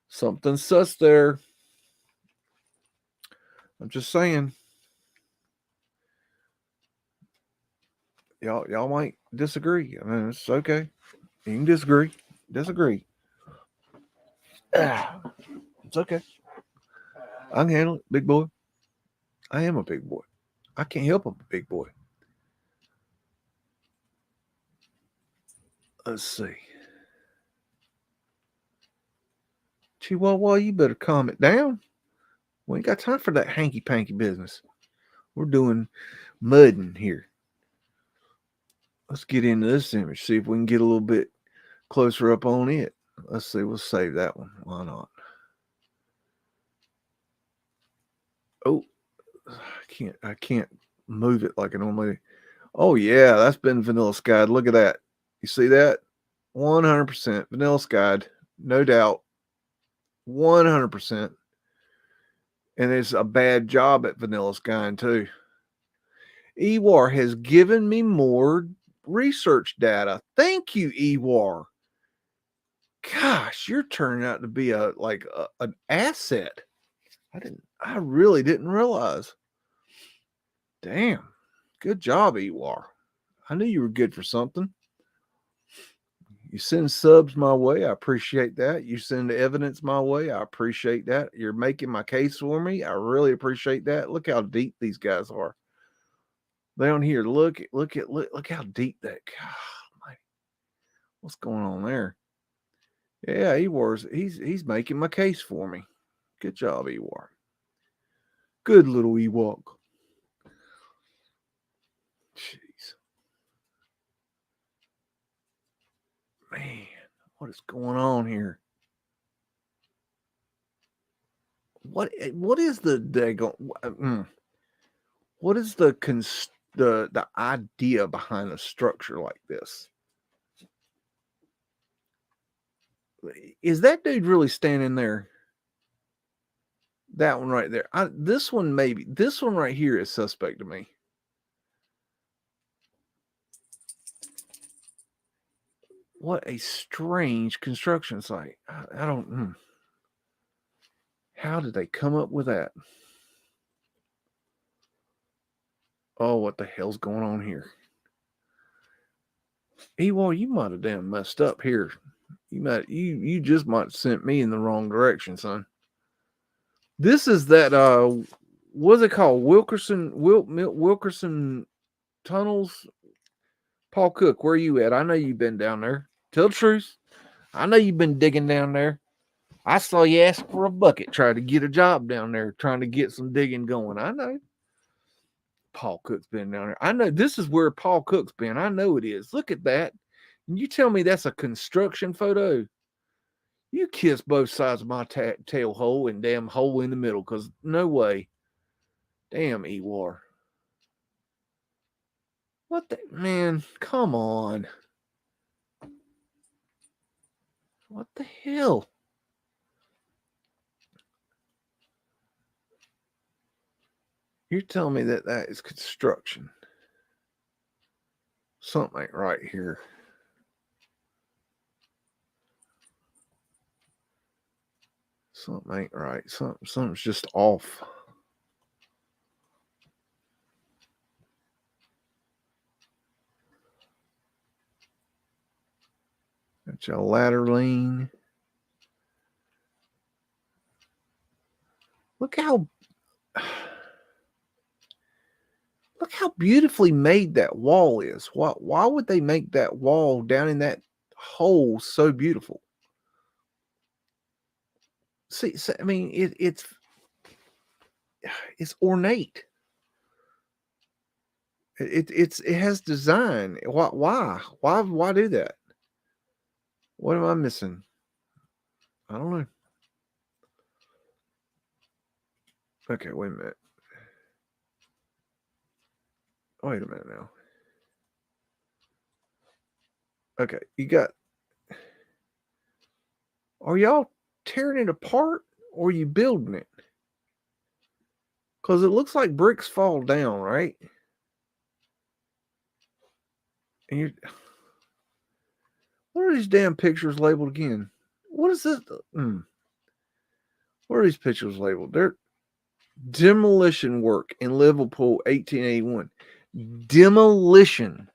Something sus there. I'm just saying. Y'all might disagree. I mean, it's okay. You can disagree. Disagree. It's okay. I can handle it, big boy. I am a big boy. I can't help I'm a big boy. Let's see. Chihuahua, you better calm it down. We ain't got time for that hanky-panky business. We're doing mudding here. Let's get into this image, see if we can get a little bit closer up on it. Let's see, we'll save that one. Why not? Oh, I can't move it like I normally. Oh yeah, that's been vanilla skied. Look at that. You see that? 100% vanilla skied, no doubt. 100%. And it's a bad job at vanilla skying too. Ewar has given me more research data. Thank you, Ewar. Gosh, you're turning out to be an asset. I really didn't realize. Damn. Good job, Ewar. I knew you were good for something. You send subs my way. I appreciate that. You send evidence my way. I appreciate that. You're making my case for me. I really appreciate that. Look how deep these guys are. Down here, look how deep that. God, what's going on there? Yeah, he's making my case for me. Good job, Ewok. Good little Ewok. Jeez. Man, what is going on here? What is what is the idea behind a structure like this? Is that dude really standing there? That one right there. This one maybe. This one right here is suspect to me. What a strange construction site. I don't. How did they come up with that? Oh, what the hell's going on here? Ewall, you might have damn messed up here. You just might have sent me in the wrong direction, son. This is that what's it called? Wilkerson tunnels. Paul Cook, where are you at? I know you've been down there. Tell the truth. I know you've been digging down there. I saw you ask for a bucket, try to get a job down there, trying to get some digging going. I know. Paul Cook's been down there. I know this is where Paul Cook's been. I know it is. Look at that. And you tell me that's a construction photo? You kiss both sides of my tail hole and damn hole in the middle, because no way. Damn, Ewar. What the man? Come on. What the hell? You're telling me that is construction. Something ain't right here. Something ain't right. Something's just off. Got your ladder lean. Look how beautifully made that wall is. Why would they make that wall down in that hole so beautiful? See, I mean, it's ornate. It has design. Why do that? What am I missing? I don't know. Okay, wait a minute. Wait a minute now. Okay, you got. Are y'all tearing it apart or are you building it? Because it looks like bricks fall down, right? And you. What are these damn pictures labeled again? What is this? What are these pictures labeled? They're demolition work in Liverpool, 1881. Demolition.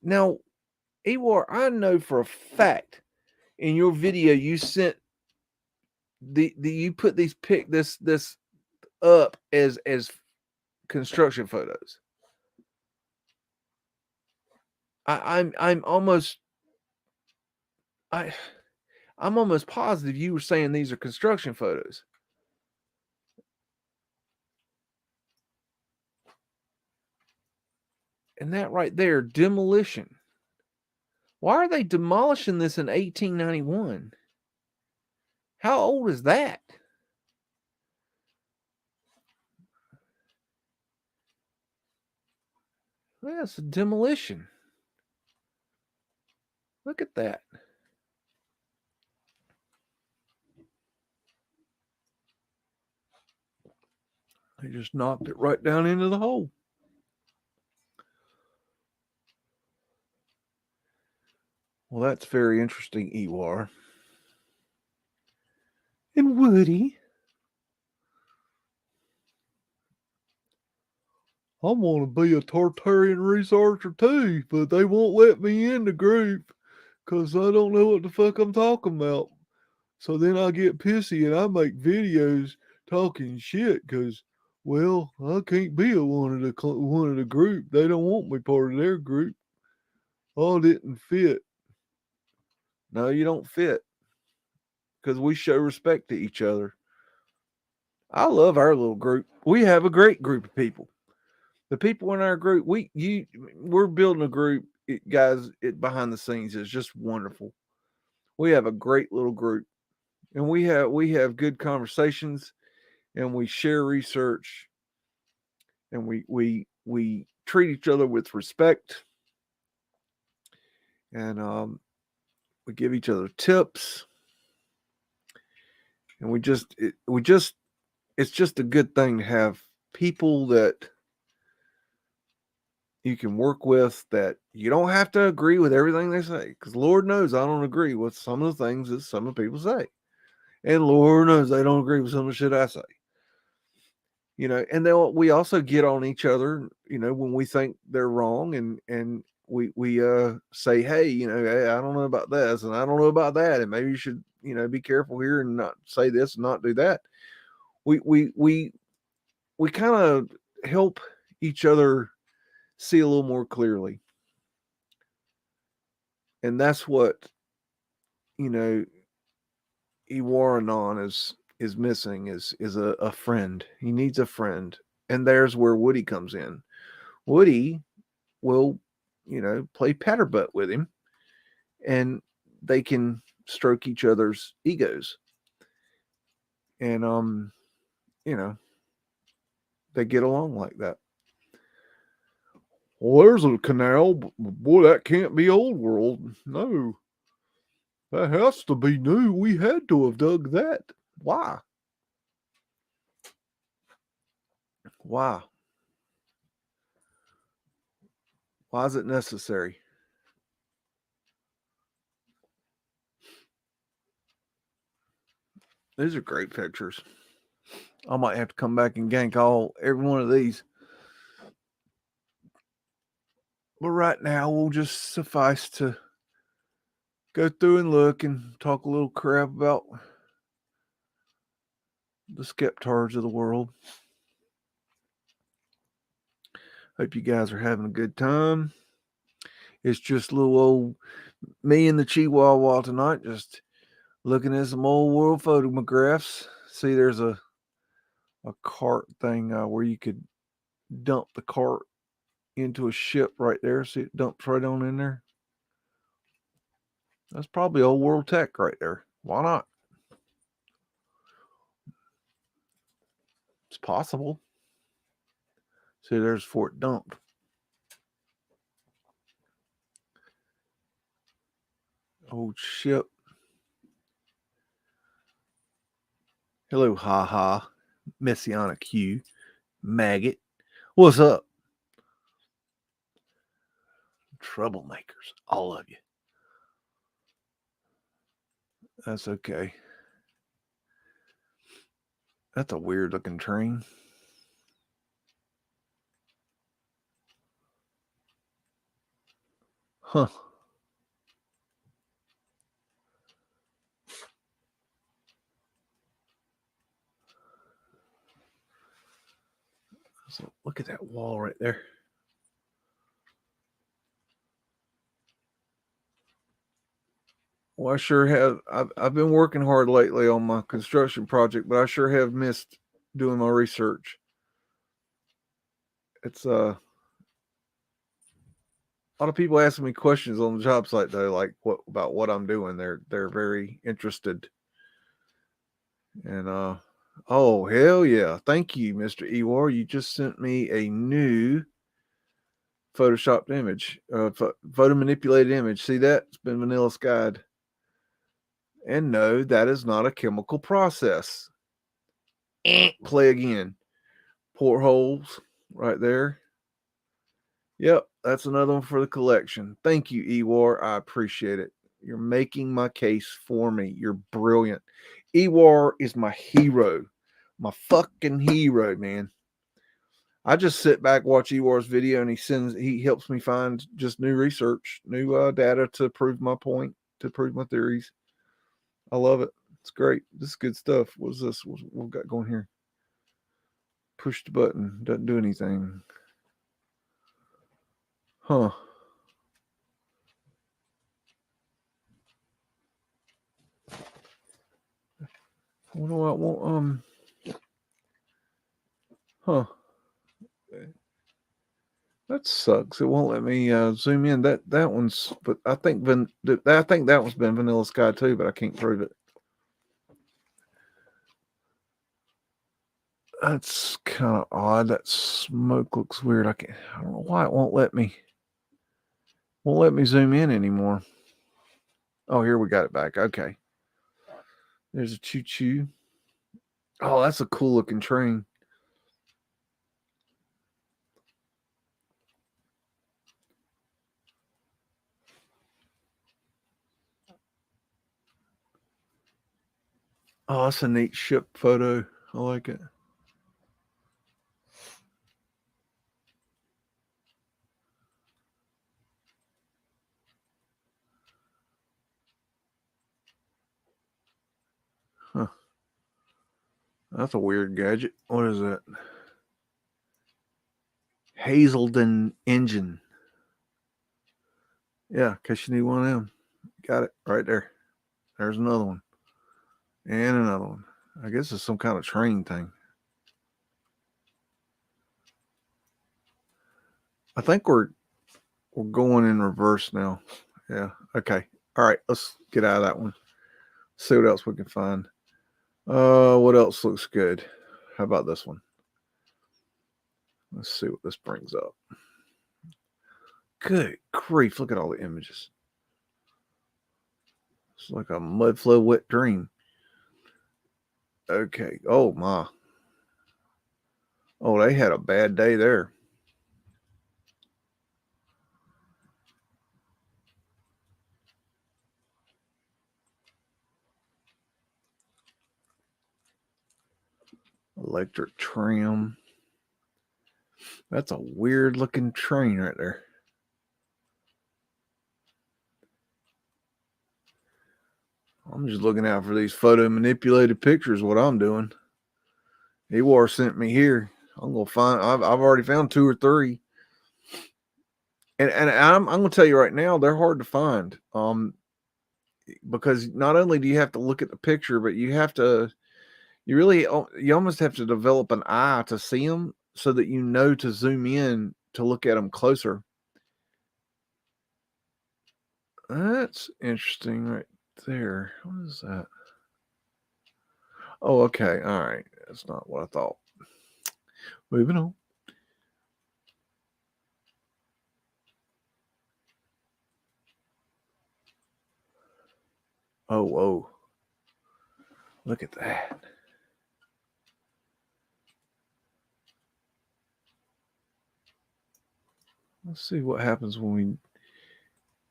Now, Ewar, I know for a fact in your video you sent you put this up as construction photos. I'm almost positive you were saying these are construction photos. And that right there, demolition. Why are they demolishing this in 1891? How old is that? Yeah, it's a demolition. Look at that. They just knocked it right down into the hole. Well, that's very interesting, Ewar. And Woody. I want to be a Tartarian researcher too, but they won't let me in the group because I don't know what the fuck I'm talking about. So then I get pissy and I make videos talking shit because, well, I can't be a one of the group. They don't want me part of their group. I didn't fit. No, you don't fit because we show respect to each other. I love our little group. We have a great group of people. The people in our group, we're building a group, guys. Behind the scenes is just wonderful. We have a great little group, and we have good conversations, and we share research, and we treat each other with respect, and we give each other tips, and it's just a good thing to have people that you can work with, that you don't have to agree with everything they say, because Lord knows I don't agree with some of the things that some of the people say, and Lord knows they don't agree with some of the shit I say. And then we also get on each other, when we think they're wrong, and we say, hey, hey, I don't know about this, and I don't know about that, and maybe you should, be careful here and not say this and not do that. We kind of help each other see a little more clearly. And that's what, Iwaranon is missing, is a friend. He needs a friend. And there's where Woody comes in. Woody will, play patterbutt with him, and they can stroke each other's egos. And they get along like that. Well, there's a canal. Boy, that can't be old world. No. That has to be new. We had to have dug that. Why? Why? Why is it necessary? These are great pictures. I might have to come back and gank every one of these. But right now, we'll just suffice to go through and look and talk a little crap about the skeptards of the world. Hope you guys are having a good time. It's just little old me and the Chihuahua tonight, just looking at some old world photographs. See, there's a cart thing where you could dump the cart into a ship right there. See, it dumps right on in there. That's probably old world tech right there. Why not? It's possible. See, there's Fort Dump. Old ship. Hello, haha. Messianic Q. Maggot. What's up? Troublemakers. All of you. That's okay. That's a weird looking train. Huh. So look at that wall right there. Well, I sure have. I've been working hard lately on my construction project, but I sure have missed doing my research. It's a lot of people asking me questions on the job site though, like what I'm doing. They're very interested. And oh hell yeah. Thank you, Mr. Ewar. You just sent me a new photoshopped image, photo manipulated image. See that? It's been vanilla skied. And no, that is not a chemical process. Play again. Portholes right there. Yep, that's another one for the collection. Thank you, Ewar. I appreciate it. You're making my case for me. You're brilliant. Ewar is my hero. My fucking hero, man. I just sit back, watch Ewar's video, and he helps me find just new research, new data to prove my point, to prove my theories. I love it. It's great. This is good stuff. What's this? What we got going here? Push the button. Doesn't do anything. Huh. What do I want? Huh. That sucks. It won't let me zoom in. That one's, but I think that one's been Vanilla Sky too, but I can't prove it. That's kind of odd. That smoke looks weird. I don't know why it won't let me zoom in anymore. Oh, here we got it back. Okay. There's a choo-choo. Oh, that's a cool looking train. Oh, that's a neat ship photo. I like it. Huh. That's a weird gadget. What is that? Hazelden engine. Yeah, because you need one of them. Got it right there. There's another one. And another one. I guess it's some kind of train thing. I think we're going in reverse now. Yeah. Okay. All right. Let's get out of that one. See what else we can find. What else looks good? How about this one? Let's see what this brings up. Good grief. Look at all the images. It's like a Mudflood wet dream. Okay. Oh, my. Oh, they had a bad day there. Electric tram. That's a weird looking train right there. I'm just looking out for these photo manipulated pictures. What I'm doing. Ewar sent me here. I'm gonna find. I've already found 2 or 3. And I'm gonna tell you right now, they're hard to find. Because not only do you have to look at the picture, but you almost have to develop an eye to see them, so that you know to zoom in to look at them closer. That's interesting right there. What is that? Oh, okay. All right. That's not what I thought. Moving on. Oh, whoa. Look at that. Let's see what happens when we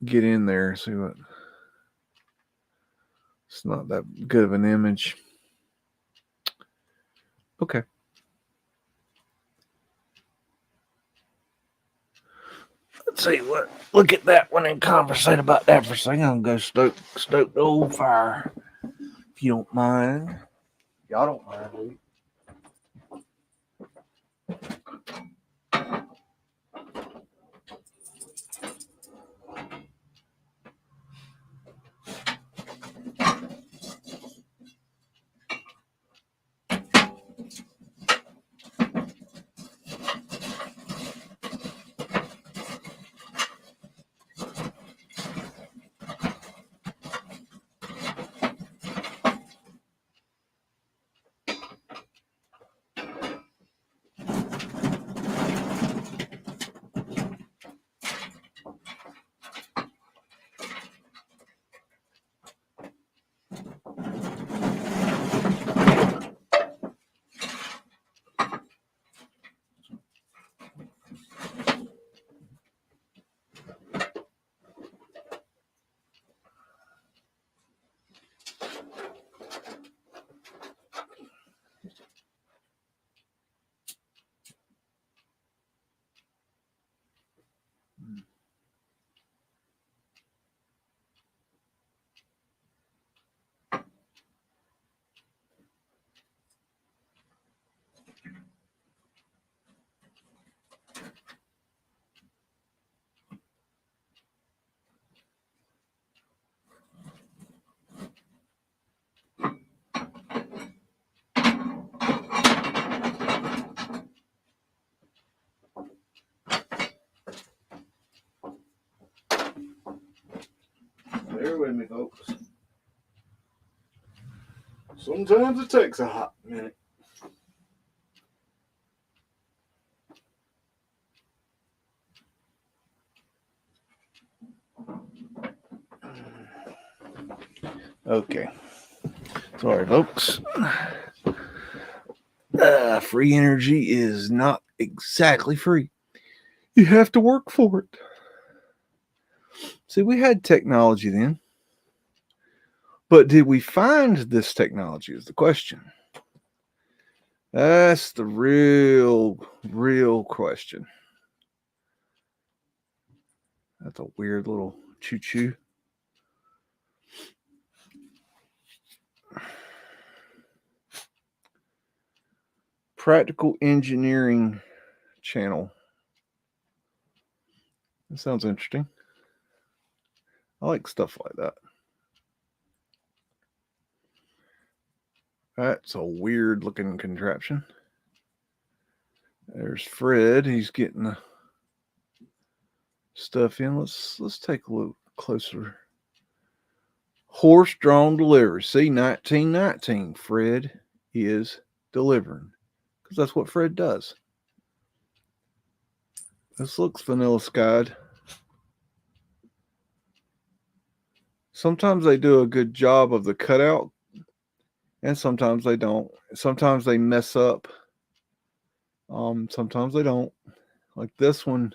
get in there. See what. It's not that good of an image. Okay. Let's see what. Look at that one and conversate about that for a second. I'm gonna go stoke the old fire, if you don't mind. Y'all don't mind, do you? me, folks. Sometimes it takes a hot minute. Okay. Sorry, folks. Free energy is not exactly free. You have to work for it. See, we had technology then. But did we find this technology is the question. That's the real question. That's a weird little choo-choo. Practical engineering channel. That sounds interesting. I like stuff like that. That's a weird looking contraption. There's Fred. He's getting the stuff in. Let's take a look closer. Horse-drawn delivery. See, 1919. Fred is delivering. Because that's what Fred does. This looks vanilla skied. Sometimes they do a good job of the cutout, and sometimes they don't. Sometimes they mess up. Sometimes they don't. Like this one,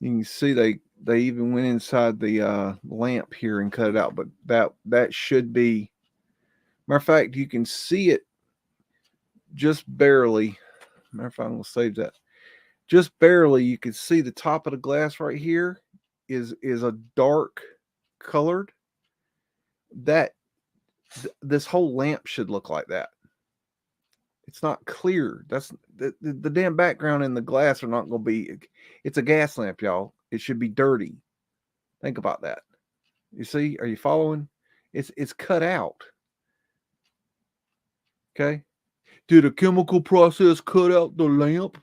you can see they even went inside the lamp here and cut it out, but that should be. Matter of fact, you can see it just barely. Matter of fact, I'm gonna save that. Just barely, you can see the top of the glass right here is a dark colored. This whole lamp should look like that. It's not clear. That's the damn background and the glass are not going to be. It's a gas lamp, y'all. It should be dirty. Think about that. You see? Are you following? It's cut out. Okay. Did a chemical process cut out the lamp,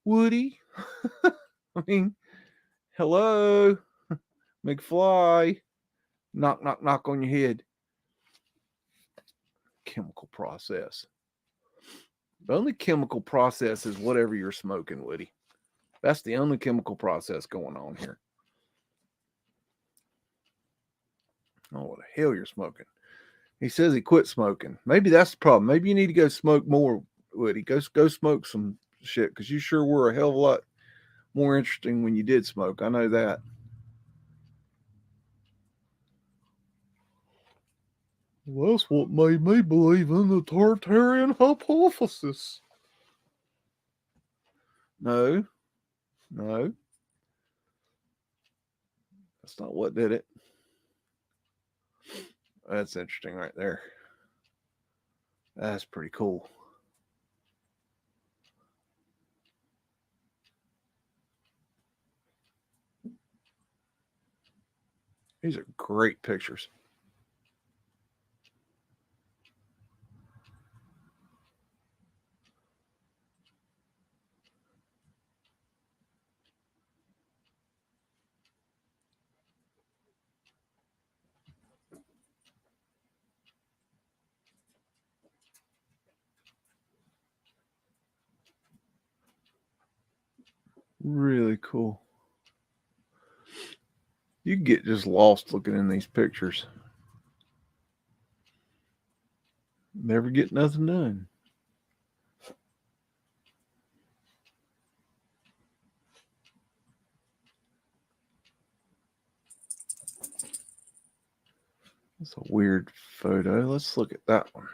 Woody? I mean, hello, McFly. Knock, knock, knock on your head. Chemical process. The only chemical process is whatever you're smoking, Woody. That's the only chemical process going on here. Oh, what the hell you're smoking? He says he quit smoking. Maybe that's the problem. Maybe you need to go smoke more, Woody. Go smoke some shit, because you sure were a hell of a lot more interesting when you did smoke. I know that. Well, that's what made me believe in the Tartarian hypothesis. No. That's not what did it. That's interesting right there. That's pretty cool. These are great pictures. Really cool. You get just lost looking in these pictures. Never get nothing done. That's a weird photo. Let's look at that one.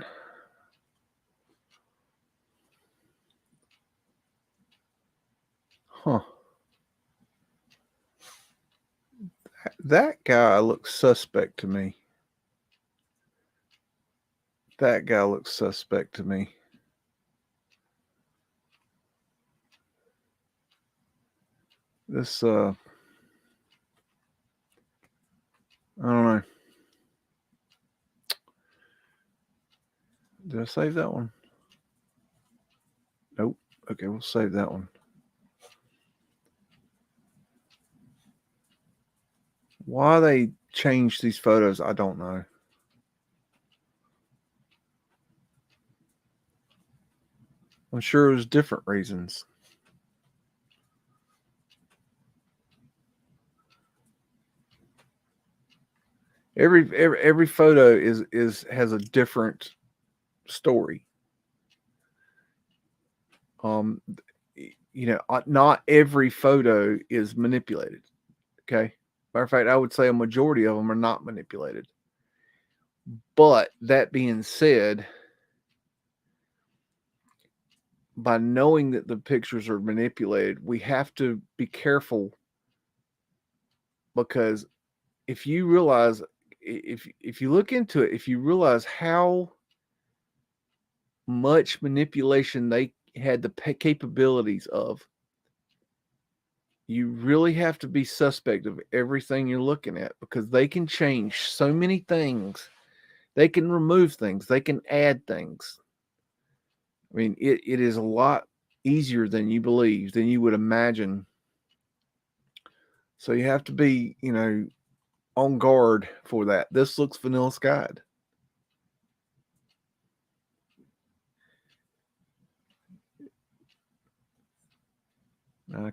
Huh. That guy looks suspect to me. That guy looks suspect to me. This, I don't know. Did I save that one? Nope. Okay, we'll save that one. Why they changed these photos, I don't know. I'm sure it was different reasons. Every photo has a different story. Not every photo is manipulated. Okay. Matter of fact, I would say a majority of them are not manipulated. But that being said, by knowing that the pictures are manipulated, we have to be careful, because if you realize, if you look into it, if you realize how much manipulation they had the capabilities of, you really have to be suspect of everything you're looking at, because they can change so many things. They can remove things. They can add things. I mean, it is a lot easier than you believe, than you would imagine. So you have to be, on guard for that. This looks vanilla skied. I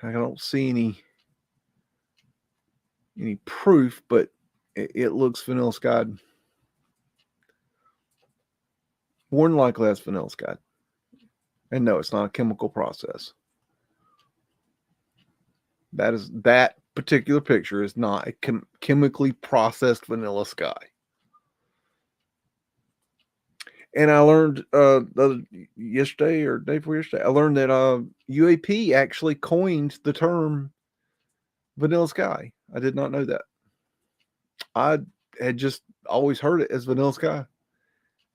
don't see any proof, but it looks vanilla skied. More than likely that's vanilla skied. And no, it's not a chemical process. That particular picture is not a chemically processed vanilla sky. And I learned yesterday or day before yesterday, I learned that UAP actually coined the term vanilla sky. I did not know that. I had just always heard it as vanilla sky.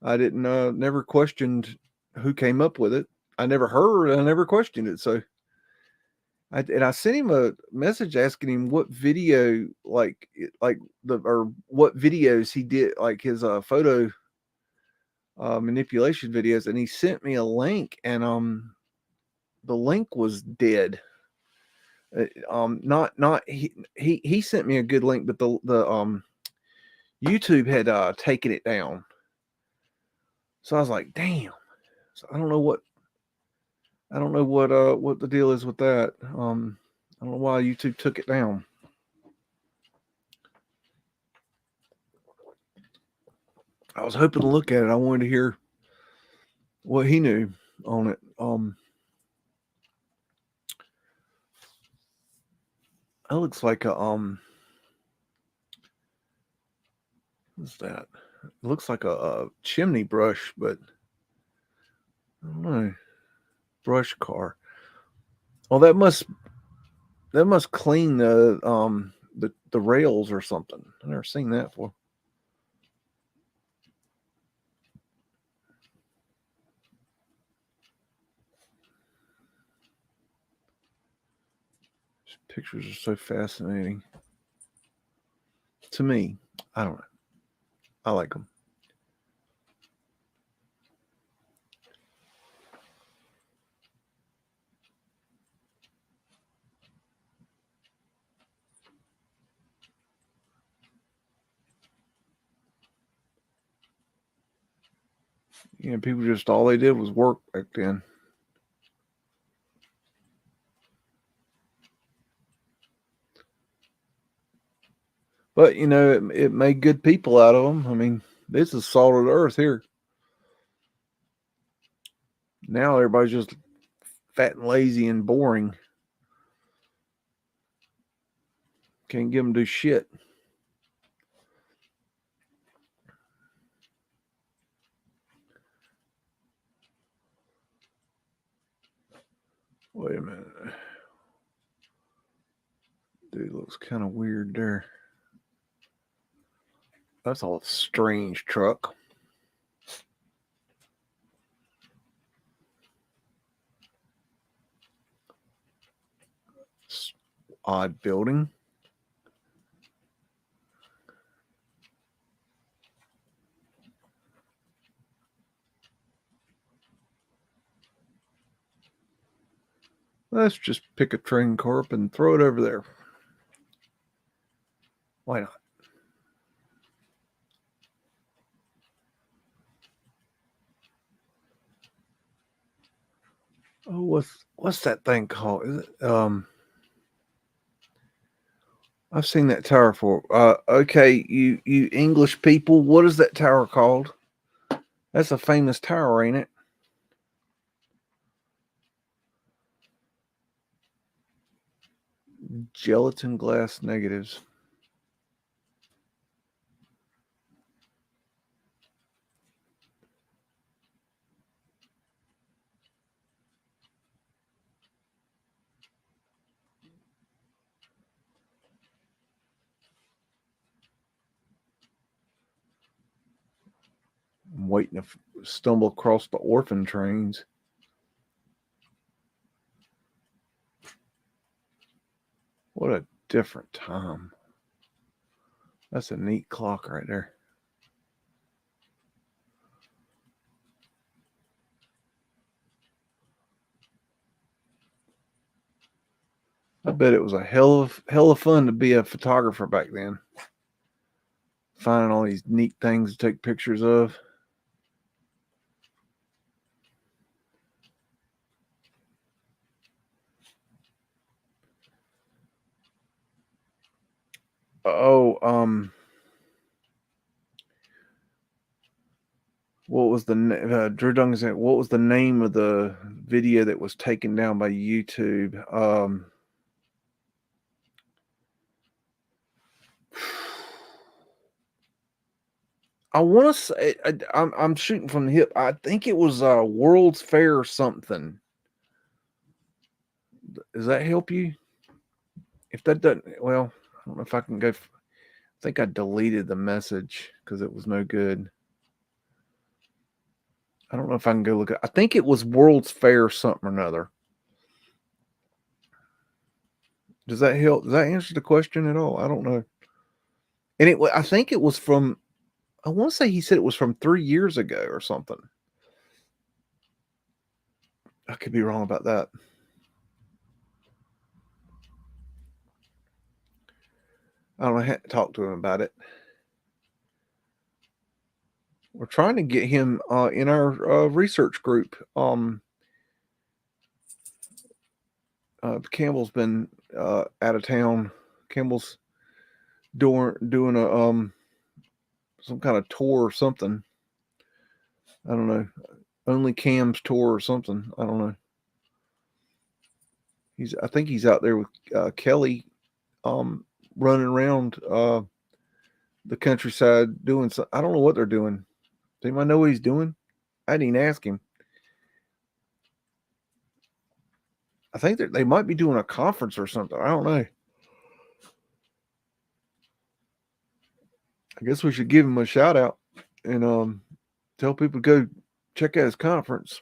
I didn't never questioned who came up with it. I never questioned it. So I sent him a message asking him what video, what videos he did, like his photo manipulation videos, and he sent me a link, and the link was dead. Not he sent me a good link, but the YouTube had taken it down. So I was like, damn. So I don't know what the deal is with that. I don't know why YouTube took it down. I was hoping to look at it. I wanted to hear what he knew on it. That looks like a what's that? It looks like a chimney brush, but I don't know. Brush car. Well, that must clean the rails or something. I've never seen that before. These pictures are so fascinating to me. I don't know. I like them. People just, all they did was work back then. But it made good people out of them. I mean, this is salt of the earth here. Now everybody's just fat and lazy and boring. Can't get them to do shit. Wait a minute. Dude looks kind of weird there. That's a strange truck. Odd building. Let's just pick a train car up and throw it over there. Why not? Oh, what's that thing called? Is it, I've seen that tower for. Okay, you English people, what is that tower called? That's a famous tower, ain't it? Gelatin glass negatives. I'm waiting to stumble across the orphan trains. What a different time. That's a neat clock right there. I bet it was a hell of fun to be a photographer back then. Finding all these neat things to take pictures of. Oh, what was the Drew Duncan said? What was the name of the video that was taken down by YouTube? I want to say I'm shooting from the hip. I think it was World's Fair or something. Does that help you? If that doesn't, well, I don't know if I can go. I think I deleted the message because it was no good. I don't know if I can go look at. I think it was World's Fair something or another. Does that help? Does that answer the question at all? I don't know. And I think it was from. I want to say he said it was from 3 years ago or something. I could be wrong about that. I don't know. I had to talk to him about it. We're trying to get him in our research group. Campbell's been out of town. Campbell's doing a some kind of tour or something. I don't know. Only Cam's tour or something. I don't know. I think he's out there with Kelly, running around the countryside doing. I don't know what they're doing. Does anybody know what he's doing? I didn't ask him. I think they might be doing a conference or something. I don't know. I guess we should give him a shout out and tell people to go check out his conference.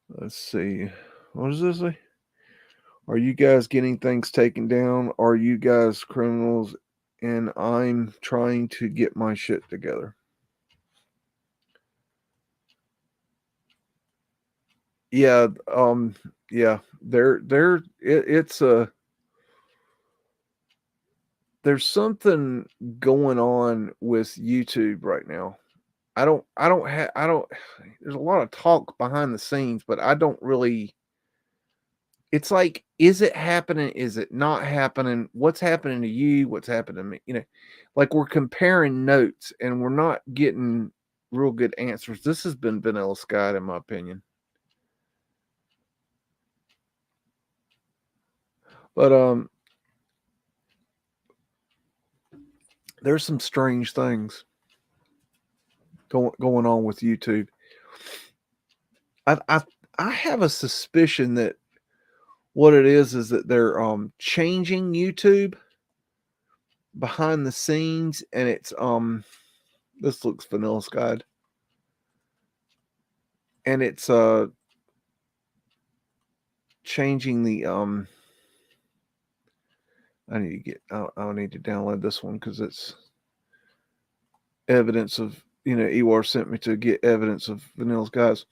Let's see. What does this say? Are you guys getting things taken down? Are you guys criminals? And I'm trying to get my shit together. Yeah, yeah. It's there's something going on with YouTube right now. I don't there's a lot of talk behind the scenes, but I don't really. It's like, is it happening? Is it not happening? What's happening to you? What's happening to me? Like we're comparing notes and we're not getting real good answers. This has been vanilla sky, in my opinion. But there's some strange things going on with YouTube. I have a suspicion that what it is that they're changing YouTube behind the scenes, and it's this looks vanilla skied, and it's changing the I need to get I need to download this one because it's evidence of Ewar sent me to get evidence of Vanilla Skies.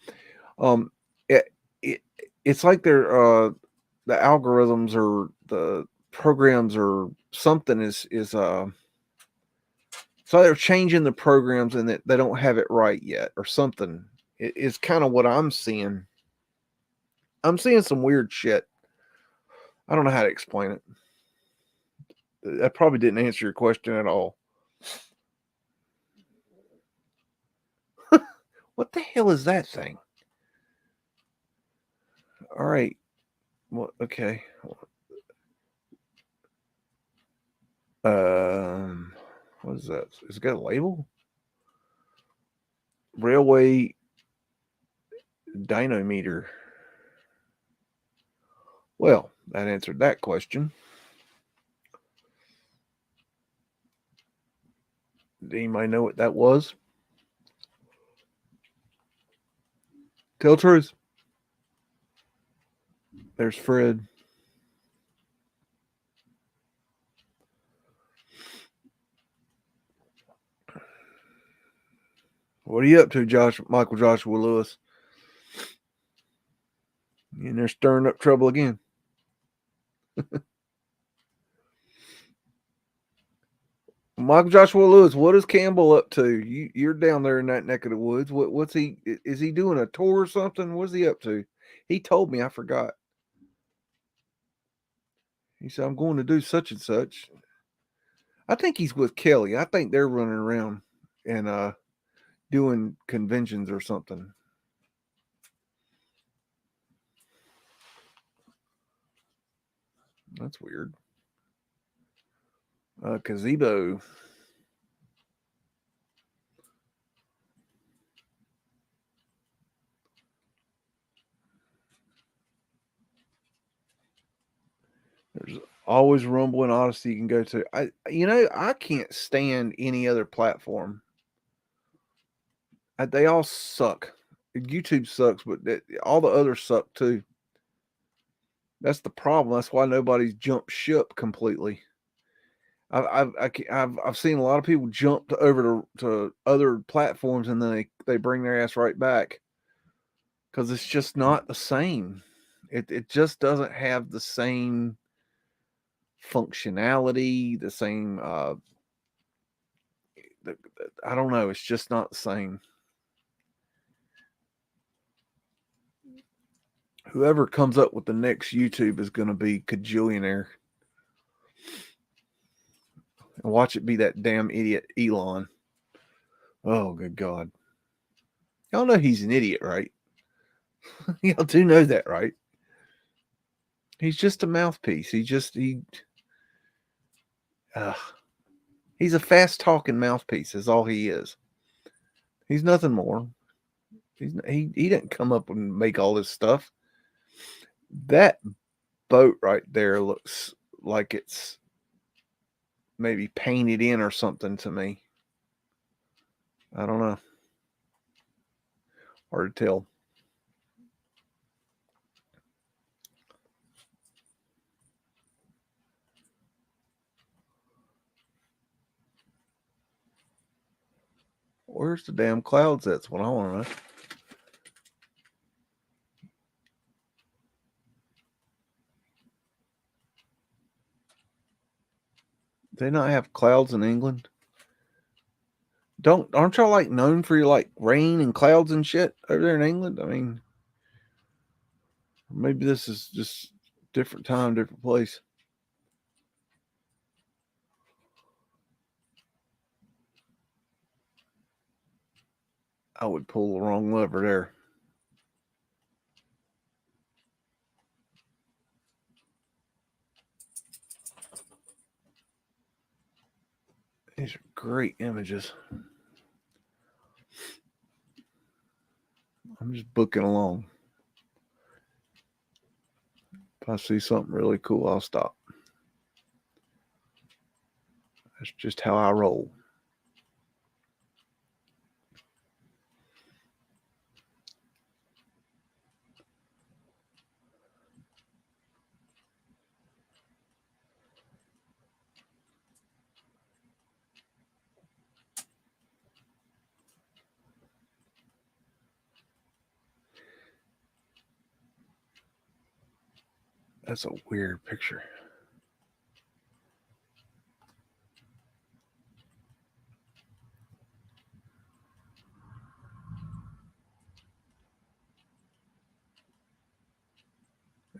It, it it's like they're the algorithms or the programs or something is so they're changing the programs and that they don't have it right yet or something. It's kind of what I'm seeing. I'm seeing some weird shit. I don't know how to explain it. That probably didn't answer your question at all. What the hell is that thing? All right. Well, okay. What is that? Is it got a label? Railway dynameter. Well, that answered that question. Do anybody know what that was? Tell the truth. There's Fred. What are you up to, Michael Joshua Lewis? And they're stirring up trouble again. Michael Joshua Lewis, what is Campbell up to? You're down there in that neck of the woods. What's he? Is he doing a tour or something? What's he up to? He told me. I forgot. He said, I'm going to do such and such. I think he's with Kelly. I think they're running around and doing conventions or something. That's weird. Gazebo. There's always Rumble and Odyssey you can go to. I can't stand any other platform. They all suck. YouTube sucks, but all the others suck too. That's the problem. That's why nobody's jumped ship completely. I've seen a lot of people jump over to other platforms and then they bring their ass right back because it's just not the same. It just doesn't have the same functionality, the same. I don't know. It's just not the same. Whoever comes up with the next YouTube is going to be cajillionaire. And watch it be that damn idiot Elon. Oh, good God. Y'all know he's an idiot, right? Y'all do know that, right? He's just a mouthpiece. He's a fast talking mouthpiece, is all he is. He's nothing more. He didn't come up and make all this stuff. That boat right there looks like it's maybe painted in or something to me. I don't know. Hard to tell. Where's the damn clouds? That's what I want to know. Do they not have clouds in England? Aren't y'all like known for your like rain and clouds and shit over there in England? I mean, maybe this is just different time, different place. I would pull the wrong lever there. These are great images. I'm just booking along. If I see something really cool, I'll stop. That's just how I roll. That's a weird picture.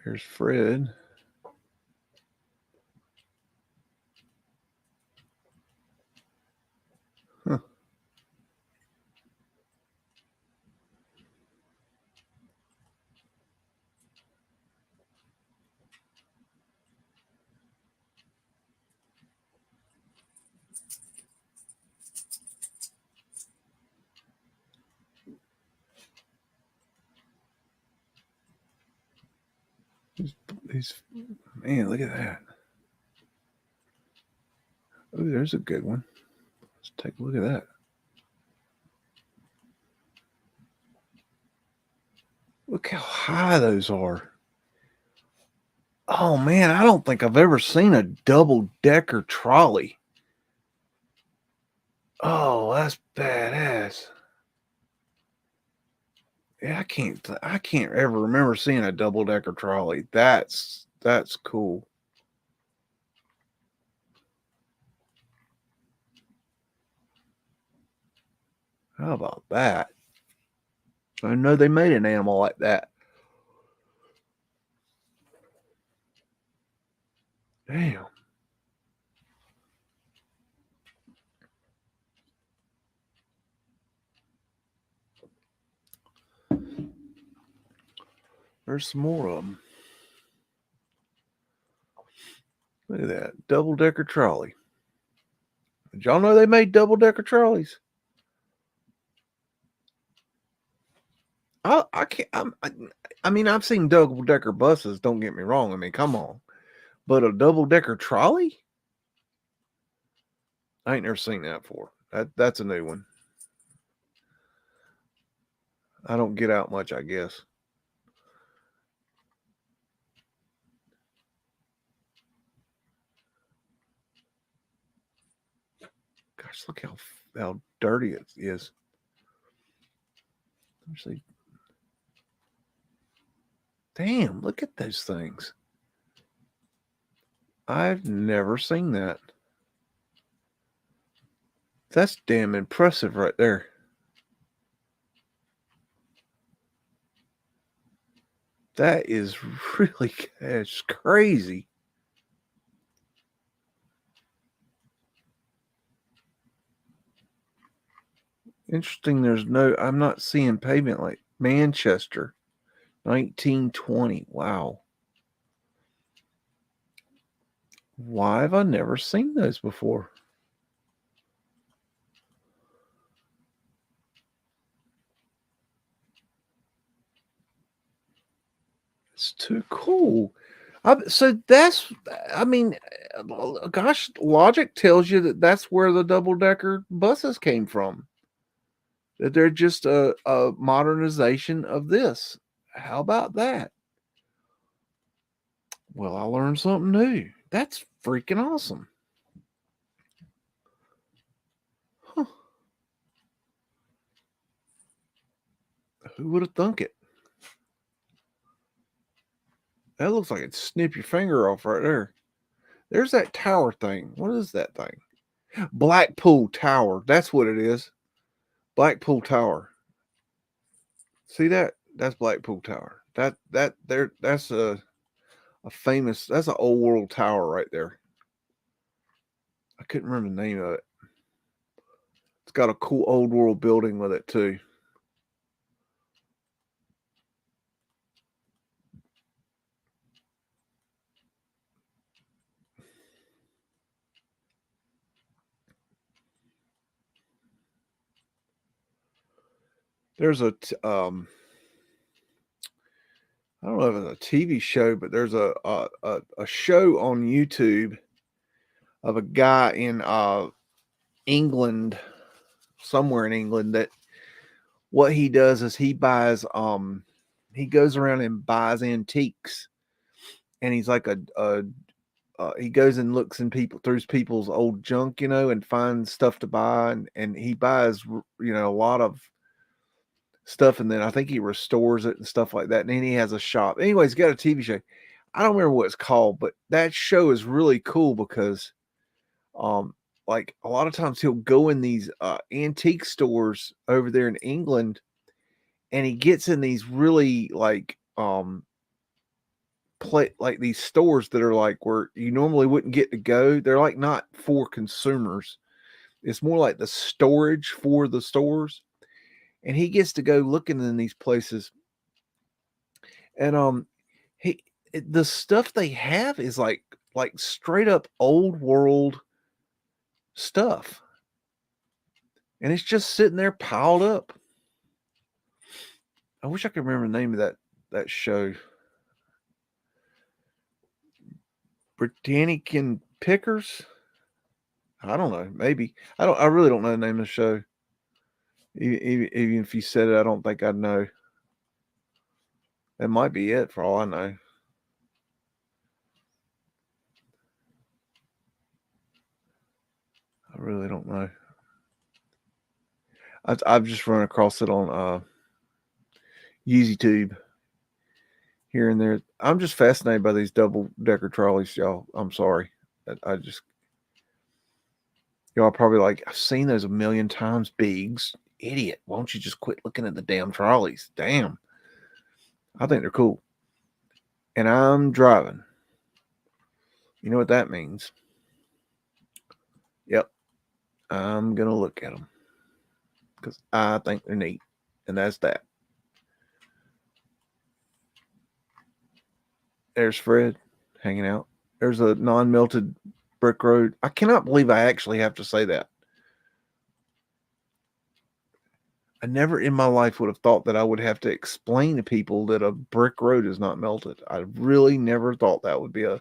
There's Fred. Huh. These, man, look at that. Oh, there's a good one. Let's take a look at that. Look how high those are. Oh, man, I don't think I've ever seen a double-decker trolley. Oh, that's badass. Yeah, I can't ever remember seeing a double-decker trolley. That's cool. How about that? I know they made an animal like that. Damn. There's some more of them. Look at that. Double-decker trolley. Did y'all know they made double-decker trolleys? I can't. I mean, I've seen double-decker buses. Don't get me wrong. I mean, come on. But a double-decker trolley? I ain't never seen that before. That's a new one. I don't get out much, I guess. Gosh, look how dirty it is. Let me see. Damn, look at those things. I've never seen that. That's damn impressive right there. That is really, it's crazy. Interesting. I'm not seeing pavement like Manchester, 1920. Wow. Why have I never seen those before? It's too cool. So that's, I mean, gosh, logic tells you that that's where the double-decker buses came from. That they're just a modernization of this. How about that? Well, I learned something new. That's freaking awesome. Huh. Who would have thunk it? That looks like it'd snip your finger off right there. There's that tower thing. What is that thing? Blackpool Tower. That's what it is. Blackpool Tower. See that? That's Blackpool Tower. That's a famous, that's an old world tower right there. I couldn't remember the name of it. It's got a cool old world building with it too. There's I don't know if it's a TV show, but there's a show on YouTube of a guy in England, somewhere in England, that what he does is he buys he goes around and buys antiques, and he's like he goes and looks in through people's old junk, and finds stuff to buy, and he buys a lot of stuff, and then I think he restores it and stuff like that. And then he has a shop. Anyways, he's got a TV show. I don't remember what it's called, but that show is really cool because like a lot of times he'll go in these antique stores over there in England, and he gets in these really like like these stores that are like where you normally wouldn't get to go. They're like not for consumers. It's more like the storage for the stores. And he gets to go looking in these places. And the stuff they have is like straight up old world stuff. And it's just sitting there piled up. I wish I could remember the name of that show. Britannican Pickers? I don't know. Maybe. I really don't know the name of the show. Even if you said it, I don't think I'd know. That might be it for all I know. I really don't know. I've just run across it on YouTube here and there. I'm just fascinated by these double-decker trolleys, y'all. I'm sorry. I just... Y'all probably like, I've seen those a million times, Biggs. Idiot. Why don't you just quit looking at the damn trolleys? Damn. I think they're cool. And I'm driving. You know what that means? Yep. I'm going to look at them. Because I think they're neat. And that's that. There's Fred hanging out. There's a non-melted brick road. I cannot believe I actually have to say that. I never in my life would have thought that I would have to explain to people that a brick road is not melted. I really never thought that would be a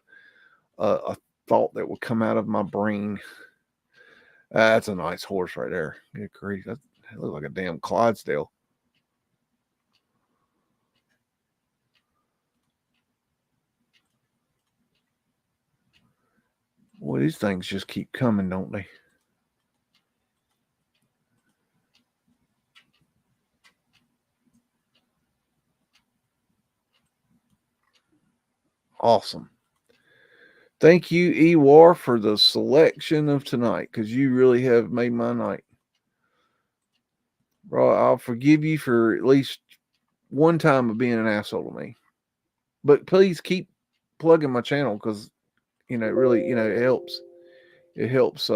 thought that would come out of my brain. That's a nice horse right there. Good grief. That looks like a damn Clydesdale. Well, these things just keep coming, don't they? Awesome. Thank you, Ewar, for the selection of tonight, because you really have made my night. Bro, I'll forgive you for at least one time of being an asshole to me. But please keep plugging my channel, because, it really, it helps. It helps,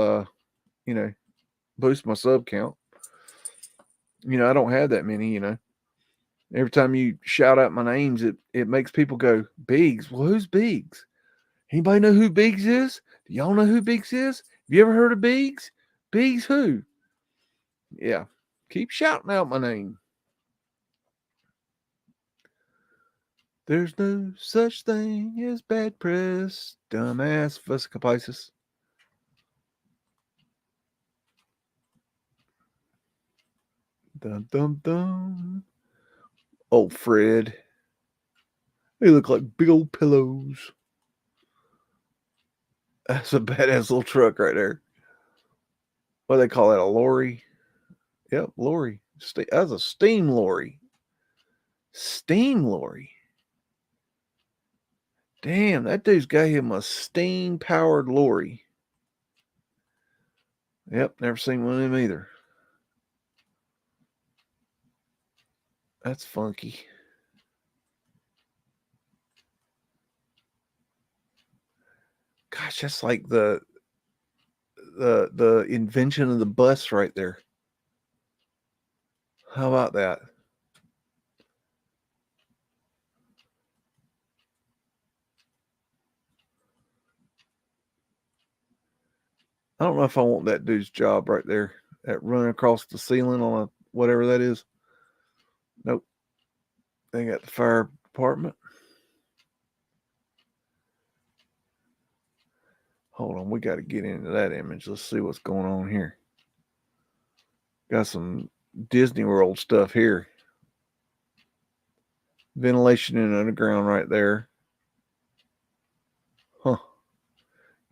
boost my sub count. I don't have that many, Every time you shout out my names, it makes people go, Biggs? Well, who's Biggs? Anybody know who Biggs is? Do y'all know who Biggs is? Have you ever heard of Biggs? Biggs who? Yeah. Keep shouting out my name. There's no such thing as bad press, dumbass Vesica. Dum dum dum. Oh, Fred. They look like big old pillows. That's a badass little truck right there. What do they call that? A lorry? Yep, lorry. That's a steam lorry. Steam lorry. Damn, that dude's got him a steam powered lorry. Yep, never seen one of them either. That's funky. Gosh, that's like the invention of the bus right there. How about that? I don't know if I want that dude's job right there at running across the ceiling on a whatever that is. Nope. They got the fire department. Hold on, we got to get into that image. Let's see what's going on here. Got some Disney World stuff here. Ventilation and underground right there. Huh.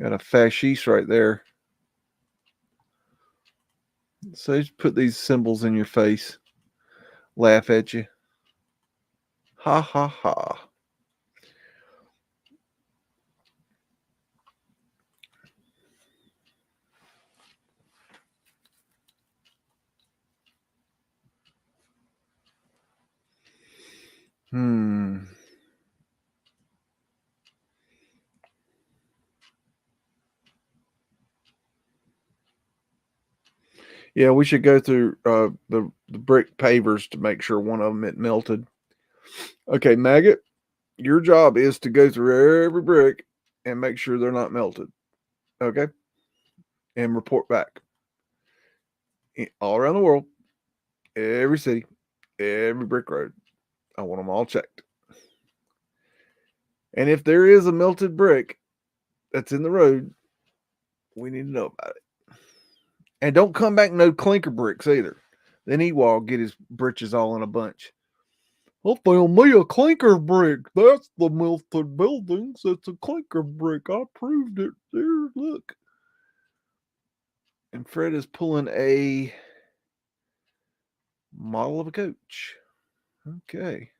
Got a fasciste right there. So just put these symbols in your face. Laugh at you. Ha ha ha. Yeah, we should go through the brick pavers to make sure one of them it melted. Okay, Maggot, your job is to go through every brick and make sure they're not melted. Okay? And report back. All around the world, every city, every brick road. I want them all checked. And if there is a melted brick that's in the road, we need to know about it. And don't come back no clinker bricks either. Then Ewald get his britches all in a bunch. I found me a clinker brick. That's the melted buildings. It's a clinker brick. I proved it. There, look. And Fred is pulling a model of a coach. Okay.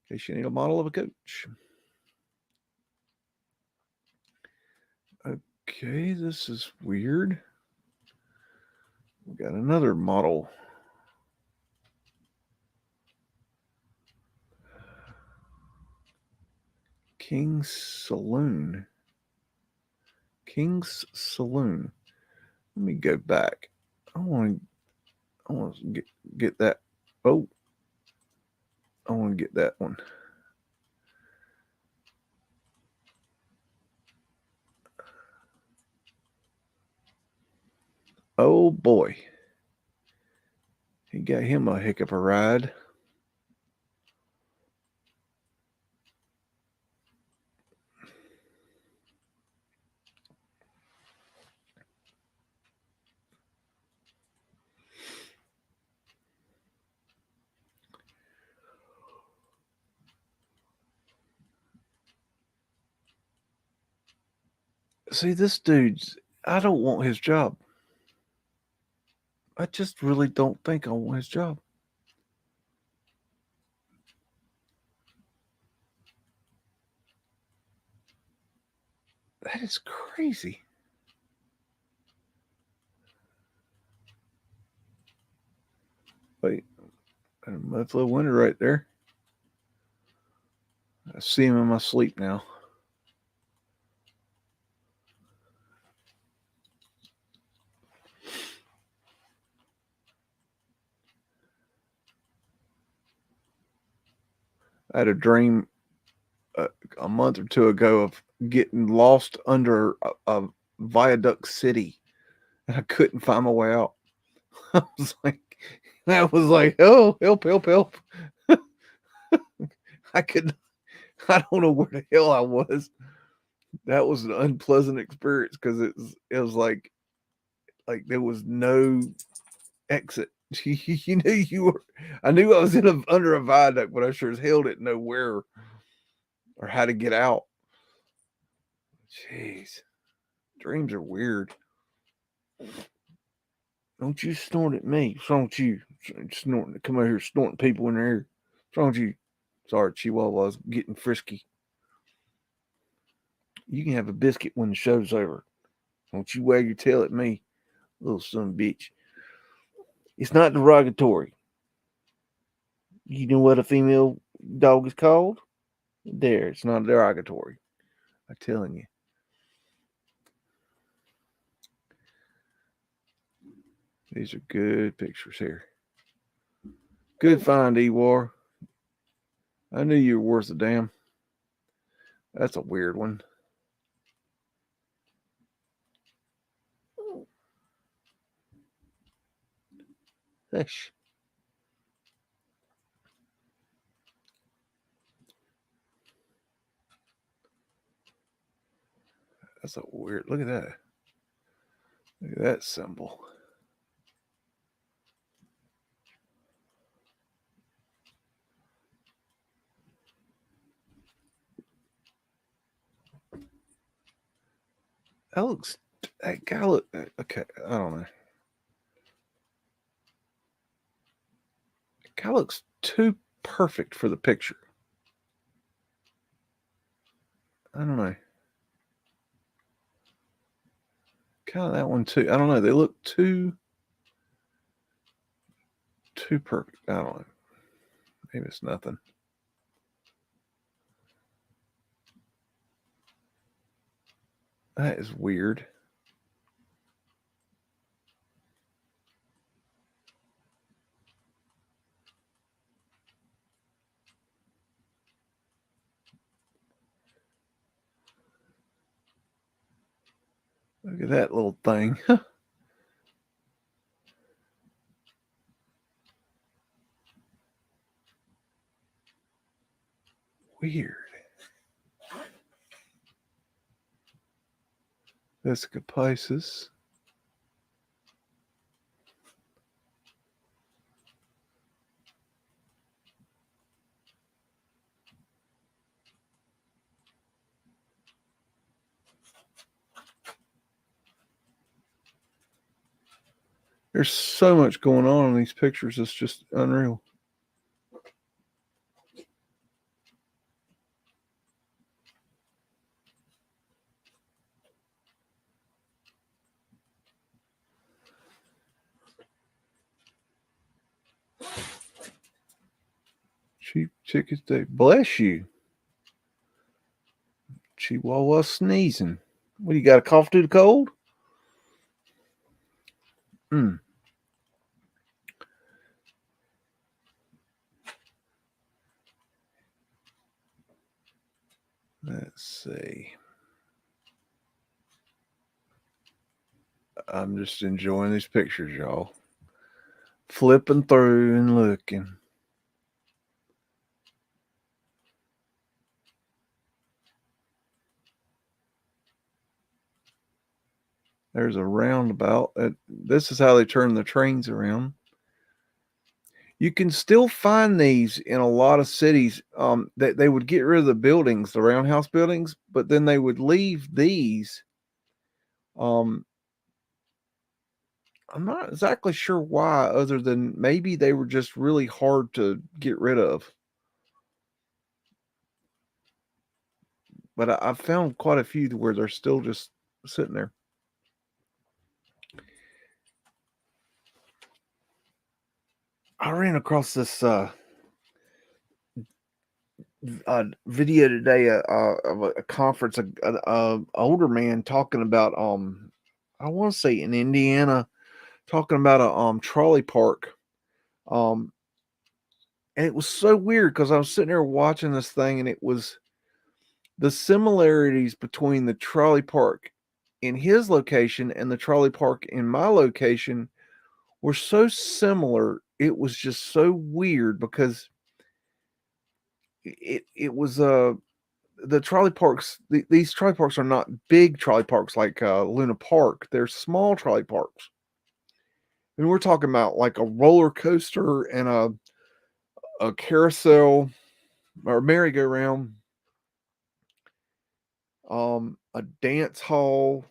In case you need a model of a coach. Okay, this is weird. We got another model. King's Saloon. King's Saloon. Let me go back. I want to get that. Oh, I want to get that one. Oh boy, he got him a heck of a ride. See, this dude's. I don't want his job. I just really don't think I want his job. That is crazy. Wait, a Mudflood winter right there. I see him in my sleep now. I had a dream a month or two ago of getting lost under a viaduct city, and I couldn't find my way out. I was like, oh, help, help, help. I could, I don't know where the hell I was. That was an unpleasant experience because it was like there was no exit. You knew you were. I knew I was under a viaduct, but I sure as hell didn't know where or how to get out. Jeez, dreams are weird. Don't you snort at me? What's wrong with you? Snorting, come over here snorting people in the air. What's wrong with you? Sorry, Chihuahua's getting frisky. You can have a biscuit when the show's over. Don't you wag your tail at me, little son of a bitch. It's not derogatory. You know what a female dog is called? There, it's not derogatory. I'm telling you. These are good pictures here. Good find, Ewar. I knew you were worth a damn. That's a weird one. Hush. That's a weird. Look at that. Look at that symbol. That guy look, okay, I don't know. That guy looks too perfect for the picture. I don't know. Kind of that one too. I don't know. They look too perfect. I don't know. Maybe it's nothing. That is weird. Look at that little thing. Weird. Vesica Pisces. There's so much going on in these pictures. It's just unreal. Cheap Tickets Day. Bless you. Chihuahua sneezing. What, you got a cough due to cold? Let's see. I'm just enjoying these pictures, y'all. Flipping through and looking. There's a roundabout. This is how they turn the trains around. You can still find these in a lot of cities. They would get rid of the buildings, the roundhouse buildings, but then they would leave these. I'm not exactly sure why, other than maybe they were just really hard to get rid of. But I've found quite a few where they're still just sitting there. I ran across this video today of a conference, a older man talking about I want to say in Indiana, talking about a trolley park, and it was so weird because I was sitting there watching this thing, and it was the similarities between the trolley park in his location and the trolley park in my location were so similar. It was just so weird because it was the trolley parks. These trolley parks are not big trolley parks like Luna Park. They're small trolley parks, and we're talking about like a roller coaster and a carousel or merry-go-round, a dance hall,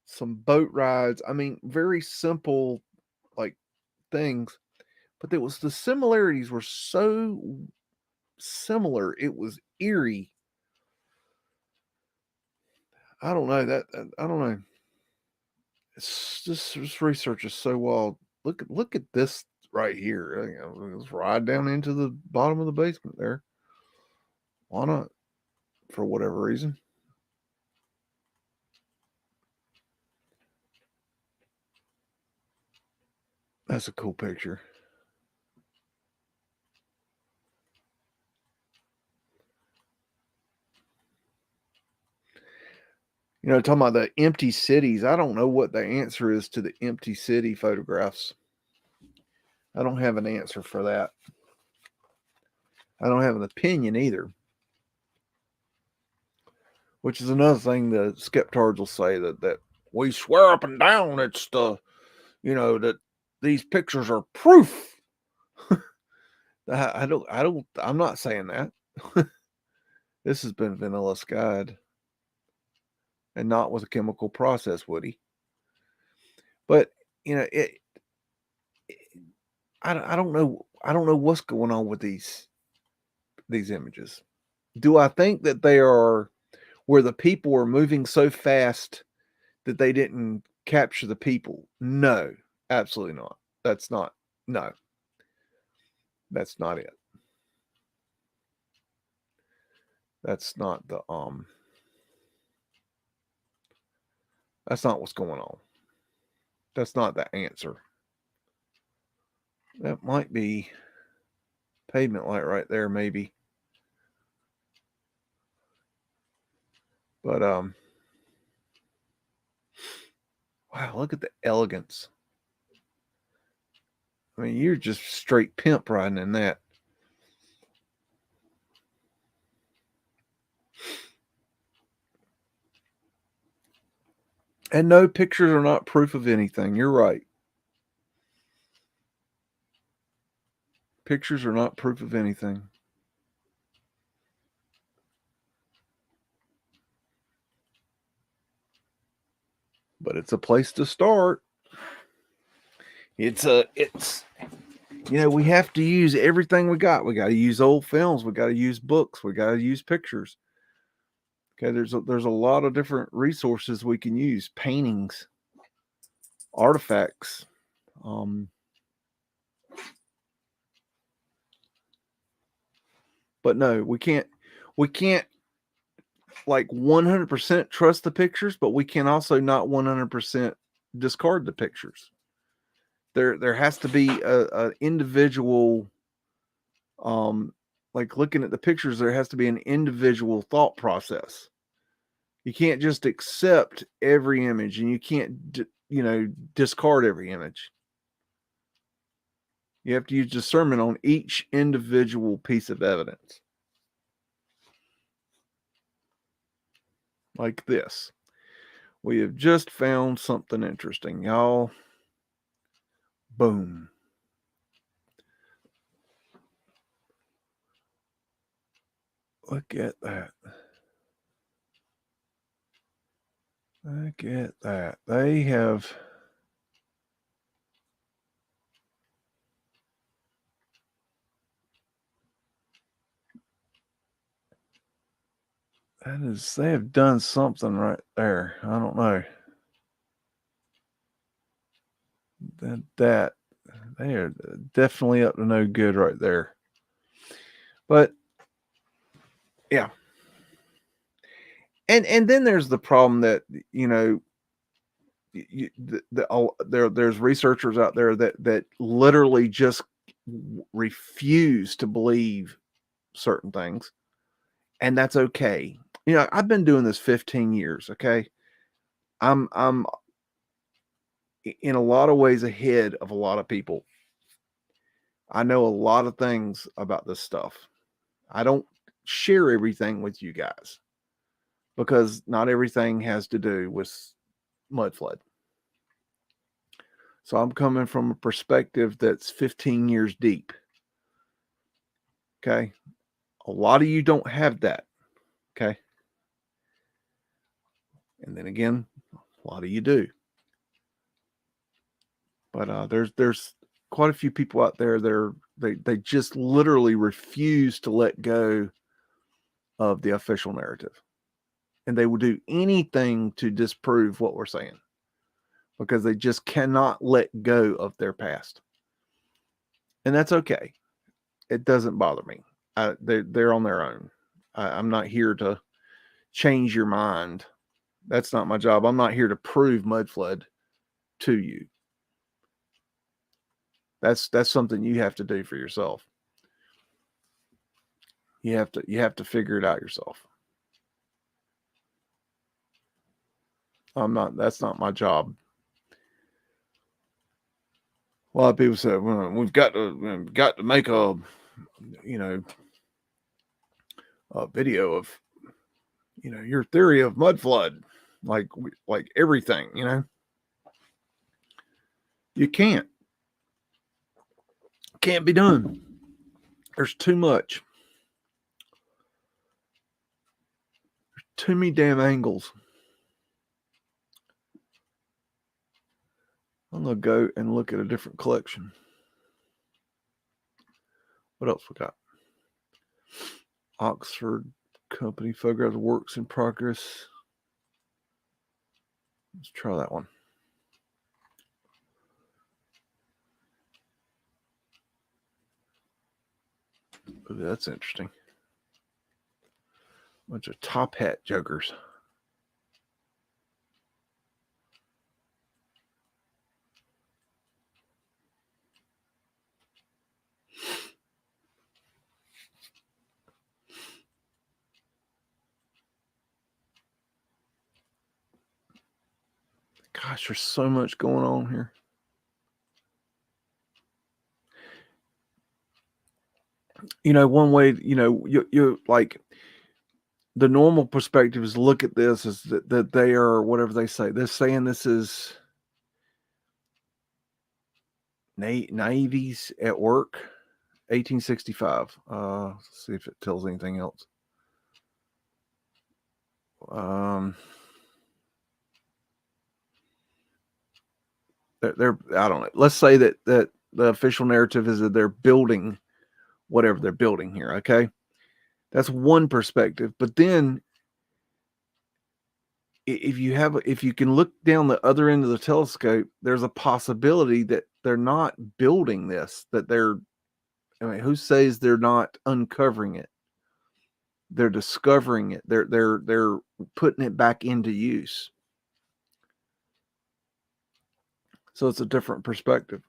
some boat rides. I mean, very simple like things, but it was the similarities were so similar. It was eerie. I don't know that. I don't know. This research is so wild. Look at this right here. Let's ride down into the bottom of the basement there. Why not? For whatever reason. That's a cool picture. Talking about the empty cities. I don't know what the answer is to the empty city photographs. I don't have an answer for that. I don't have an opinion either. Which is another thing the skeptards will say that we swear up and down it's that these pictures are proof. I'm not saying that. This has been Vanilla Skied. And not with a chemical process, Woody. But I don't know. I don't know what's going on with these images. Do I think that they are where the people are moving so fast that they didn't capture the people? No, absolutely not. That's not. No. That's not it. That's not the that's not what's going on. That's not the answer. That might be pavement light right there, maybe. But wow, look at the elegance. I mean, you're just straight pimp riding in that. And no, pictures are not proof of anything. You're right. Pictures are not proof of anything. But it's a place to start. It's we have to use everything we got. We got to use old films. We got to use books. We got to use pictures. Okay, there's a lot of different resources we can use. Paintings, artifacts. But no, we can't like 100% trust the pictures, but we can also not 100% discard the pictures. There has to be a individual, like looking at the pictures, there has to be an individual thought process. You can't just accept every image, and you can't discard every image. You have to use discernment on each individual piece of evidence. Like this. We have just found something interesting, y'all. Boom. Look at that. Look at that. They have... they have done something right there. I don't know. That they are definitely up to no good right there. But yeah. And then there's the problem that there's researchers out there that literally just refuse to believe certain things, and that's okay. I've been doing this 15 years. Okay, I'm in a lot of ways ahead of a lot of people. I know a lot of things about this stuff. I don't share everything with you guys because not everything has to do with Mudflood. So I'm coming from a perspective that's 15 years deep. Okay. A lot of you don't have that. Okay. And then again, a lot of you do. But there's quite a few people out there that they just literally refuse to let go of the official narrative. And they will do anything to disprove what we're saying because they just cannot let go of their past. And that's okay. It doesn't bother me. They're on their own. I'm not here to change your mind. That's not my job. I'm not here to prove Mudflood to you. That's something you have to do for yourself. You have to figure it out yourself. That's not my job. A lot of people say, well, we've got to make a video of your theory of Mudflood, like everything. You can't be done. There's too much. There's too many damn angles. I'm gonna go and look at a different collection. What else we got? Oxford Company photograph works in progress. Let's try that one. Ooh, that's interesting. Bunch of top hat juggers. Gosh, there's so much going on here. You know, one way, you know, you like the normal perspective is look at this is that they are whatever they say. They're saying this is navies at work, 1865. Let's see if it tells anything else. They're I don't know. Let's say that the official narrative is that they're building whatever they're building here. Okay, that's one perspective. But then if you can look down the other end of the telescope, there's a possibility that they're not building this. That they're, I mean, who says they're not uncovering it? They're discovering it. They're putting it back into use. So it's a different perspective.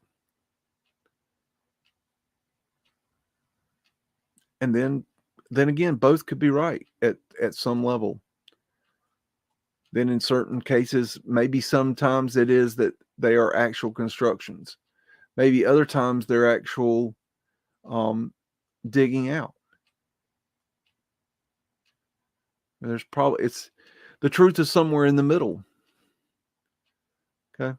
And then again, both could be right at some level. Then in certain cases, maybe sometimes it is that they are actual constructions. Maybe other times they're actual digging out. There's probably it's the truth is somewhere in the middle. Okay.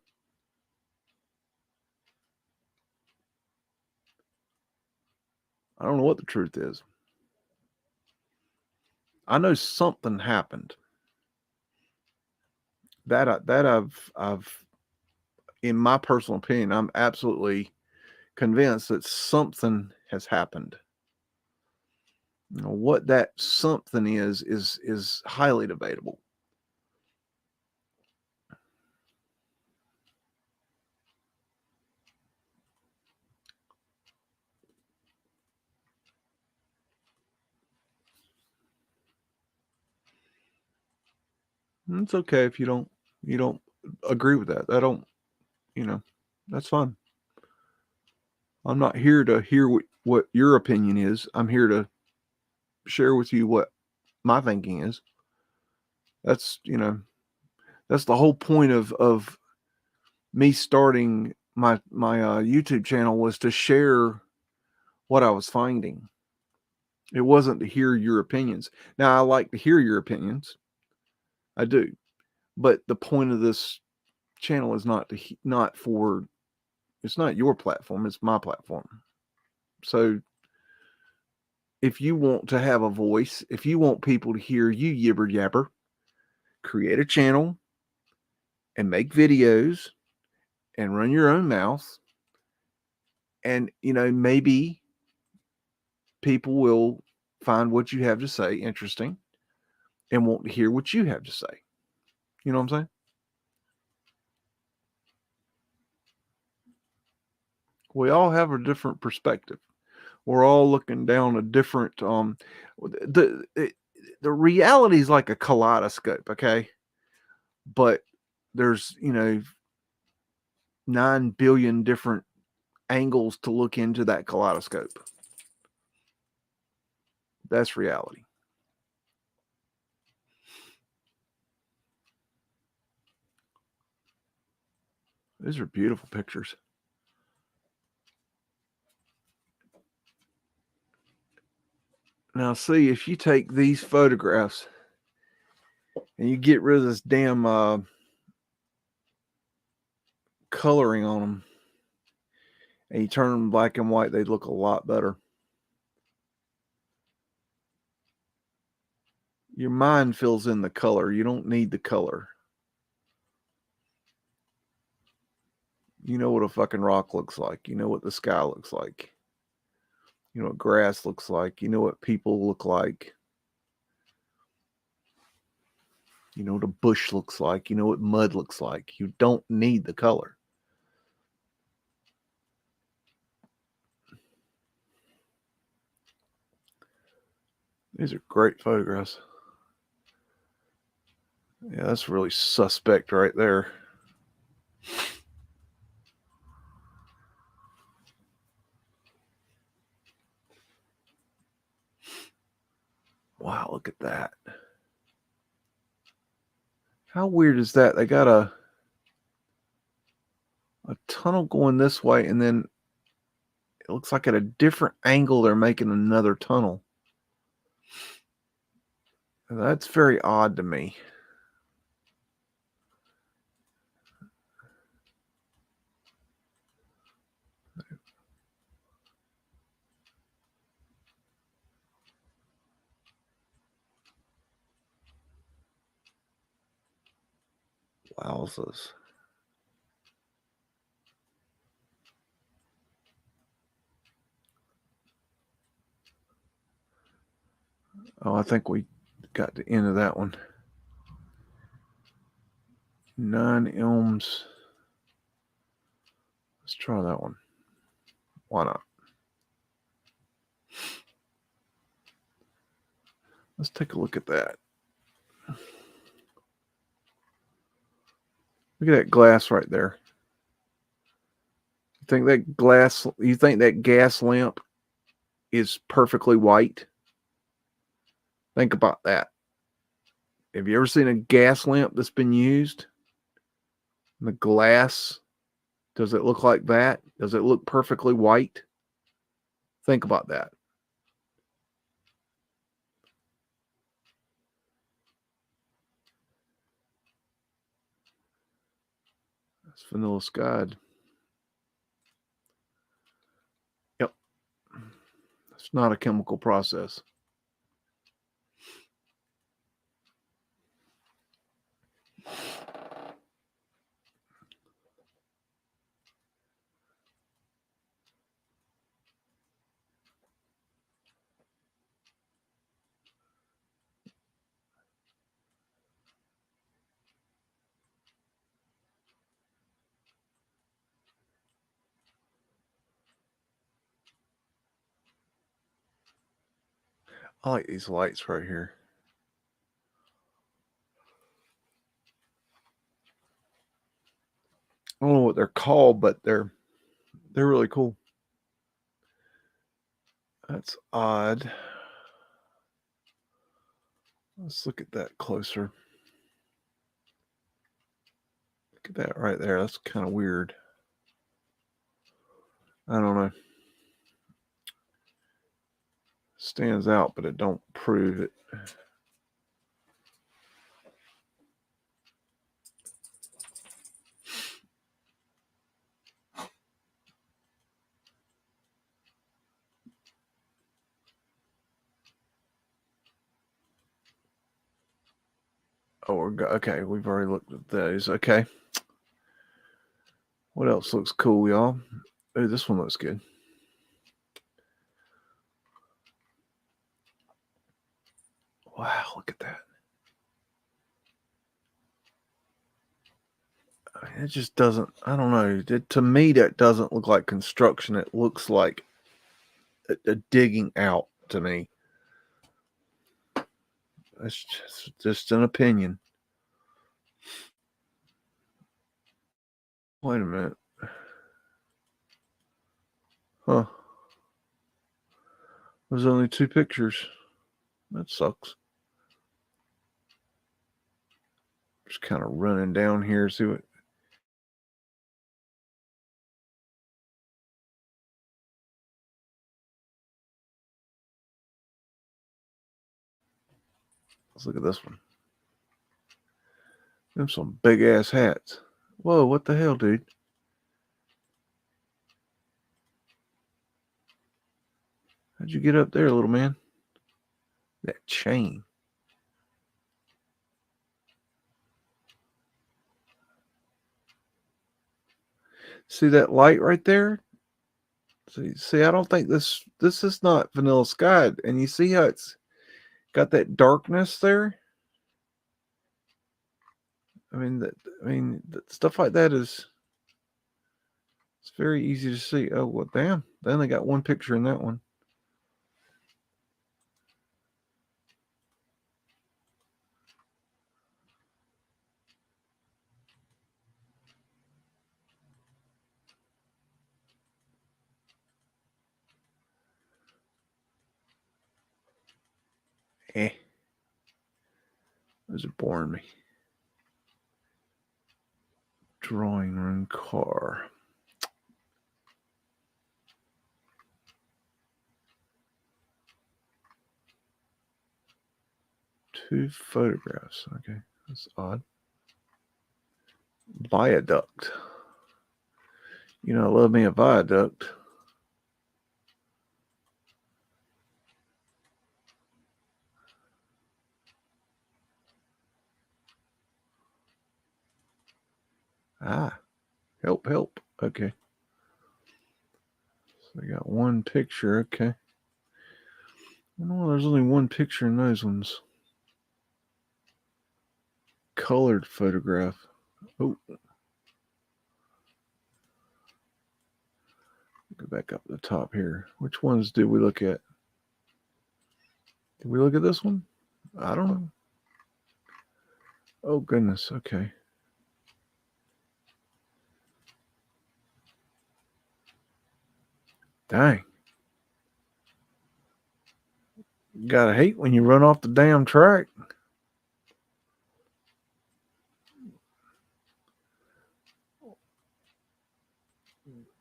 I don't know what the truth is. I know something happened. That I've in my personal opinion, I'm absolutely convinced that something has happened. You know, what that something is highly debatable. It's okay if you don't agree with that. I don't, you know, that's fine. I'm not here to hear what your opinion is. I'm here to share with you what my thinking is. That's, you know, that's the whole point of me starting my YouTube channel was to share what I was finding. It wasn't to hear your opinions. Now I like to hear your opinions. I do. But the point of this channel is not for it's not your platform, it's my platform. So if you want to have a voice, if you want people to hear you yibber yabber, create a channel and make videos and run your own mouth. And, you know, maybe people will find what you have to say interesting and want to hear what you have to say. You know what I'm saying? We all have a different perspective. We're all looking down a different the the reality is like a kaleidoscope, okay? But there's, you know, 9 billion different angles to look into that kaleidoscope. That's reality. These are beautiful pictures. Now, see, if you take these photographs and you get rid of this damn coloring on them and you turn them black and white, they'd look a lot better. Your mind fills in the color. You don't need the color. You know what a fucking rock looks like. You know what the sky looks like. You know what grass looks like. You know what people look like. You know what a bush looks like. You know what mud looks like. You don't need the color. These are great photographs. Yeah, that's really suspect right there. Wow, look at that. How weird is that? They got a tunnel going this way, and then it looks like at a different angle they're making another tunnel. That's very odd to me. Wowzers. Oh, I think we got the end of that one. 9 elms. Let's try that one. Why not? Let's take a look at that. Look at that glass right there. You think that gas lamp is perfectly white? Think about that. Have you ever seen a gas lamp that's been used? The glass, does it look like that? Does it look perfectly white? Think about that. That's vanilla skyed. Yep. It's not a chemical process. I like these lights right here. I don't know what they're called, but they're really cool. That's odd. Let's look at that closer. Look at that right there. That's kind of weird. I don't know. Stands out, but it don't prove it. Oh, okay. We've already looked at those. Okay. What else looks cool, y'all? Oh, this one looks good. Wow, look at that. It just doesn't, I don't know. To me, that doesn't look like construction. It looks like a digging out to me. That's just an opinion. Wait a minute. Huh. There's only 2 pictures. That sucks. Just kind of running down here, see what. Let's look at this one. Them some big ass hats. Whoa, what the hell, dude? How'd you get up there, little man? That chain. See that light right there? See, I don't think this is not vanilla sky. And you see how it's got that darkness there? I mean, stuff like that is, it's very easy to see. Oh, well, damn. They only got 1 picture in that one. Those are boring me. Drawing room car. Two photographs. Okay, that's odd. Viaduct. You know, I love me a viaduct. Ah, help. Okay. So I got one picture. Okay. No, there's only one picture in those ones. Colored photograph. Oh. Go back up to the top here. Which ones did we look at? Did we look at this one? I don't know. Oh, goodness. Okay. Dang. Gotta hate when you run off the damn track.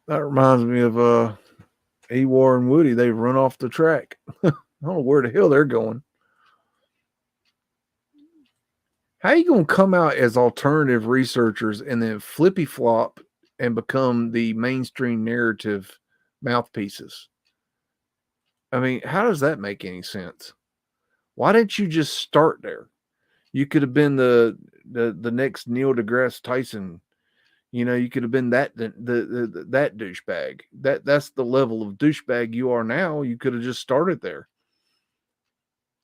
That reminds me of Ewar and Woody. They run off the track. I don't know where the hell they're going. How are you going to come out as alternative researchers and then flippy flop and become the mainstream narrative mouthpieces? I mean, how does that make any sense? Why didn't you just start there? You could have been the next Neil deGrasse Tyson. You know, you could have been that that douchebag. That's the level of douchebag you are now. You could have just started there.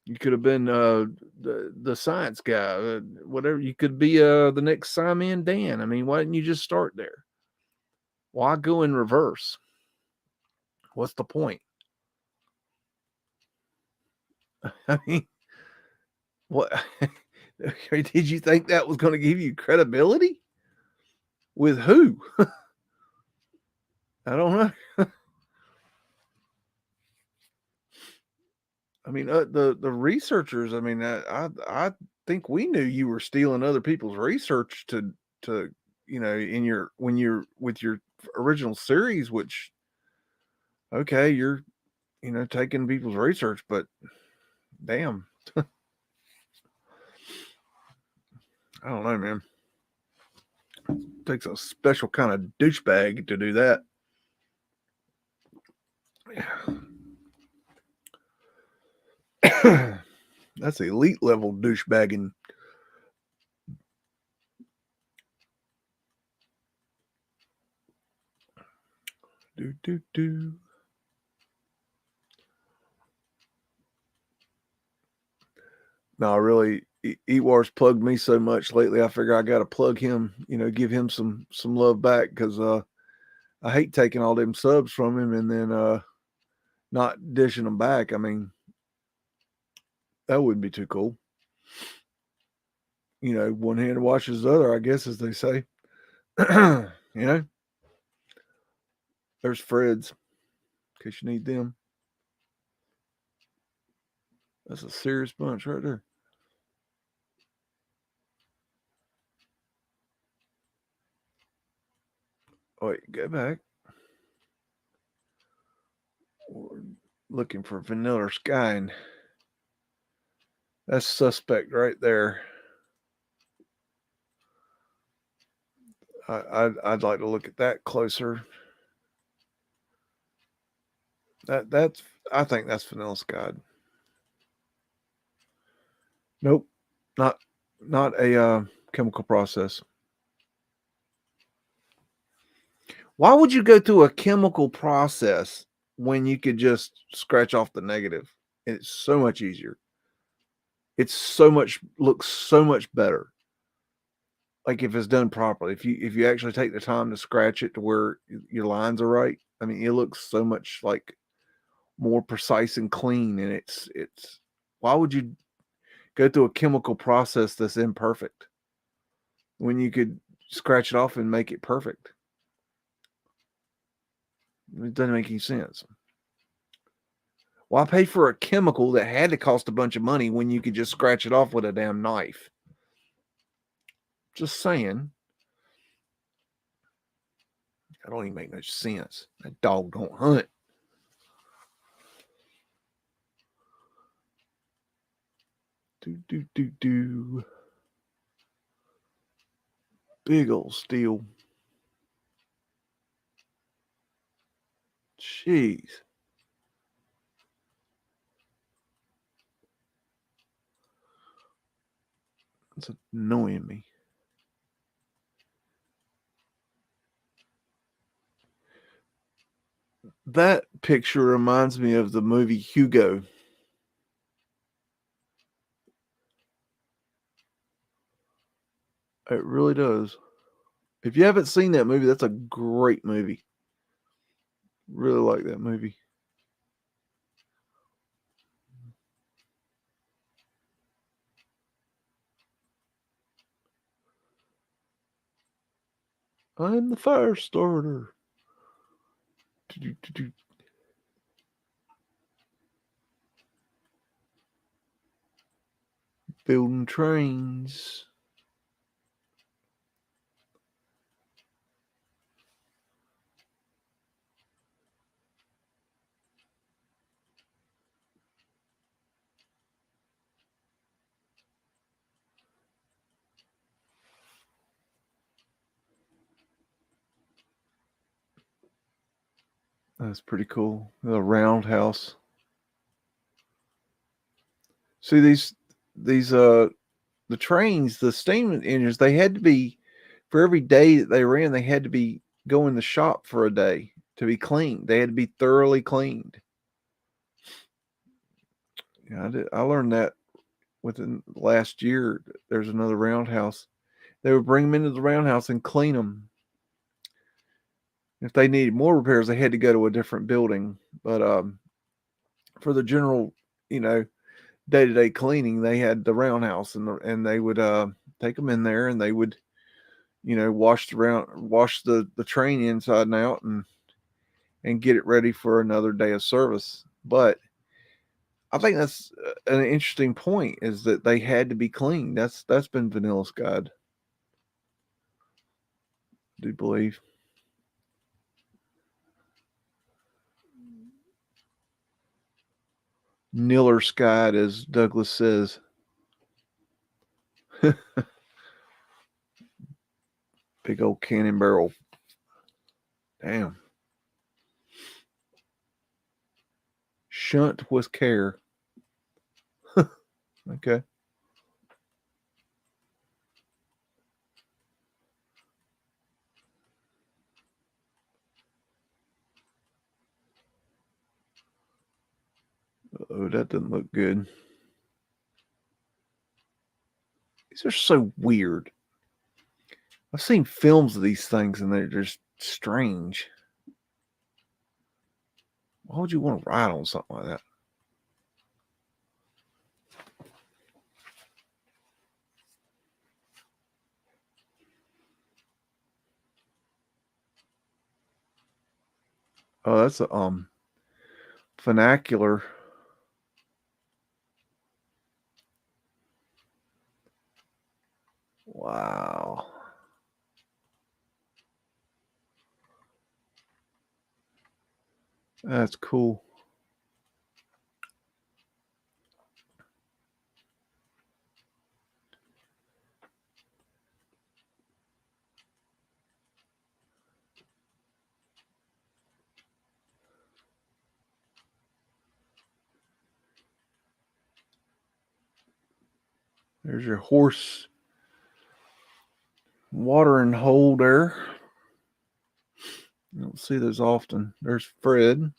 You could have been the science guy, whatever. You could be the next Simon Dan. I mean, why didn't you just start there? Why go in reverse? What's the point? I mean, what did you think that was going to give you credibility? With who? I don't know. I mean, the researchers. I mean, I think we knew you were stealing other people's research to you know when you're with your original series, which okay, you're taking people's research, but damn, I don't know, man. It takes a special kind of douchebag to do that. That's elite level douchebagging. Do. No, really, Ewar's plugged me so much lately. I figure I got to plug him. Give him some love back because I hate taking all them subs from him and then not dishing them back. I mean, that wouldn't be too cool. One hand washes the other, I guess, as they say. There's Fred's, in case you need them. That's a serious bunch right there. Oh, wait, go back. We're looking for Vanilla Sky, and that's suspect right there. I'd like to look at that closer. That's I think that's Vanilla Sky. Nope, not a chemical process. Why would you go through a chemical process when you could just scratch off the negative? It's so much easier. Looks so much better. Like if it's done properly. If you actually take the time to scratch it to where your lines are right, I mean, it looks so much like more precise and clean. And it's why would you go through a chemical process that's imperfect when you could scratch it off and make it perfect? It doesn't make any sense. Why pay for a chemical that had to cost a bunch of money when you could just scratch it off with a damn knife? Just saying. That don't even make no sense. That dog don't hunt. Do. Big old steel. Jeez. It's annoying me. That picture reminds me of the movie Hugo. It really does. If you haven't seen that movie, that's a great movie. Really like that movie. I'm the fire starter. Building trains. That's pretty cool. The roundhouse. See the trains, the steam engines, they had to be, for every day that they ran, they had to be go in the shop for a day to be cleaned. They had to be thoroughly cleaned. Yeah, I learned that within last year. There's another roundhouse. They would bring them into the roundhouse and clean them. If they needed more repairs, they had to go to a different building. But for the general, day-to-day cleaning, they had the roundhouse, and they would take them in there, and they would wash the train inside and out, and get it ready for another day of service. But I think that's an interesting point, is that they had to be clean. That's been Vanilla Sky'd, I do believe. Niller Sky'd, as Douglas says. Big old cannon barrel. Damn. Shunt with care. Okay. Oh, that doesn't look good. These are so weird. I've seen films of these things, and they're just strange. Why would you want to ride on something like that? Oh, that's a vernacular. Wow. That's cool. There's your horse watering hole there. You don't see those often. There's Fred.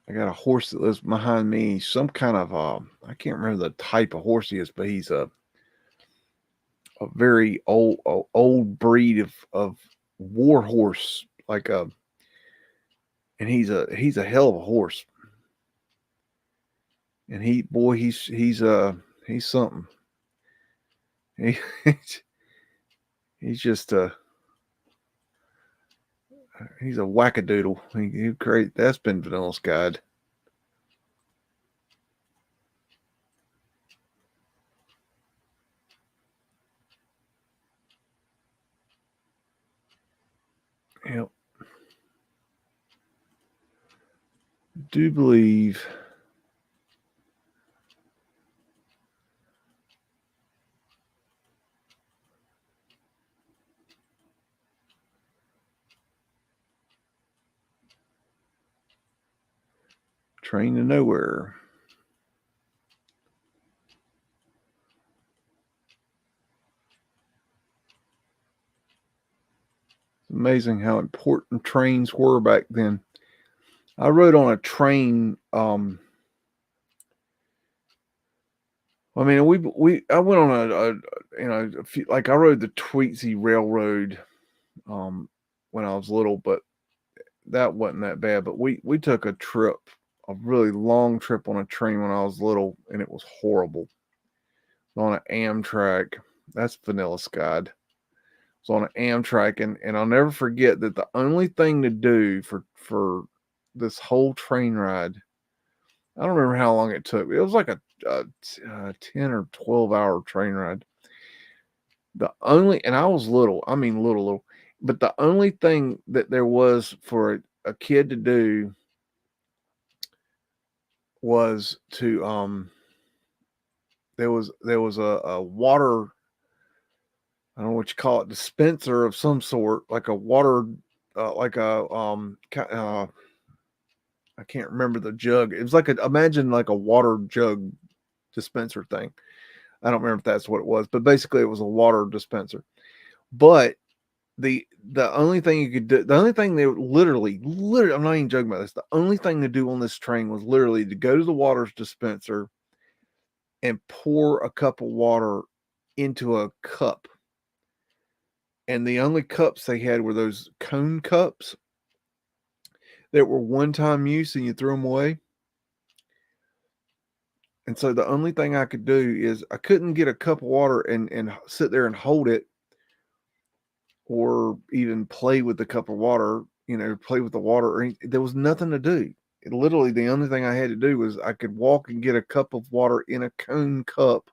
I got a horse that lives behind me. Some kind of I can't remember the type of horse he is, but he's a very old breed of war horse, like and he's a hell of a horse. And he's something. He, he's just he's a wackadoodle. He great. That's been Vanilla Skied. Yep. Do believe Train to Nowhere. It's amazing how important trains were back then. I rode on a train. I mean, I went on a few, like I rode the Tweetsie Railroad when I was little, but that wasn't that bad. But we took a trip, a really long trip on a train when I was little, and it was horrible. On an Amtrak. That's Vanilla Skied. It was on an Amtrak, and I'll never forget that the only thing to do for this whole train ride, I don't remember how long it took. It was like a 10 or 12 hour train ride. And I was little, I mean, little, but the only thing that there was for a kid to do was to, there was a water, I don't know what you call it, dispenser of some sort, like a water, like a, I can't remember the jug. It was like imagine like a water jug dispenser thing. I don't remember if that's what it was, but basically it was a water dispenser. But the only thing you could do, the only thing they literally, I'm not even joking about this. The only thing to do on this train was literally to go to the water dispenser and pour a cup of water into a cup. And the only cups they had were those cone cups that were one-time use and you threw them away. And so the only thing I could do is I couldn't get a cup of water and sit there and hold it or even play with the cup of water, play with the water. There was nothing to do. Literally, the only thing I had to do was I could walk and get a cup of water in a cone cup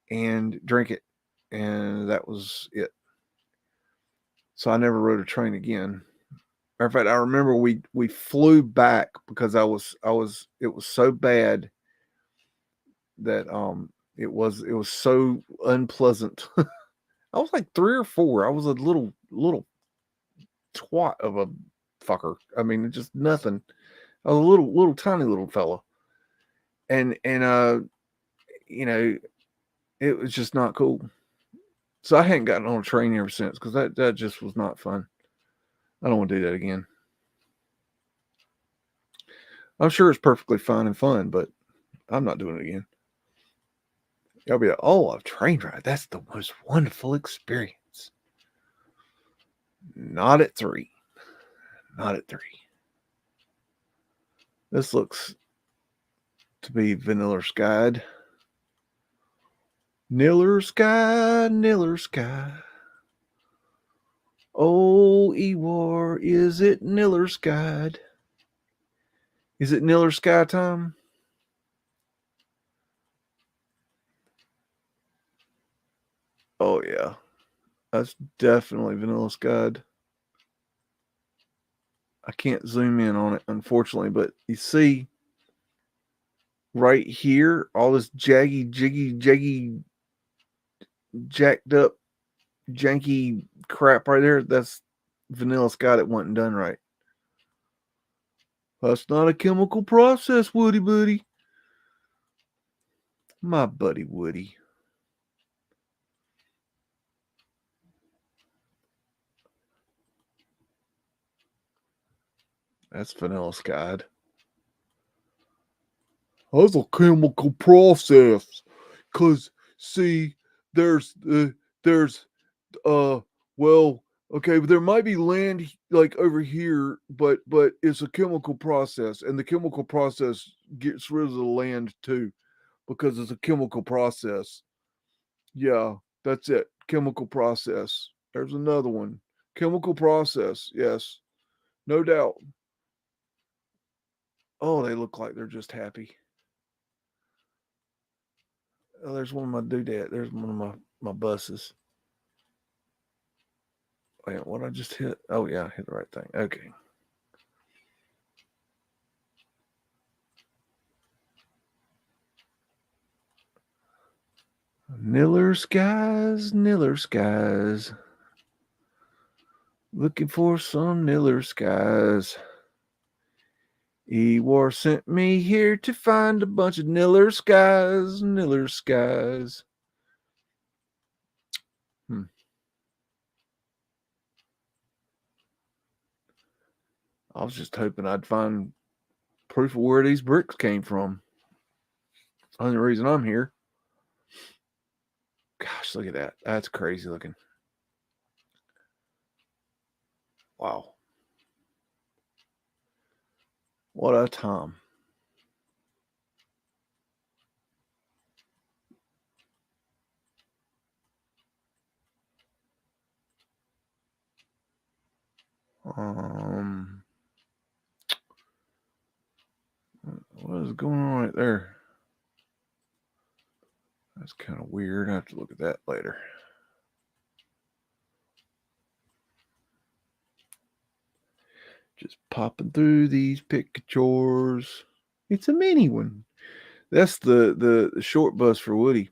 and drink it. And that was it. So I never rode a train again. Matter of fact, I remember we flew back because it was so bad that it was so unpleasant. I was like 3 or 4. I was a little twat of a fucker. I mean, just nothing. I was a little tiny little fella. And it was just not cool. So I hadn't gotten on a train ever since because that just was not fun. I don't want to do that again. I'm sure it's perfectly fine and fun, but I'm not doing it again. Y'all be like, oh, a train ride. That's the most wonderful experience. Not at 3. Not at 3. This looks to be Vanilla Skied. Niller Sky. Oh, Ewar, is it Niller Skied? Is it Niller Sky time? Oh, yeah. That's definitely Vanilla Skied. I can't zoom in on it, unfortunately, but you see right here, all this jaggy, jacked up, janky crap right there. That's Vanilla Sky that wasn't done right. That's not a chemical process, Woody Buddy. My buddy Woody. That's Vanilla Skied. That's a chemical process. Cause see, there's well, okay, but there might be land like over here, but it's a chemical process, and the chemical process gets rid of the land too, because it's a chemical process. Yeah, that's it. Chemical process. There's another one. Chemical process. Yes, no doubt. Oh, they look like they're just happy. Oh, there's one of my doodad. There's one of my buses. Wait, what I just hit? Oh yeah, I hit the right thing. Okay. Niller skies, Niller skies. Looking for some Niller skies. Ewar sent me here to find a bunch of Niller skies, Niller skies. I was just hoping I'd find proof of where these bricks came from. That's the only reason I'm here. Gosh, look at that. That's crazy looking. Wow. What a time. What is going on right there? That's kind of weird. I have to look at that later. Just popping through these pictures. It's a mini one. That's the short bus for Woody.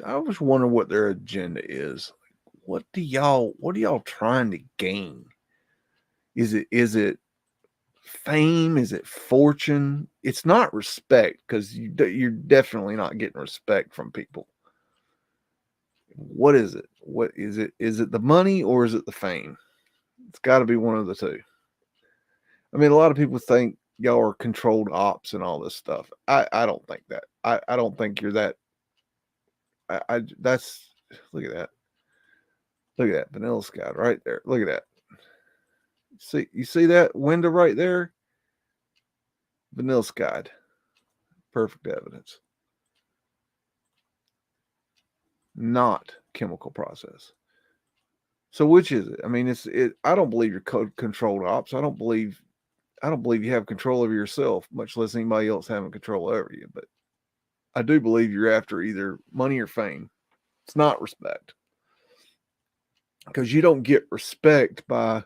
I was wondering what their agenda is. What are y'all trying to gain? Is it fame? Is it fortune? It's not respect, because you're definitely not getting respect from people. What is it? What is it? Is it the money or is it the fame? It's got to be one of the two. I mean, a lot of people think y'all are controlled ops and all this stuff. I don't think that. I don't think you're that. That's, look at that. Look at that Vanilla Sky right there. Look at that. You see that window right there? Vanilla Sky. Perfect evidence. Not chemical process. So which is it? I mean, I don't believe you're controlled ops. I don't believe you have control over yourself, much less anybody else having control over you. But I do believe you're after either money or fame. It's not respect, because you don't get respect by,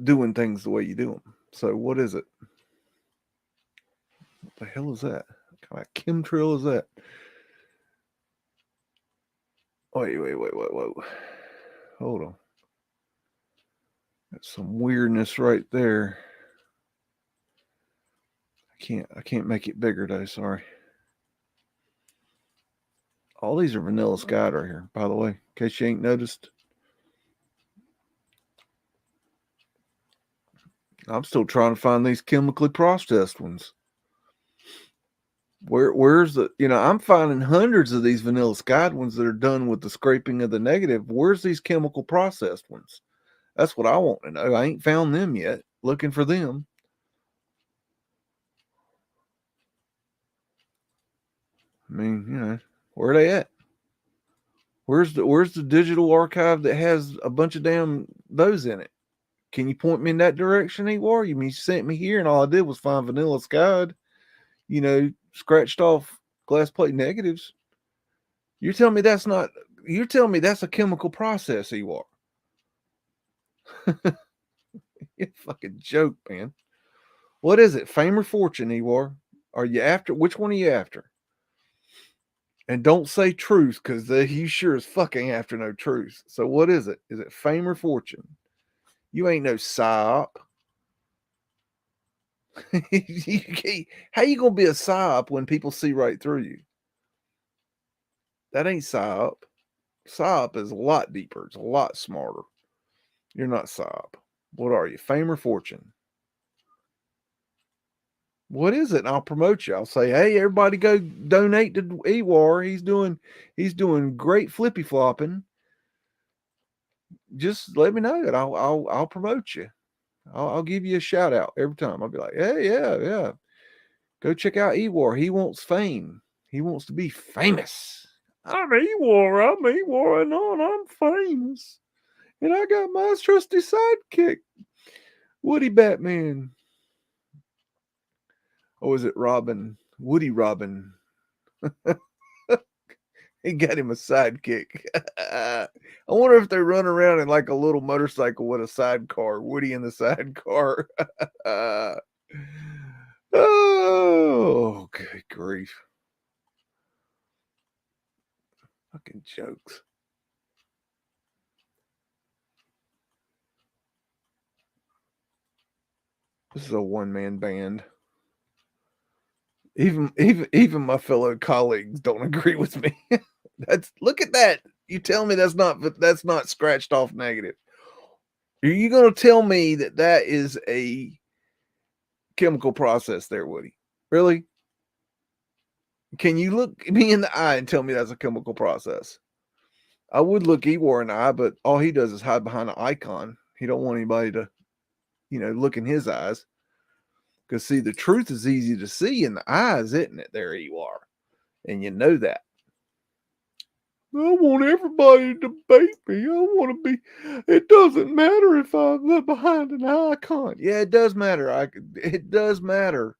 doing things the way you do them. So what is it? What the hell is that? What kind of chemtrail is that? Wait. Hold on. That's some weirdness right there. I can't make it bigger though, sorry. All these are Vanilla Sky right here, by the way, in case you ain't noticed. I'm still trying to find these chemically processed ones. Where's the, I'm finding hundreds of these Vanilla Sky ones that are done with the scraping of the negative. Where's these chemical processed ones? That's what I want to know. I ain't found them yet. Looking for them. I mean, where are they at? Where's the digital archive that has a bunch of damn those in it? Can you point me in that direction, Ewar? You mean you sent me here and all I did was find Vanilla Sky, scratched off glass plate negatives? You're telling me that's not, you're telling me that's a chemical process, Ewar? You fucking joke, man. What is it? Fame or fortune, Ewar? Are you after, which one are you after? And don't say truth, because he sure is fucking after no truth. So what is it? Is it fame or fortune? You ain't no psyop. How you gonna be a psyop when people see right through you? That ain't psyop. Psyop is a lot deeper. It's a lot smarter. You're not psyop. What are you? Fame or fortune? What is it? And I'll promote you. I'll say, hey, everybody go donate to Ewar. He's doing great flippy flopping. Just let me know and I'll promote you. I'll give you a shout out every time. I'll be like, hey, yeah. Go check out Ewar. He wants fame. He wants to be famous. I'm Ewar, and I'm famous. And I got my trusty sidekick, Woody Batman. Or is it Robin? Woody Robin. He got him a sidekick. I wonder if they run around in like a little motorcycle with a sidecar. Woody in the sidecar. Oh, good grief. Fucking jokes. This is a one-man band. Even my fellow colleagues don't agree with me. Look at that. You tell me that's not scratched off negative. Are you going to tell me that is a chemical process there, Woody? Really? Can you look me in the eye and tell me that's a chemical process? I would look Ewar in the eye, but all he does is hide behind an icon. He don't want anybody to, look in his eyes. Because, see, the truth is easy to see in the eyes, isn't it, there, Ewar? And you know that. I want everybody to debate me. I want to be. It doesn't matter if I live behind an icon. Yeah, it does matter. It does matter.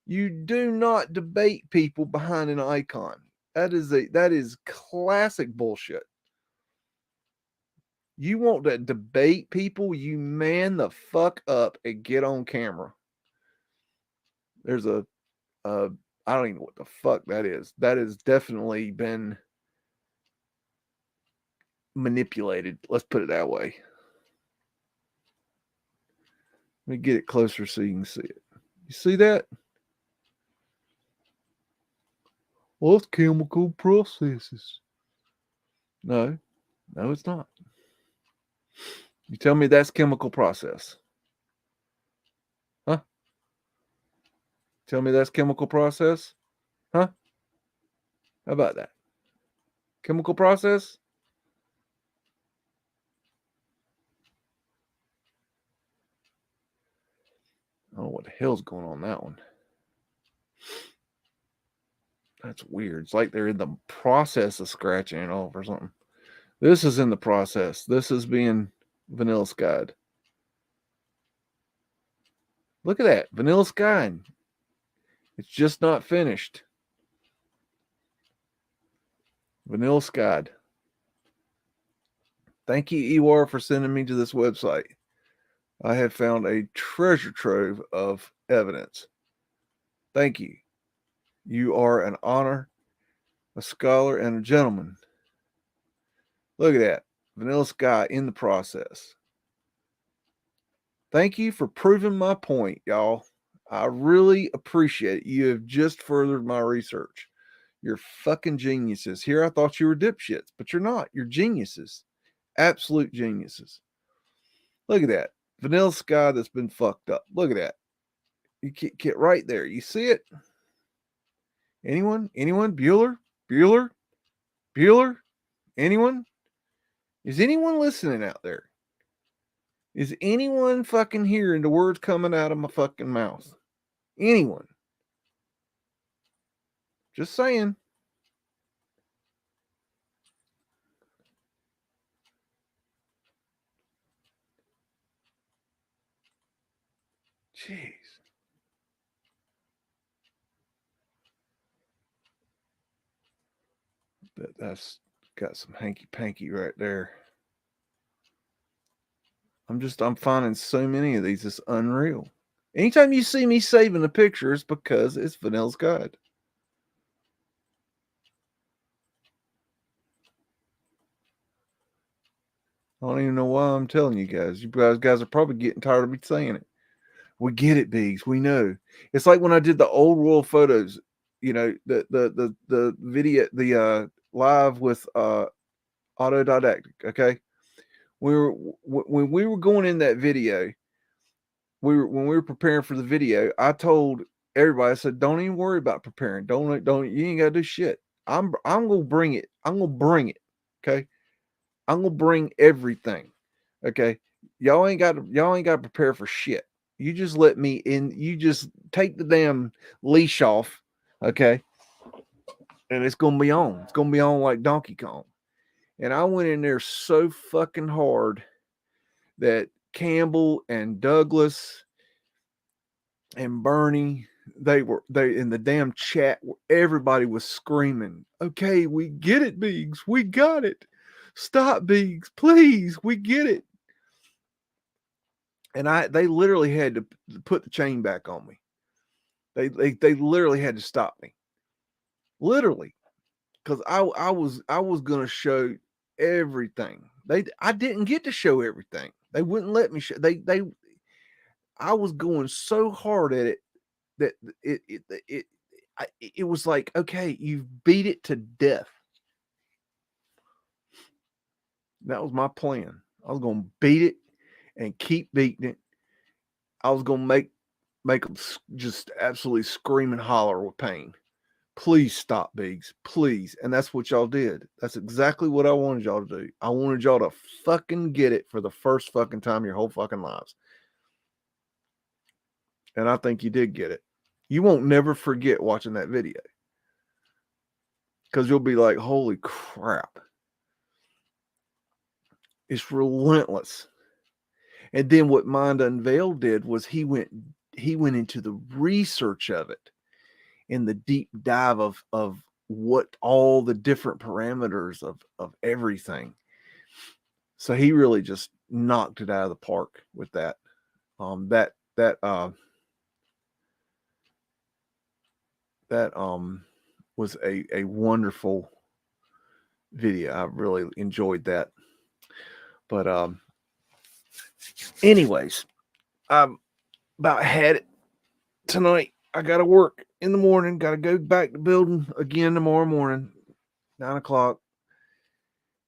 You do not debate people behind an icon. That is classic bullshit. You want to debate people, you man the fuck up and get on camera. There's I don't even know what the fuck that is. That has definitely been manipulated. Let's put it that way. Let me get it closer so you can see it. You see that? Well, it's chemical processes. No, it's not. You tell me that's chemical process. Huh? Tell me that's chemical process? Huh? How about that? Chemical process? I don't know what the hell's going on that one. That's weird. It's like they're in the process of scratching it off or something. This is in the process. This is being vanilla skied. Look at that. Vanilla skied. It's just not finished. Vanilla skied. Thank you, Ewar, for sending me to this website. I have found a treasure trove of evidence. Thank you. You are an honor, a scholar, and a gentleman. Look at that. Vanilla Sky in the process. Thank you for proving my point, y'all. I really appreciate it. You have just furthered my research. You're fucking geniuses. Here I thought you were dipshits, but you're not. You're geniuses. Absolute geniuses. Look at that. Vanilla Sky that's been fucked up. Look at that. You get right there. You see it? Anyone? Bueller? Anyone? Is anyone listening out there? Is anyone fucking hearing the words coming out of my fucking mouth? Anyone? Just saying. Jeez. That's got some hanky-panky right there. I'm finding so many of these. It's unreal. Anytime you see me saving a picture, it's because it's Vanilla's Guide. I don't even know why I'm telling you guys. You guys are probably getting tired of me saying it. We get it, Biggs. We know. It's like when I did the old world photos, the video, the live with autodidactic. Okay, when we were going in that video, when we were preparing for the video, I told everybody, I said, don't even worry about preparing. Don't you ain't gotta do shit. I'm gonna bring it. I'm gonna bring it. Okay. I'm gonna bring everything. Okay. Y'all ain't got to prepare for shit. You just let me in. You just take the damn leash off. Okay. And it's gonna be on. It's gonna be on like Donkey Kong. And I went in there so fucking hard that Campbell and Douglas and Bernie, they in the damn chat, everybody was screaming, okay, we get it, Beags, we got it. Stop, Beags, please, we get it. And they literally had to put the chain back on me. They literally had to stop me. Literally. Because I was gonna show everything. I didn't get to show everything. They wouldn't let me show. I was going so hard at it that it was like, okay, you've beat it to death. That was my plan. I was gonna beat it and keep beating it. I was gonna make them just absolutely scream and holler with pain. Please stop, Biggs. Please. And that's what y'all did. That's exactly what I wanted y'all to do. I wanted y'all to fucking get it for the first fucking time your whole fucking lives. And I think you did get it. You won't never forget watching that video. Because you'll be like, holy crap. It's relentless. And then what Mind Unveiled did was he went into the research of it. In the deep dive of what all the different parameters of everything. So he really just knocked it out of the park with that. That was a wonderful video. I really enjoyed that. But anyways, I've about had it tonight. I got to work in the morning. Got to go back to building again tomorrow morning, 9 o'clock.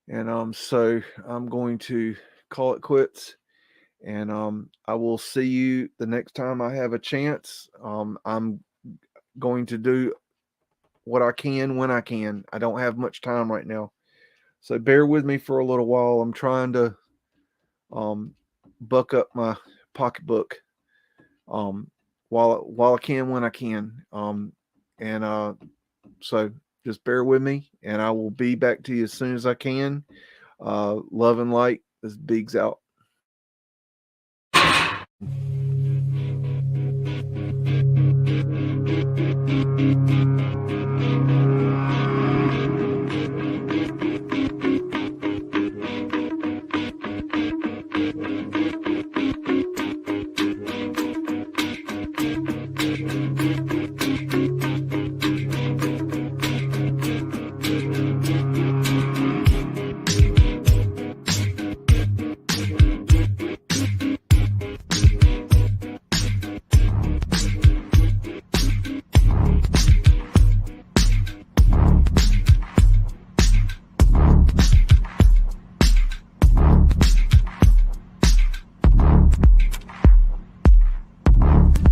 And so I'm going to call it quits. And I will see you the next time I have a chance. I'm going to do what I can when I can. I don't have much time right now, so bear with me for a little while. I'm trying to buck up my pocketbook. While I can when I can. So just bear with me, and I will be back to you as soon as I can. Love and light. This Biggs out.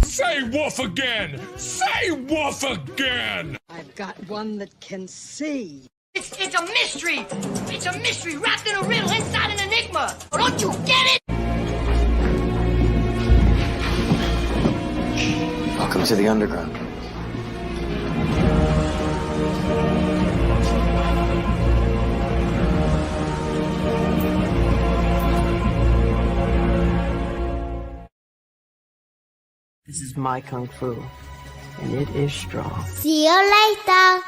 Say woof again! Say woof again! I've got one that can see. It's a mystery! It's a mystery wrapped in a riddle inside an enigma! Don't you get it? Welcome to the underground. This is my kung fu, and it is strong. See you later.